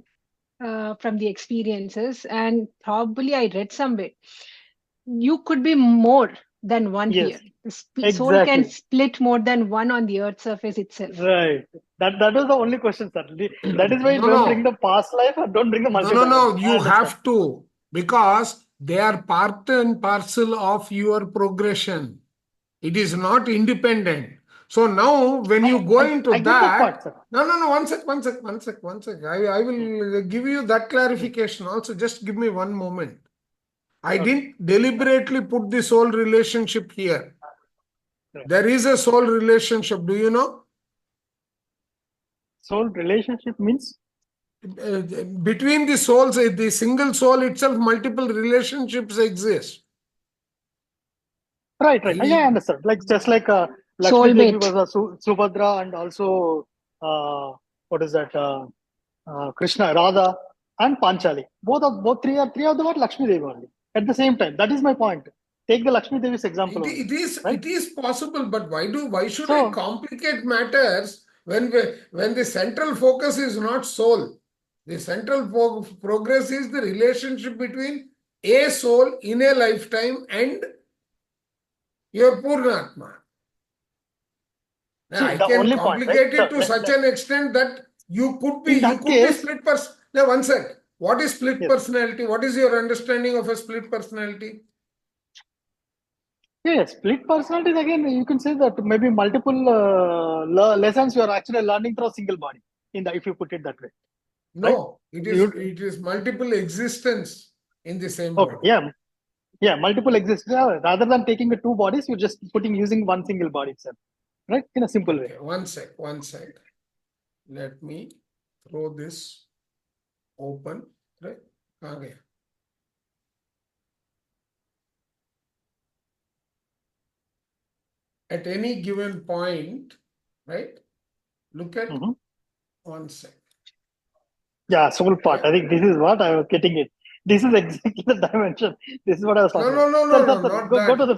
from the experiences, and probably I read somewhere, you could be more than one here. The soul can split more than one on the earth surface itself. Right. That is the only question, sir. That is why don't bring the past life or don't bring the multi-dimension. No. You have to, because they are part and parcel of your progression. It is not independent. So now when you go into that part, sir. No, one sec. I will give you that clarification also. Just give me one moment. I didn't deliberately put the soul relationship here. There is a soul relationship. Do you know? Soul relationship means? Between the souls, the single soul itself, multiple relationships exist. Right. Yeah, I understand. Like just like Lakshmi Devi was a Subhadra, and also what is that? Krishna, Radha, and Panchali. Both three of them are Lakshmi Devi only at the same time. That is my point. Take the Lakshmi Devi's example. It is possible, but why should I complicate matters when the central focus is not soul? The central progress is the relationship between a soul in a lifetime and your Purnatma. I can complicate it to such an extent that you could be split person. Now, one sec. What is split personality? What is your understanding of a split personality? Yeah, split personalities again. You can say that maybe multiple lessons you are actually learning through a single body. If you put it that way. No, right? it is multiple existence in the same body. Yeah, multiple existence. Rather than taking the two bodies, you're just using one single body itself, right? In a simple way. One sec. Let me throw this open, right? Okay. At any given point, right? Look at 1 sec. Yeah, soul part. I think this is what I was getting it. This is exactly the dimension. This is what I was talking about. No, not that. Go to the...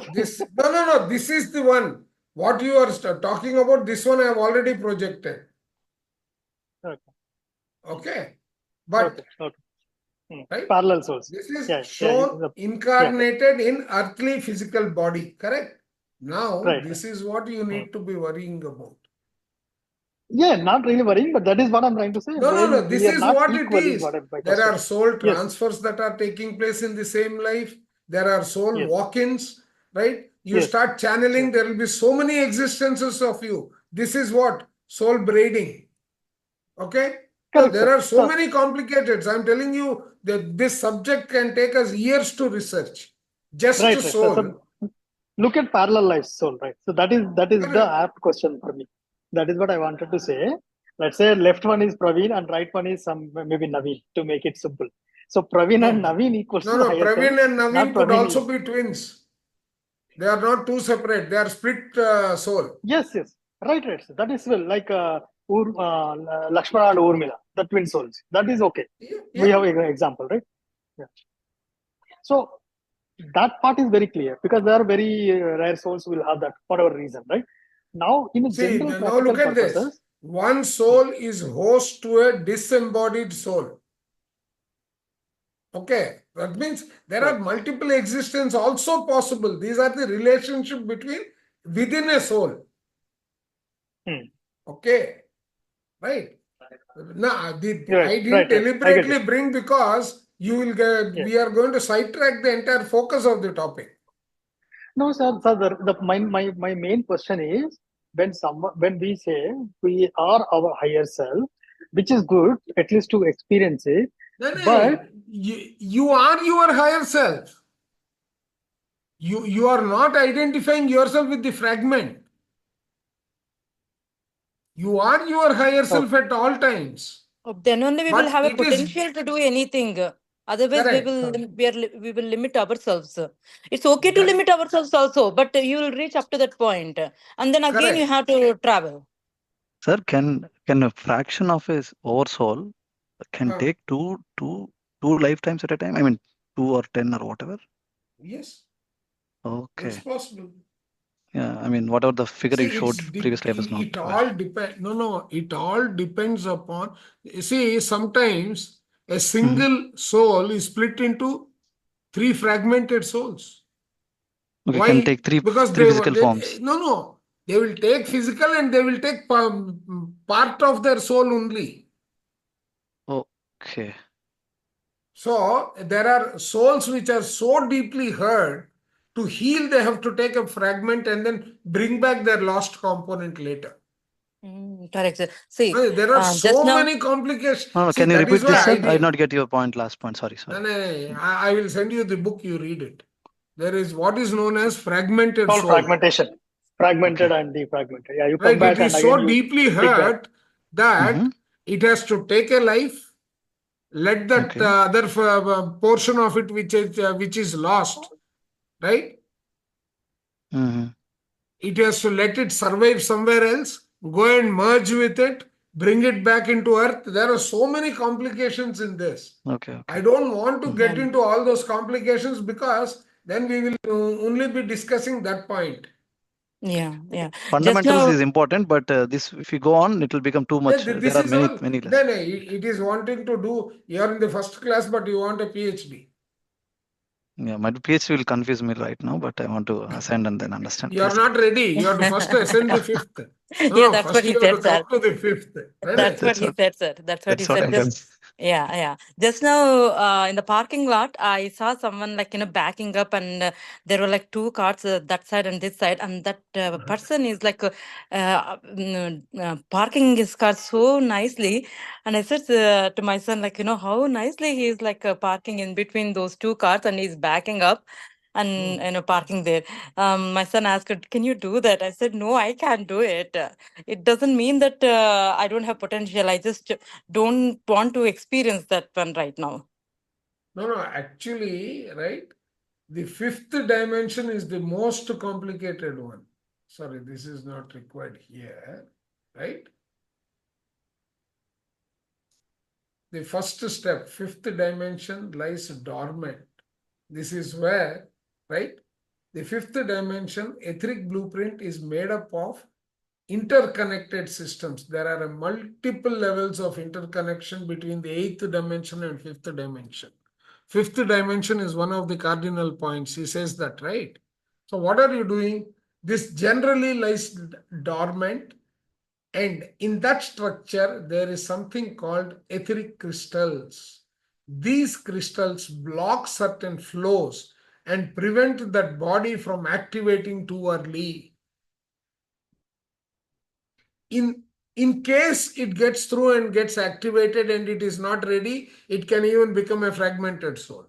No. This is the one. What you are talking about, this one I have already projected. Okay. But, right? Parallel souls. This is shown incarnated in earthly physical body, correct? Now, this is what you need to be worrying about. Yeah, not really worrying, but that is what I'm trying to say. No. This is what it is. There are soul transfers that are taking place in the same life. There are soul walk-ins, right? You start channeling, there will be so many existences of you. This is what? Soul braiding. Okay? So there are so many complicated. I'm telling you that this subject can take us years to research. Just soul. So look at parallel life soul, right? So that is the apt question for me. That is what I wanted to say. Let's say left one is Praveen and right one is maybe Naveen, to make it simple. So Praveen and Naveen equals to the higher Praveen self, and Naveen could also be twins. They are not two separate. They are split soul. Yes. Right. That is well, like Lakshmana and Urmila, the twin souls. That is okay. Yeah. We have an example, right? Yeah. So that part is very clear because there are very rare souls who will have that for whatever reason, right? Now, in a general now look at this. One soul is host to a disembodied soul. Okay, that means there are multiple existences also possible. These are the relationship within a soul. Okay, right? Now, I didn't deliberately bring because you will get. We are going to sidetrack the entire focus of the topic. No, sir. My main question is when we say we are our higher self, which is good at least to experience it. But you are your higher self. You are not identifying yourself with the fragment. You are your higher self at all times. Then only we will have a potential to do anything. Otherwise, we will limit ourselves. It's okay to limit ourselves also, but you will reach up to that point, and then again you have to travel. Sir, can a fraction of his oversoul can take two lifetimes at a time? I mean, 2 or 10 or whatever. Yes. Okay. It's possible. Yeah, I mean, whatever the figure you showed previously, I was not. It all depends. No. It all depends upon. See, sometimes a single soul is split into 3 fragmented souls. Okay, why? Can take three physical forms. No. They will take physical and they will take part of their soul only. Okay. So there are souls which are so deeply hurt. To heal, they have to take a fragment and then bring back their lost component later. Correct, sir. See, there are so many complications. Can you repeat this, sir? I did not get your point, last point. Sorry. No. I will send you the book, you read it. There is what is known as fragmented soul. Fragmentation. Fragmented and defragmented. Yeah, you come back it is and so deeply hurt that it has to take a life, let that other portion of it which is lost, right? It has to let it survive somewhere else, go and merge with it, bring it back into earth. There are so many complications in this. Okay. I don't want to get into all those complications because then we will only be discussing that point. Yeah. Fundamentals is important, but this, if you go on, it will become too much. This There are is many, all. many lessons. Then it is wanting to do. You are in the first class, but you want a PhD. Yeah, my PhD will confuse me right now, but I want to ascend and then understand. You are not ready. You have to first ascend the fifth. Yeah, that's what first he you have said, to come sir. to the fifth. That's what he said, sir. That's what he said. I'm doing. Yeah. Just now, in the parking lot, I saw someone backing up, and there were like two cars, that side and this side, and that person is parking his car so nicely. And I said to my son, how nicely he is parking in between those two cars, and he's backing up and parking there. My son asked, "Can you do that?" I said, "No, I can't do it. It doesn't mean that I don't have potential. I just don't want to experience that one right now." No, actually, right? The fifth dimension is the most complicated one. Sorry, this is not required here, right? The first step, fifth dimension, lies dormant. This is where, right? The fifth dimension, etheric blueprint, is made up of interconnected systems. There are multiple levels of interconnection between the eighth dimension and fifth dimension. Fifth dimension is one of the cardinal points. He says that, right? So what are you doing? This generally lies dormant, and in that structure, there is something called etheric crystals. These crystals block certain flows and prevent that body from activating too early. In case it gets through and gets activated and it is not ready, it can even become a fragmented soul.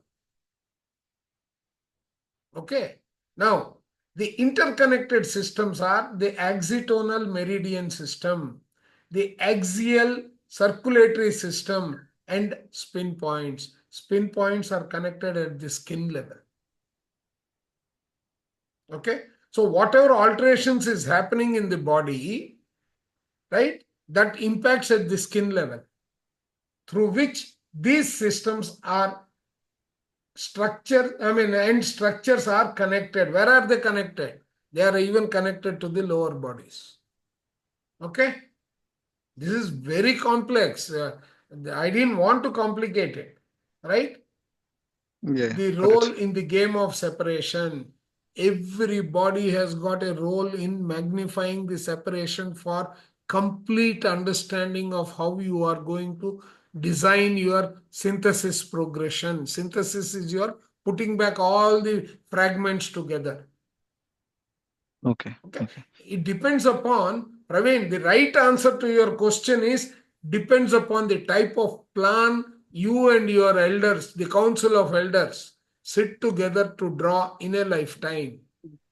Okay. Now, the interconnected systems are the axitonal meridian system, the axial circulatory system, and spin points. Spin points are connected at the skin level. Okay. So whatever alterations is happening in the body, right, that impacts at the skin level, through which these systems are end structures are connected. Where are they connected? They are even connected to the lower bodies. Okay. This is very complex. I didn't want to complicate it, right? Yeah, the role in the game of separation. Everybody has got a role in magnifying the separation for complete understanding of how you are going to design your synthesis progression. Synthesis is your putting back all the fragments together. Okay. It depends upon, Praveen, the right answer to your question is depends upon the type of plan you and your elders, the council of elders, sit together to draw in a lifetime.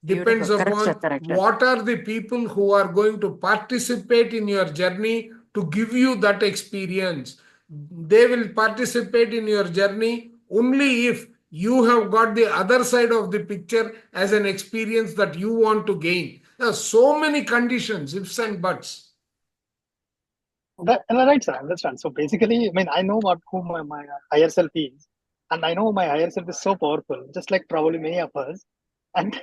Depends upon what are the people who are going to participate in your journey to give you that experience. They will participate in your journey only if you have got the other side of the picture as an experience that you want to gain. There are so many conditions, ifs and buts. Right, sir, I understand. So basically, I know who my higher self is, and I know my higher self is so powerful, just like probably many of us. And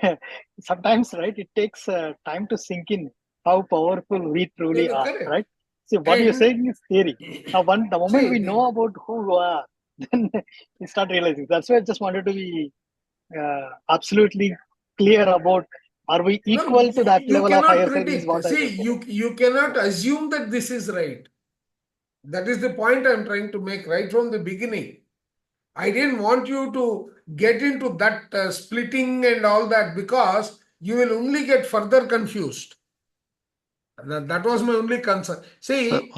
sometimes, right, it takes time to sink in how powerful we truly are, right? See, what you're saying is theory. Now, the moment we know about who we are, then we start realizing. That's why I just wanted to be absolutely clear about, are we equal to that level of higher self is what you cannot assume that this is right. That is the point I'm trying to make right from the beginning. I didn't want you to get into that splitting and all that, because you will only get further confused. That was my only concern. See,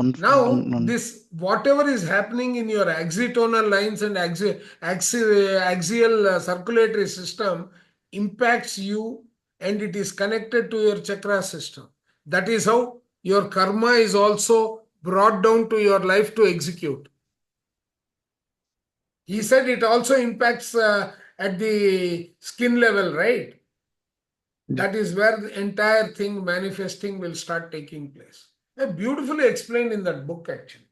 this whatever is happening in your axitonal lines and axial circulatory system impacts you, and it is connected to your chakra system. That is how your karma is also brought down to your life to execute. He said it also impacts at the skin level, right? That is where the entire thing manifesting will start taking place. Beautifully explained in that book, actually.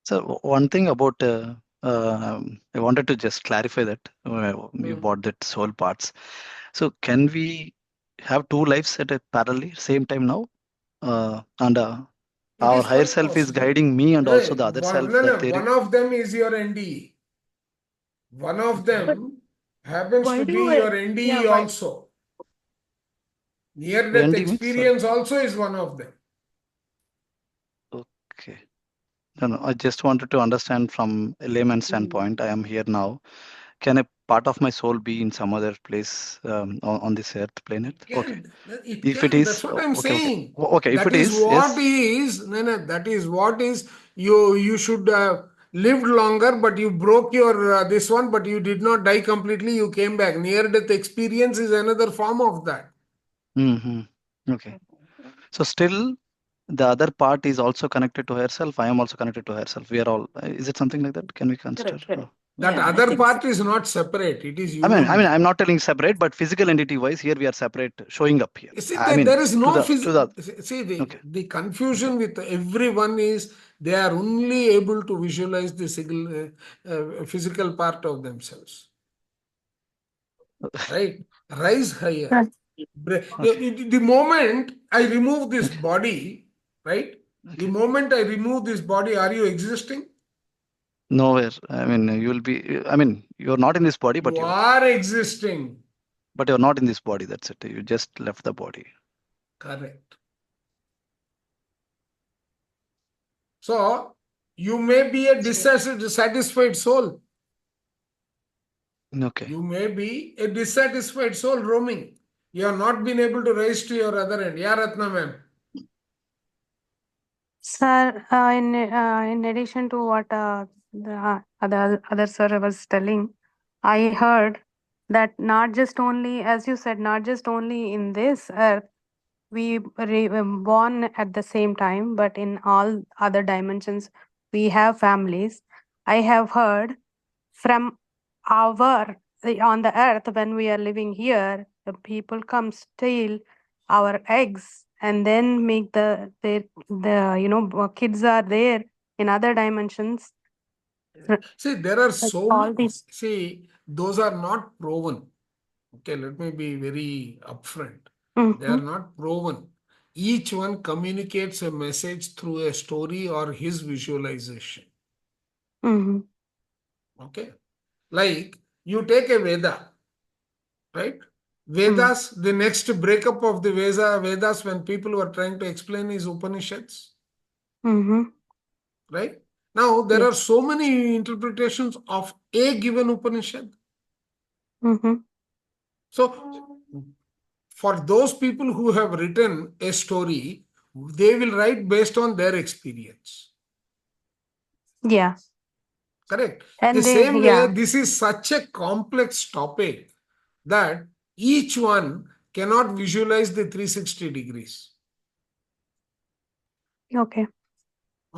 So one thing about I wanted to just clarify that you bought that soul parts. So can we have two lives at a parallelly same time now? And It our is higher quite self is possible. guiding me and also Right. the other self that there. One of them is your NDE. One of them happens Why to do be you, your NDE why? also. Near-death ND means, sorry. experience also is one of them. Okay. No, I just wanted to understand from a layman's standpoint. I am here now. Can a part of my soul be in some other place on this earth, planet? Okay. If it That's is, what I'm okay, okay. saying. Okay, if That it is is, what yes. is, that is what is, you should have lived longer, but you broke your, this one, but you did not die completely, you came back. Near-death experience is another form of that. Okay. So still, the other part is also connected to herself. I am also connected to herself. We are all. Is it something like that? Can we consider? Correct. That Yeah, I other think part so. is not separate. It is you I mean, only. I'm not telling separate, but physical entity wise, here we are separate, showing up here. You see, I mean, there is no okay. the confusion with everyone is they are only able to visualize the physical part of themselves. Right? Rise higher. The moment I remove this body, right? The moment I remove this body, are you existing? Nowhere. I mean, you will be. I mean, you're not in this body, but you are existing. But you're not in this body. That's it. You just left the body. Correct. So you may be a dissatisfied soul. Okay. You may be a dissatisfied soul roaming. You have not been able to rise to your other end. Yeah, Ratna ma'am. Sir, in addition to what the other sir was telling, I heard that not just only, as you said, not just only in this earth, we born at the same time, but in all other dimensions, we have families. I have heard from on the earth when we are living here, the people come steal our eggs and then make the kids are there in other dimensions. See, there are so many. See, those are not proven. Okay, let me be very upfront. They are not proven. Each one communicates a message through a story or his visualization. Okay, like you take a Veda, right? Vedas, the next breakup of the Vedas when people were trying to explain is Upanishads. Right? Now, there are so many interpretations of a given Upanishad. So, for those people who have written a story, they will write based on their experience. Yeah. Correct. And the same way, this is such a complex topic that each one cannot visualize the 360 degrees. Okay.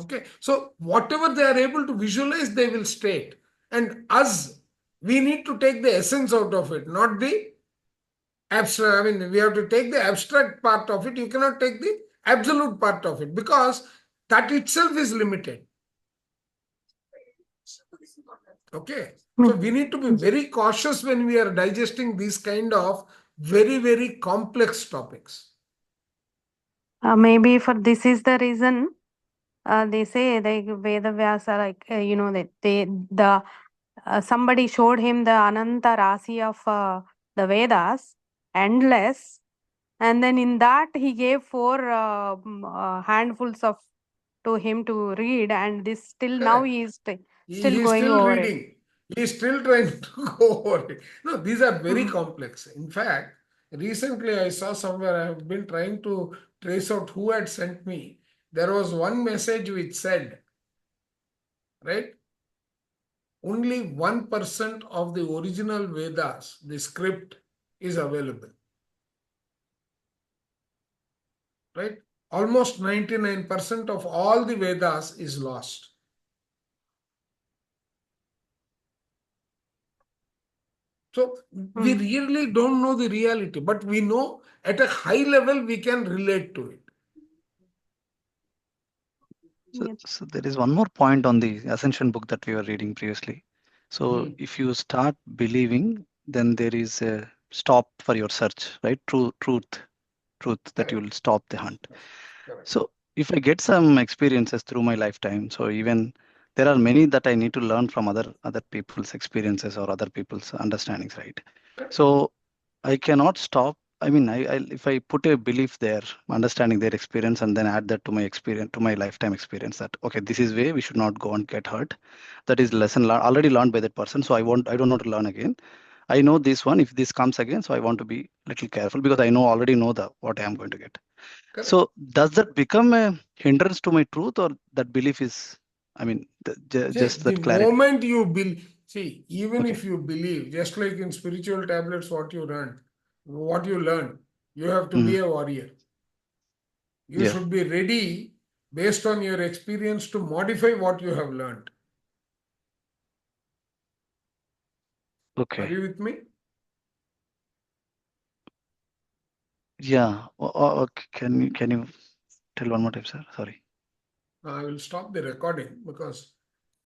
Okay. So whatever they are able to visualize, they will state. And us, we need to take the essence out of it, not the abstract. I mean, we have to take the abstract part of it. You cannot take the absolute part of it because that itself is limited. Okay. So we need to be very cautious when we are digesting these kind of very, very complex topics. Maybe for this is the reason they say like Veda Vyasa, like somebody showed him the Ananta Rasi of the Vedas, endless, and then in that he gave 4 handfuls of to him to read, and this still now he is still going over reading. it. He is still trying to go over it. No, these are very complex. In fact, recently I saw somewhere, I have been trying to trace out who had sent me. There was one message which said, right? Only 1% of the original Vedas, the script, is available. Right? Almost 99% of all the Vedas is lost. So we really don't know the reality, but we know at a high level we can relate to it. So there is one more point on the Ascension book that we were reading previously. So if you start believing, then there is a stop for your search, right? Truth that you will stop the hunt. So if I get some experiences through my lifetime, so even there are many that I need to learn from other people's experiences or other people's understandings, right? So I cannot stop. I mean, I if I put a belief there, understanding their experience, and then add that to my experience, to my lifetime experience, that okay, this is way we should not go and get hurt. That is lesson already learned by that person. So I don't want to learn again. I know this one. If this comes again, so I want to be little careful because I already know what I am going to get. Correct. So does that become a hindrance to my truth, or that belief is, I mean, just that clarity? The moment you believe, see, even if you believe, just like in spiritual tablets, what you learn, you have to be a warrior. You should be ready based on your experience to modify what you have learned. Okay. Are you with me? Yeah. Can you tell one more time, sir? Sorry. I will stop the recording because